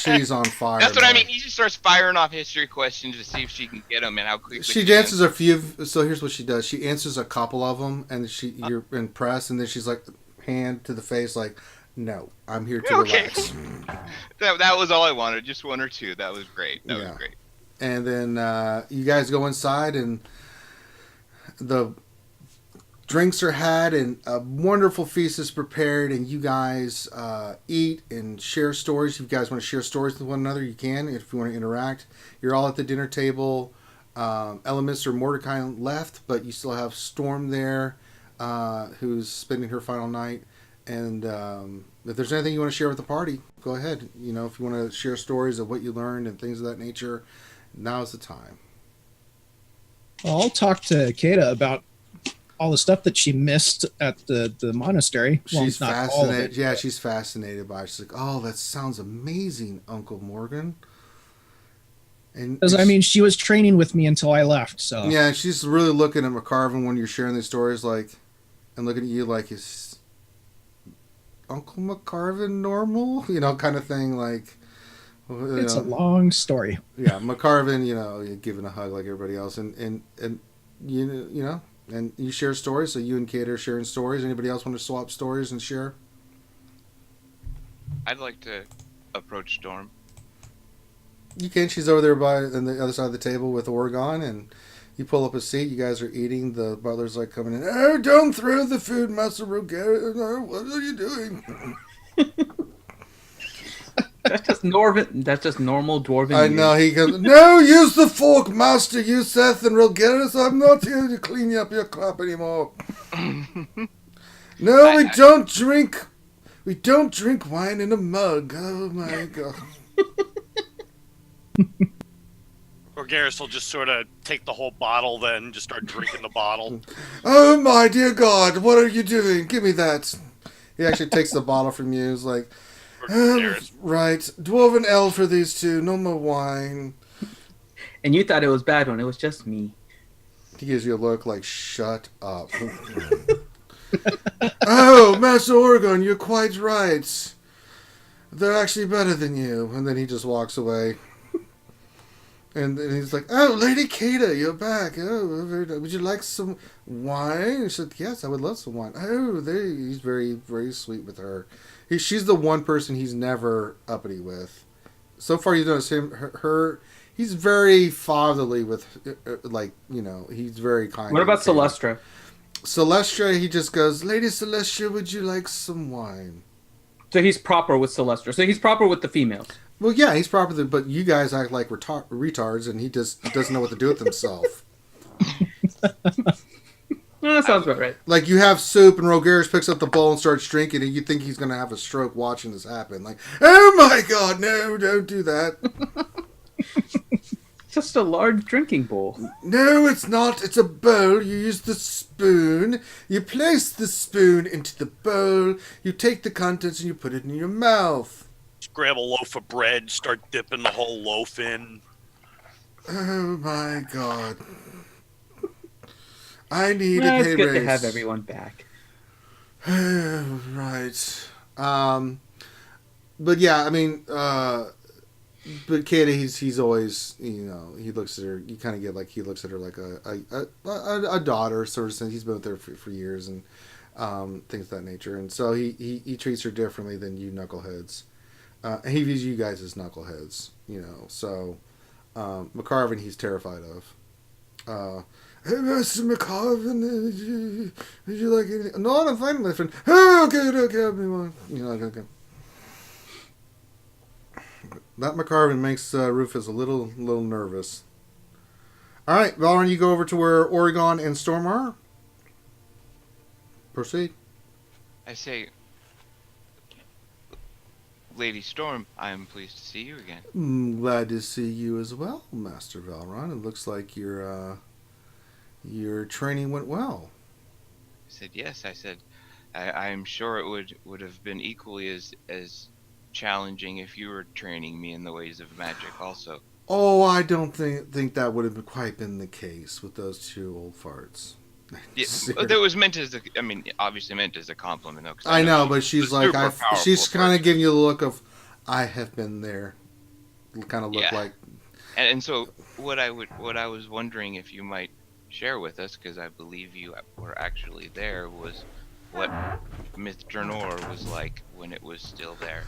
she's on fire. That's what I man. mean. He just starts firing off history questions to see if she can get them and how quickly She answers a few. So here's what she does. She answers a couple of them, and you're impressed, and then she's like, hand to the face, like, no, I'm here to Okay. relax. That was all I wanted. Just one or two. That was great. That Yeah. was great. And then you guys go inside, and the drinks are had, and a wonderful feast is prepared, and you guys eat and share stories. If you guys want to share stories with one another, you can. If you want to interact, you're all at the dinner table. Elemis or Mordecai left, but you still have Storm there, who's spending her final night. And if there's anything you want to share with the party, go ahead. You know, if you want to share stories of what you learned and things of that nature, now's the time. Well, I'll talk to Kata about all the stuff that she missed at the monastery. Well, She's not all of fascinated. it, Yeah, but- she's fascinated by it. She's like, "Oh, that sounds amazing, Uncle Morgan." And Because I mean, she was training with me until I left. So yeah, she's really looking at McCarvin when you're sharing these stories, like, and looking at you like, is Uncle McCarvin normal? You know, kind of thing. Like, you it's know. a long story. Yeah, McCarvin, you know, giving a hug like everybody else, and you know, and you share stories. So you and Kate are sharing stories. Anybody else want to swap stories and share? I'd like to approach Storm. You can. She's over there by on the other side of the table with Oregon, and you pull up a seat. You guys are eating. The butler's like coming in. Oh, don't throw the food, Master Rogera. No, what are you doing? That's just normal dwarven. I know. He goes, no, use the fork, Master. You, Seth and Rogerus. I'm not here to clean up your crap anymore. No, we don't drink. We don't drink wine in a mug. Oh my god. Or Garrus will just sort of take the whole bottle, then just start drinking the bottle. Oh my dear God, what are you doing? Give me that. He actually takes the bottle from you. He's like, Or Garrus. right, dwarven ale for these two. No more wine. And you thought it was bad when it was just me. He gives you a look like, shut up. Oh, Master Oregon, you're quite right. They're actually better than you. And then he just walks away. And he's like, oh, Lady Kata, you're back. Oh, very nice. Would you like some wine? She said, yes, I would love some wine. Oh, he's very, very sweet with her. She's the one person he's never uppity with. So far, you notice her he's very fatherly with, like, you know, he's very kind. What about Celestra? Celestia, he just goes, Lady Celestia, would you like some wine? So he's proper with Celestra. So he's proper with the females. Well, yeah, he's proper, but you guys act like retards, and he just doesn't know what to do with himself. That sounds about right. Like, you have soup, and Rogerus picks up the bowl and starts drinking, and you think he's going to have a stroke watching this happen. Like, oh my god, no, don't do that. Just a large drinking bowl. No, it's not. It's a bowl. You use the spoon. You place the spoon into the bowl. You take the contents, and you put it in your mouth. Just grab a loaf of bread, start dipping the whole loaf in. Oh my god. I need Well, a it's pay good raise. to have everyone back. Right. But yeah, I mean, but Kata, he's always, you know, he looks at her. You kind of get like he looks at her like a daughter sort of thing. He's been with her for years and things of that nature, and so he treats her differently than you knuckleheads. And he views you guys as knuckleheads, you know. So McCarvin, he's terrified of. Hey, Master McCarvin, would you like anything? No, I'm fine, my friend. Oh, okay, have me one. You know, okay. That McCarvin makes Rufus a little nervous. All right, Valron, you go over to where Oregon and Storm are. Proceed. I say, Lady Storm, I am pleased to see you again. Glad to see you as well, Master Valron. It looks like your training went well. I said, yes. I said, I am sure it would have been equally as challenging if you were training me in the ways of magic also. Oh, I don't think that would have quite been the case with those two old farts. Yeah, that was meant as obviously meant as a compliment. Though, I know, but she's like, super powerful she's kind of person. giving you the look of, I have been there. Kind of look Yeah. like. And so what I was wondering if you might share with us, because I believe you were actually there, was what Myth Dranor was like when it was still there.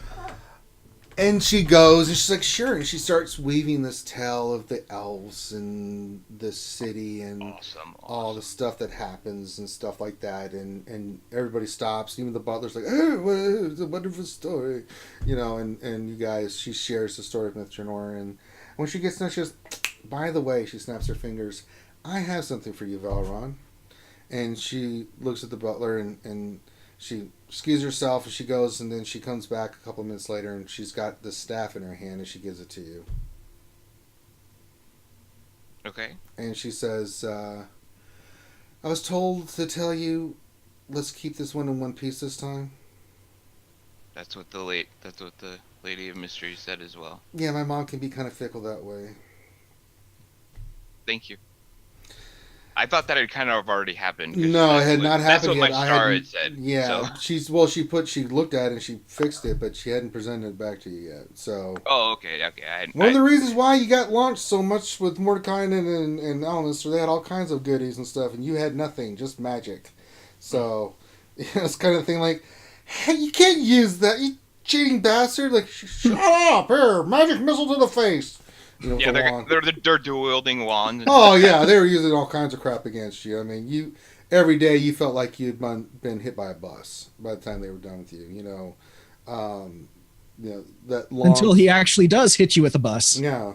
And she goes, and she's like, sure. And she starts weaving this tale of the elves and the city and all the stuff that happens and stuff like that. And everybody stops. Even the butler's like, oh, well, it's a wonderful story. And you guys, she shares the story with Mr. Nor. And when she gets done, she goes, by the way, she snaps her fingers, I have something for you, Valron. And she looks at the butler and she excuses herself and she goes, and then she comes back a couple minutes later and she's got the staff in her hand and she gives it to you. Okay. And she says, I was told to tell you, let's keep this one in one piece this time. That's what the Lady of Mystery said as well. Yeah, my mom can be kind of fickle that way. Thank you. I thought that had kind of already happened. No, it had not happened yet. That's what my star had said. Yeah, so. She looked at it and she fixed it, but she hadn't presented it back to you yet. So. Oh, okay. One of the reasons why you got launched so much with Mordecai and Elmas, so they had all kinds of goodies and stuff, and you had nothing, just magic. So, it's kind of thing like, hey, you can't use that, you cheating bastard! Like, shut up! Here, magic missile to the face. Yeah, they're dual wielding wands. Oh yeah, they were using all kinds of crap against you. I mean, every day you felt like you'd been hit by a bus by the time they were done with you. That long, until he actually does hit you with a bus. Yeah,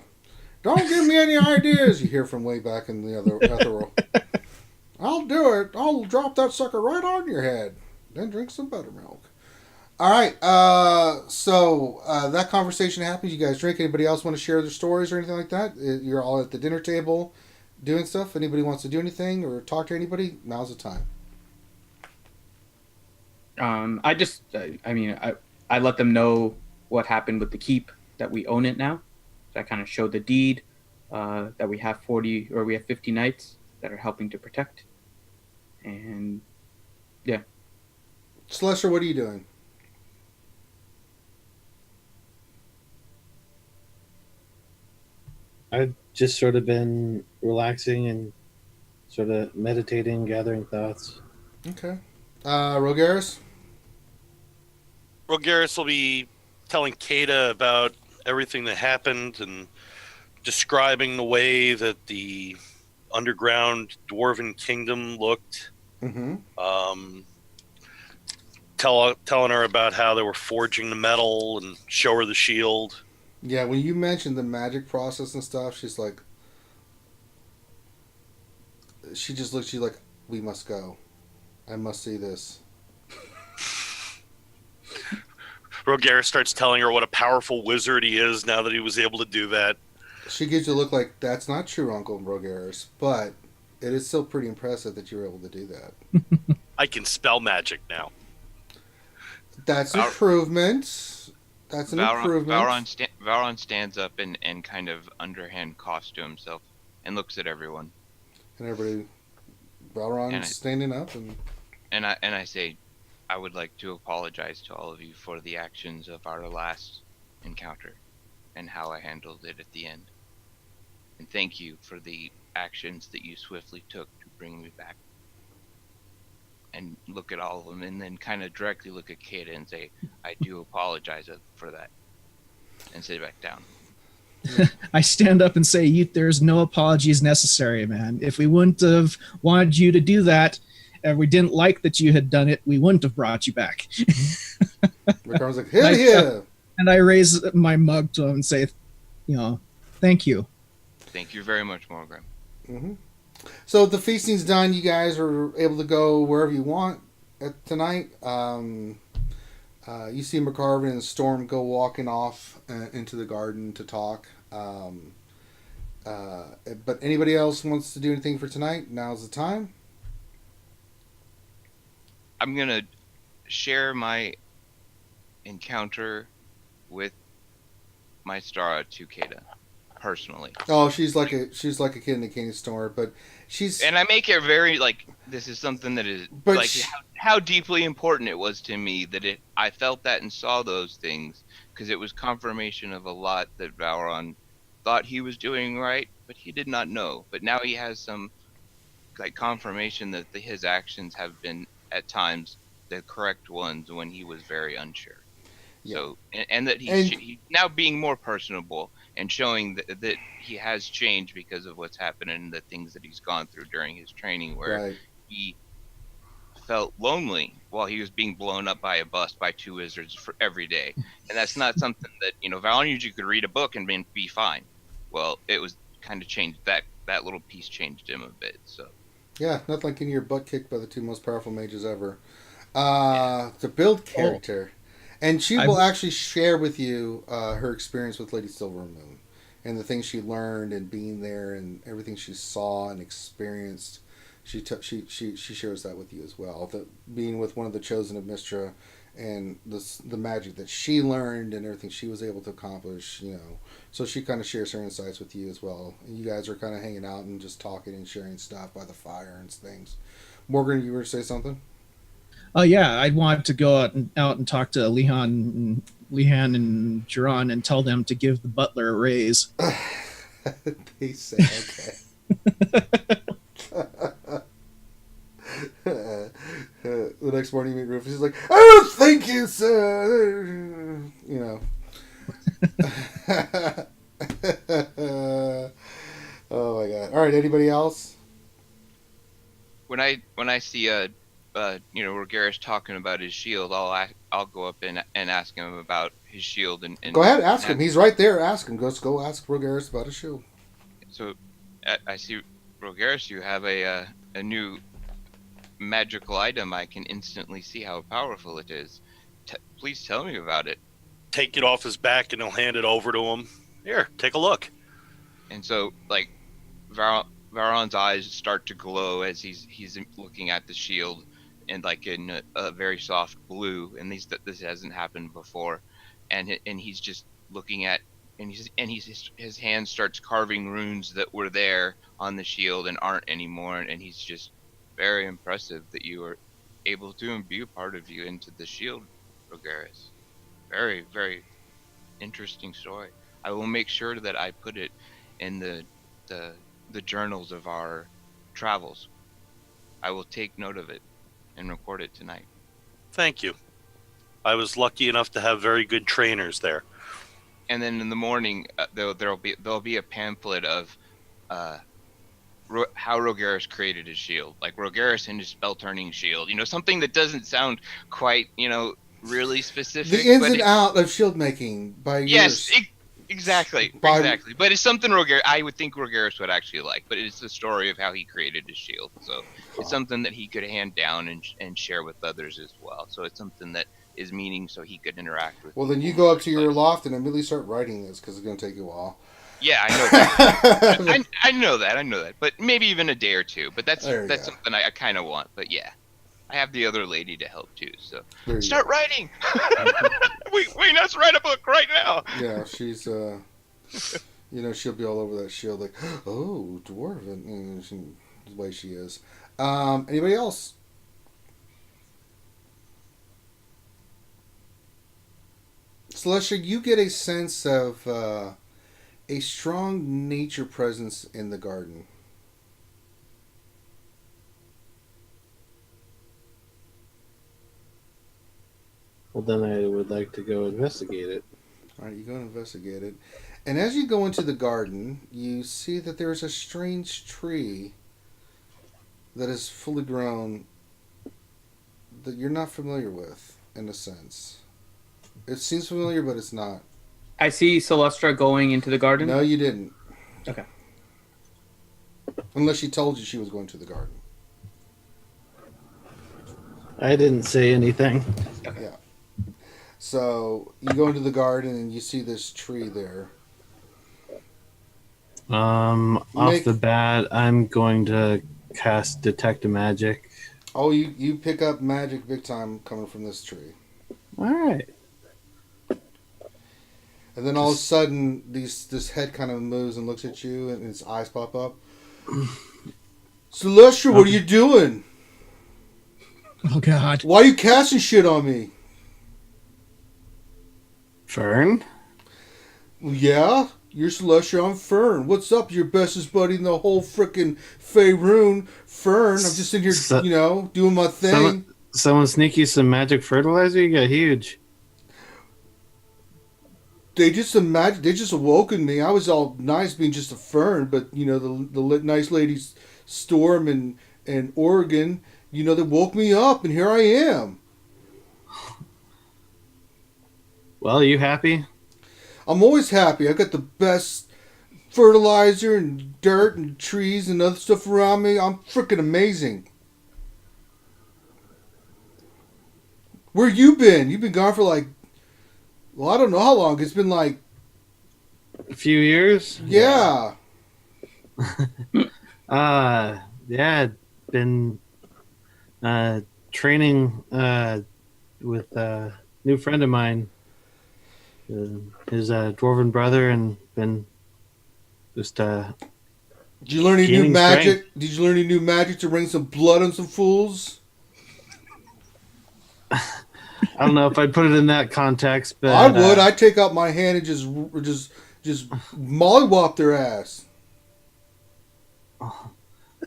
don't give me any ideas. You hear from way back in the other world. I'll do it. I'll drop that sucker right on your head. Then drink some buttermilk. All right, so that conversation happens. You guys drink. Anybody else want to share their stories or anything like that? You're all at the dinner table doing stuff. Anybody wants to do anything or talk to anybody? Now's the time. I let them know what happened with the keep, that we own it now. So I kind of showed the deed, that we have 50 knights that are helping to protect. And yeah. Celestia, what are you doing? I've just sort of been relaxing and sort of meditating, gathering thoughts. Okay. Rogaris? Rogaris will be telling Kata about everything that happened and describing the way that the underground dwarven kingdom looked. Mm-hmm. Telling her about how they were forging the metal and show her the shield. Yeah, when you mentioned the magic process and stuff, she's like, she just looks at you like, we must go. I must see this. Rogaris starts telling her what a powerful wizard he is now that he was able to do that. She gives you a look like, that's not true, Uncle Rogaris, but it is still pretty impressive that you were able to do that. I can spell magic now. That's an improvement. That's an improvement. Valron stands up and kind of underhand coughs to himself and looks at everyone. And everybody, Valron's standing up and I say, I would like to apologize to all of you for the actions of our last encounter and how I handled it at the end. And thank you for the actions that you swiftly took to bring me back. And look at all of them, and then kind of directly look at Kata and say, I do apologize for that. And sit back down. I stand up and say, there's no apologies necessary, man. If we wouldn't have wanted you to do that, and we didn't like that you had done it, we wouldn't have brought you back. McCarthy's like, hell yeah! And I raise my mug to him and say, thank you. Thank you very much, Morgan. Mm-hmm. So the feasting's done. You guys are able to go wherever you want tonight. You see McCarvin and Storm go walking off into the garden to talk. But anybody else wants to do anything for tonight? Now's the time. I'm going to share my encounter with my star to Kata. Personally. Oh, she's like a kid in a candy store, but and I make it very this is something that is how deeply important it was to me that I felt that and saw those things because it was confirmation of a lot that Valron thought he was doing right, but he did not know. But now he has some confirmation that his actions have been at times the correct ones when he was very unsure. Yeah. So and that he's now being more personable and showing that he has changed because of what's happened and the things that he's gone through during his training, where Right. he felt lonely while he was being blown up by a bus by two wizards for every day. And that's not something that, Valonyuji could read a book and be fine. Well, it was kind of changed. That little piece changed him a bit. So Yeah, nothing like getting your butt kicked by the two most powerful mages ever. To build character. And she will actually share with you her experience with Lady Silvermoon and the things she learned and being there and everything she saw and experienced. She shares that with you as well. Being with one of the chosen of Mystra and the magic that she learned and everything she was able to accomplish, So she kind of shares her insights with you as well. And you guys are kind of hanging out and just talking and sharing stuff by the fire and things. Morgan, you were to say something? Oh yeah, I'd want to go out and talk to Lehan and Jiran and tell them to give the butler a raise. They say okay. The next morning you meet Rufus. He's like, "Oh, thank you, sir." Oh my god! All right, anybody else? when I see Rogaris talking about his shield, I'll go up and ask him about his shield and Go ahead, ask him. He's right there. Ask him. Go ask Rogaris about his shield. So I see, Rogaris, you have a new magical item. I can instantly see how powerful it is. Please tell me about it. Take it off his back and he'll hand it over to him. Here, take a look. And so, like, Varon's eyes start to glow as he's looking at the shield, and like in a very soft blue. And this hasn't happened before, and he's just looking at, and his hand starts carving runes that were there on the shield and aren't anymore. And he's just very impressive that you are able to imbue part of you into the shield, Rogaris. Very, very interesting story. I will make sure that I put it in the journals of our travels. I will take note of it and record it tonight. Thank you. I was lucky enough to have very good trainers there. And then in the morning, there'll be a pamphlet of how Rogaris created his shield, like Rogaris and his spell turning shield. Something that doesn't sound quite really specific. The ins and out of shield making by years. Yes, exactly. But it's something I would think Rogaris would actually like. But it's the story of how he created his shield. So it's something that he could hand down and share with others as well. So it's something that is meaning so he could interact with. Well, then you go up to your loft and immediately start writing this because it's going to take you a while. Yeah, I know that. I know that. But maybe even a day or two. But that's something I kind of want. But yeah. I have the other lady to help too, so start writing. Wait, let's write a book right now. Yeah, she's she'll be all over that shield like, oh, dwarven, the way she is. Anybody else? Celestia, you get a sense of a strong nature presence in the garden. Well, then I would like to go investigate it. All right, you go and investigate it. And as you go into the garden, you see that there is a strange tree that is fully grown that you're not familiar with, in a sense. It seems familiar, but it's not. I see Celestra going into the garden. No, you didn't. Okay. Unless she told you she was going to the garden. I didn't say anything. Okay. Yeah. So you go into the garden and you see this tree there. Off the bat, I'm going to cast Detect Magic. Oh, you pick up magic big time coming from this tree. All right. And then all of a sudden, this head kind of moves and looks at you, and its eyes pop up. Celestia, what are you doing? Oh God! Why are you casting shit on me? Fern? Yeah, you're Celestia, I'm Fern. What's up, your bestest buddy in the whole frickin' Faerun? Fern, I'm just in here, doing my thing. Someone sneak you some magic fertilizer? You got huge. they just awoken me. I was all nice being just a fern, but the nice ladies Storm and Oregon, they woke me up, and here I am. Well, are you happy? I'm always happy. I got the best fertilizer and dirt and trees and other stuff around me. I'm freaking amazing. Where you been? You've been gone for I don't know how long. It's been a few years. Yeah. Yeah, been training with a new friend of mine, his dwarven brother, and been just Did you learn any new magic? Strength. Did you learn any new magic to bring some blood on some fools? I don't know if I'd put it in that context, but I would. I'd take out my hand and just mollywop their ass.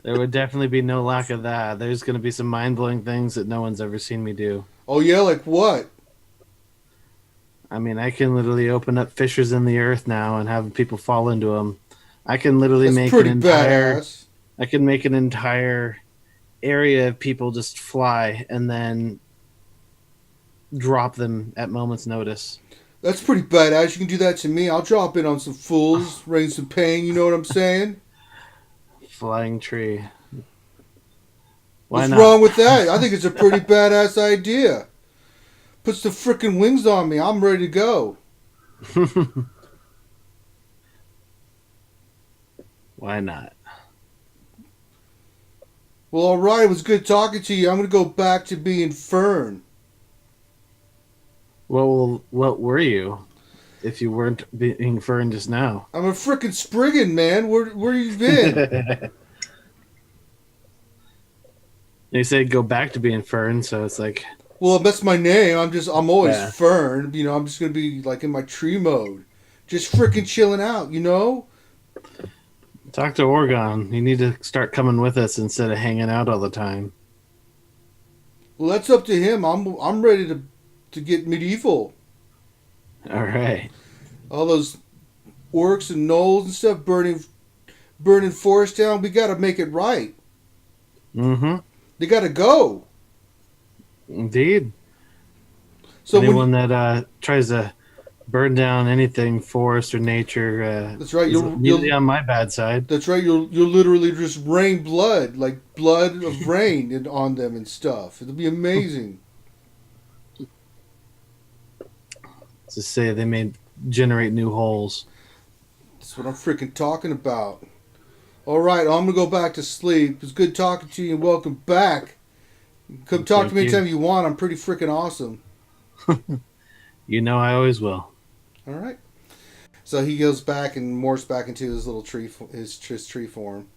There would definitely be no lack of that. There's going to be some mind-blowing things that no one's ever seen me do. Oh yeah, like what? I mean, I can literally open up fissures in the earth now and have people fall into them. I can literally make an entire. Badass. I can make an entire area of people just fly and then drop them at moment's notice. That's pretty badass. You can do that to me. I'll drop in on some fools, rain some pain. You know what I'm saying? Flying tree. What's wrong with that? I think it's a pretty badass idea. Puts the frickin' wings on me. I'm ready to go. Why not? Well, all right. It was good talking to you. I'm going to go back to being Fern. Well, what were you if you weren't being Fern just now? I'm a frickin' Spriggan, man. Where you been? They say go back to being Fern, so it's like... Well, that's my name. I'm always Fern. I'm just going to be in my tree mode. Just frickin' chilling out, Talk to Oregon. You need to start coming with us instead of hanging out all the time. Well, that's up to him. I'm ready to get medieval. All right. All those orcs and gnolls and stuff burning forest down. We got to make it right. Mm-hmm. They got to go. Indeed. So anyone that tries to burn down anything, forest or nature, that's right. You'll on my bad side. That's right. You'll literally just rain blood, like blood of rain, on them and stuff. It'll be amazing. To say they may generate new holes. That's what I'm freaking talking about. All right, I'm gonna go back to sleep. It was good talking to you, and welcome back. Come talk to me anytime you want. I'm pretty freaking awesome. I always will. All right. So he goes back and morphs back into his little tree, his tree form.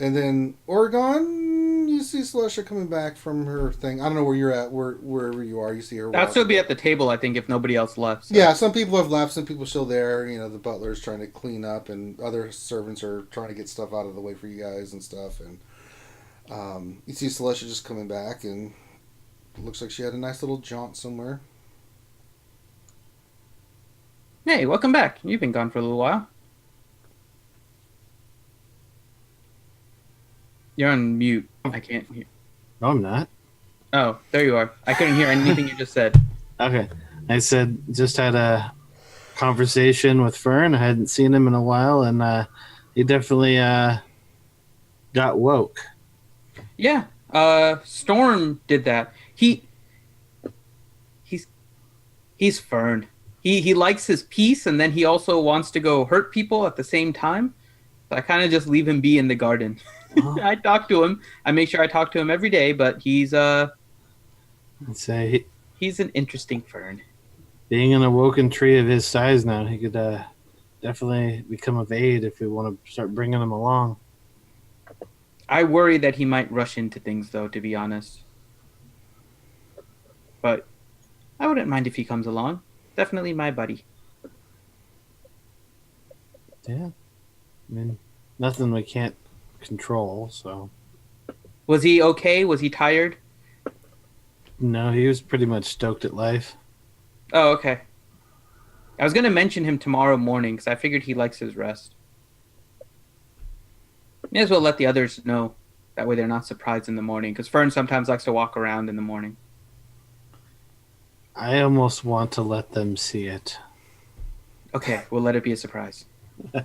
And then Oregon, you see Celestia coming back from her thing. I don't know where you're at, wherever you are. You see her. I'll still be at the table, I think, if nobody else left. So. Yeah, some people have left. Some people are still there. The butler's trying to clean up, and other servants are trying to get stuff out of the way for you guys and stuff. And you see Celestia just coming back, and it looks like she had a nice little jaunt somewhere. Hey, welcome back. You've been gone for a little while. You're on mute. I can't hear. No, I'm not. Oh, there you are. I couldn't hear anything you just said. Okay. I said just had a conversation with Fern. I hadn't seen him in a while, and he definitely got woke. Yeah. Storm did that. He's Fern. He likes his peace, and then he also wants to go hurt people at the same time. So I kind of just leave him be in the garden. Oh. I talk to him. I make sure I talk to him every day, but he's he's an interesting Fern. Being an awoken tree of his size now, he could definitely become of aid if we want to start bringing him along. I worry that he might rush into things, though, to be honest. But I wouldn't mind if he comes along. Definitely my buddy. Yeah. I mean, nothing we can't control, so. Was he okay? Was he tired? No, he was pretty much stoked at life. Oh, okay. I was gonna mention him tomorrow morning because I figured he likes his rest. May as well let the others know. That way they're not surprised in the morning. Because Fern sometimes likes to walk around in the morning. I almost want to let them see it. Okay, we'll let it be a surprise. All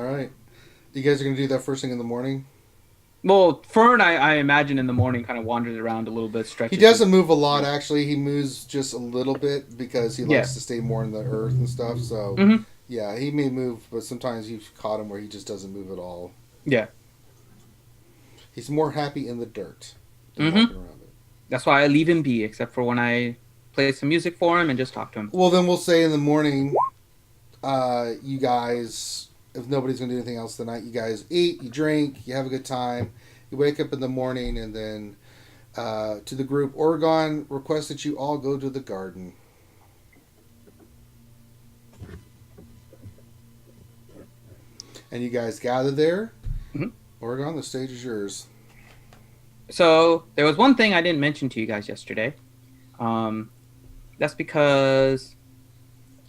right. You guys are going to do that first thing in the morning? Well, Fern, I imagine in the morning kind of wanders around a little bit, stretches. He doesn't move a lot, actually. He moves just a little bit because he likes Yeah. to stay more in the earth and stuff. So, Mhm. yeah, he may move, but sometimes you've caught him where he just doesn't move at all. Yeah. He's more happy in the dirt than Mhm. walking around it. That's why I leave him be, except for when I play some music for him and just talk to him. Well, then we'll say in the morning, you guys, if nobody's going to do anything else tonight, you guys eat, you drink, you have a good time. You wake up in the morning, and then to the group, Oregon requests that you all go to the garden. And you guys gather there. Mhm. Oregon, the stage is yours. So there was one thing I didn't mention to you guys yesterday. That's because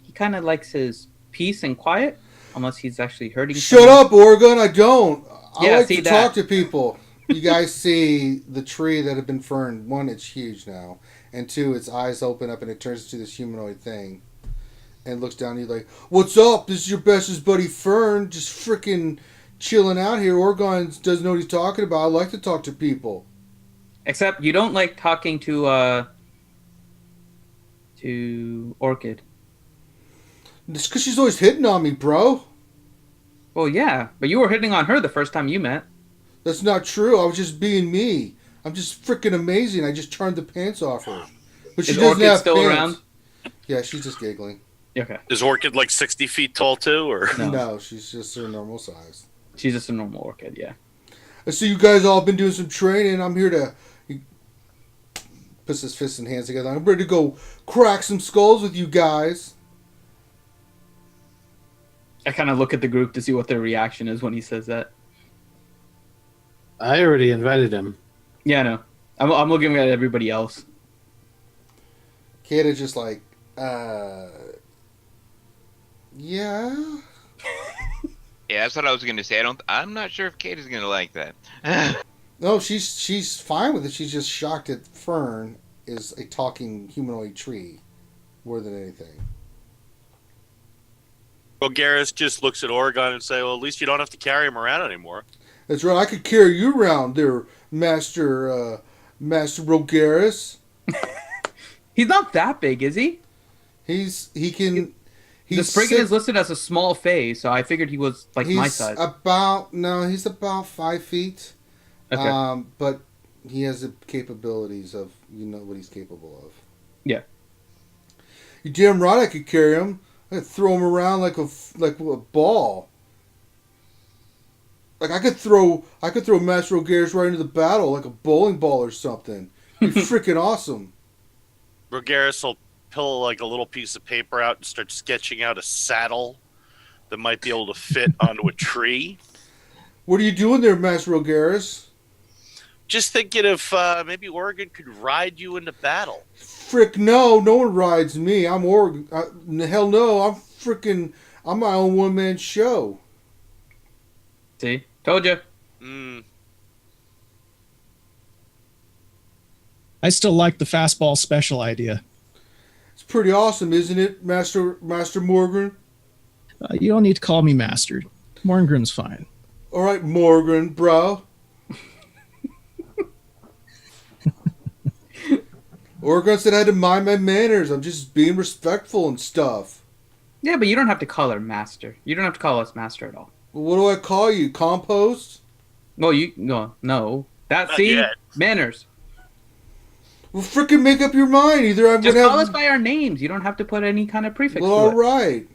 he kind of likes his peace and quiet, unless he's actually hurting. Shut someone. up, Oregon! I don't. I Yeah, like see to that. talk to people. You guys see the tree that had been ferned. One, it's huge now, and two, its eyes open up and it turns into this humanoid thing, and looks down at you like, "What's up? This is your bestest buddy Fern, just freaking chilling out here. Oregon doesn't know what he's talking about. I like to talk to people." Except you don't like talking to Orchid. It's because she's always hitting on me, bro. Well, yeah, but you were hitting on her the first time you met. That's not true. I was just being me. I'm just freaking amazing. I just turned the pants off her. But she Is doesn't Orchid have still pants. around? Yeah, she's just giggling. Okay. Is Orchid like 60 feet tall too, or No. No, she's just her normal size. She's just a normal Orchid, yeah. I see you guys all been doing some training. I'm here to... He puts his fists and hands together. I'm ready to go crack some skulls with you guys. I kind of look at the group to see what their reaction is when he says that. I already invited him. Yeah, I know. I'm looking at everybody else. Kata's just like, yeah. Yeah, that's what I was gonna say. I'm not sure if Kate is gonna like that. No, she's fine with it. She's just shocked that Fern is a talking humanoid tree more than anything. well, Garrus just looks at Oregon and say, "Well, at least you don't have to carry him around anymore." That's right. I could carry you around there, Master Rogaris. He's not that big, is he? He can. The Spriggan is listed as a small Fae, so I figured he was like my size. He's about 5 feet. Okay. But he has the capabilities of what he's capable of. Yeah. You damn right I could carry him. I could throw him around like a ball. Like I could throw Master Rogaris right into the battle like a bowling ball or something. It'd be freaking awesome. Rogaris will pull like a little piece of paper out and start sketching out a saddle that might be able to fit onto a tree. What are you doing there, Master Rogaris? Just thinking if maybe Oregon could ride you into battle. Frick no, no one rides me. I'm Oregon. Hell no, I'm my own one-man show. See? Told you. I still like the fastball special idea. It's pretty awesome, isn't it, Master Morgan? You don't need to call me master. Morgren's fine. All right, Morgan, bro. Oregon said I had to mind my manners. I'm just being respectful and stuff. Yeah, but you don't have to call her master. You don't have to call us master at all. Well, what do I call you? Compost? No, no. That Not see yet. manners. Well, frickin' make up your mind. Either I'm Just gonna call have. us by our names. You don't have to put any kind of prefix. Well, to all it. right.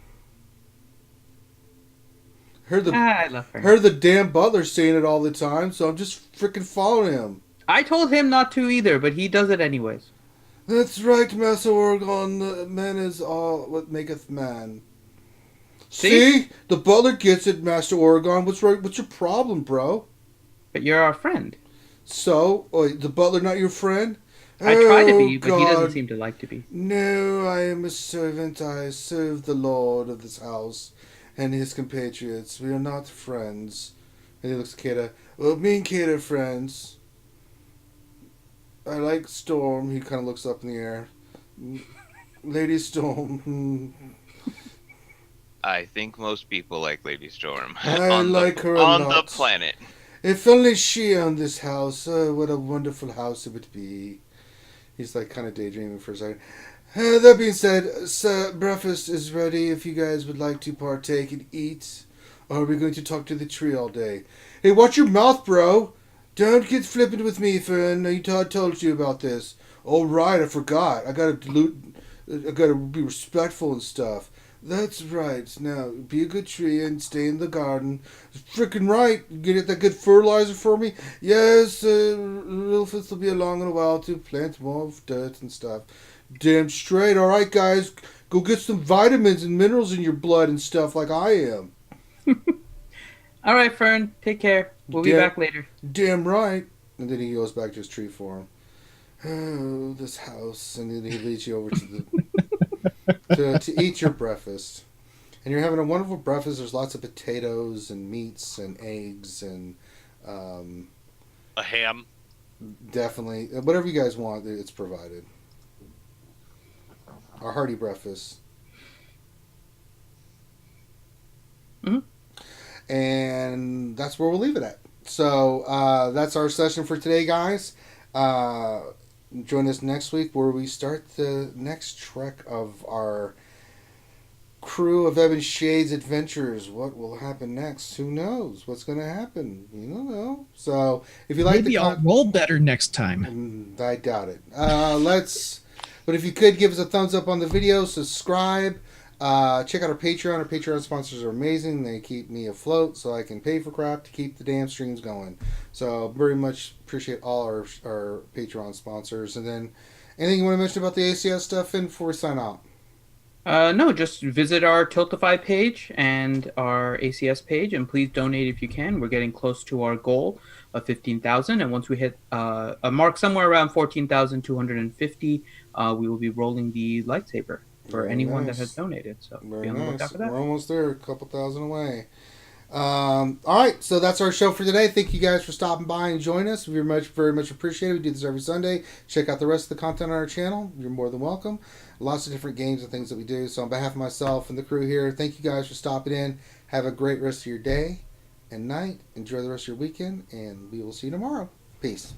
I love her. Heard the damn butler saying it all the time, so I'm just frickin' following him. I told him not to either, but he does it anyways. That's right, Master Oregon. Man is all what maketh man. See? The butler gets it, Master Oregon. What's right? What's your problem, bro? But you're our friend. So, the butler not your friend? I try to be, Oh, but he doesn't God. seem to like to be. No, I am a servant. I serve the lord of this house and his compatriots. We are not friends. And he looks at Kata. Well, me and Kata are friends. I like Storm. He kind of looks up in the air. Lady Storm. I think most people like Lady Storm I on like the her a on the lot. planet. If only she owned this house. What a wonderful house it would be. He's like kind of daydreaming for a second. That being said, sir, breakfast is ready if you guys would like to partake and eat. Or are we going to talk to the tree all day? Hey, watch your mouth, bro. Don't get flippant with me, Fern. I told you about this. All right, I forgot. I gotta be respectful and stuff. That's right. Now, be a good tree and stay in the garden. Frickin' right. Get that good fertilizer for me? Yes, Rufus will be along in a while to plant more dirt and stuff. Damn straight. All right, guys. Go get some vitamins and minerals in your blood and stuff like I am. All right, Fern. Take care. We'll be back later. Damn right. And then he goes back to his tree form. Oh, this house. And then he leads you over to the to eat your breakfast. And you're having a wonderful breakfast. There's lots of potatoes and meats and eggs and A ham. definitely whatever you guys want. It's provided. Our hearty breakfast. Mhm. And that's where we'll leave it at. So that's our session for today, guys. Join us next week where we start the next trek of our crew of Ebon Shade's adventures. What will happen next? Who knows? What's going to happen? You don't know. So if you like Maybe I'll roll better next time. I doubt it. But if you could give us a thumbs up on the video, subscribe. Check out our Patreon. Our Patreon sponsors are amazing. They keep me afloat so I can pay for crap to keep the damn streams going. So very much appreciate all our Patreon sponsors. And then anything you want to mention about the ACS stuff, Finn, before we sign out? No, just visit our Tiltify page and our ACS page, and please donate if you can. We're getting close to our goal of 15,000, and once we hit a mark somewhere around 14,250, we will be rolling the lightsaber for Very anyone nice. that has donated. So Very be on the nice. lookout for that. We're almost there, a couple thousand away. All right, so that's our show for today. Thank you guys for stopping by and joining us. We very much appreciate it. We do this every Sunday. Check out the rest of the content on our channel. You're more than welcome. Lots of different games and things that we do. So on behalf of myself and the crew here, thank you guys for stopping in. Have a great rest of your day and night. Enjoy the rest of your weekend, and we will see you tomorrow. Peace.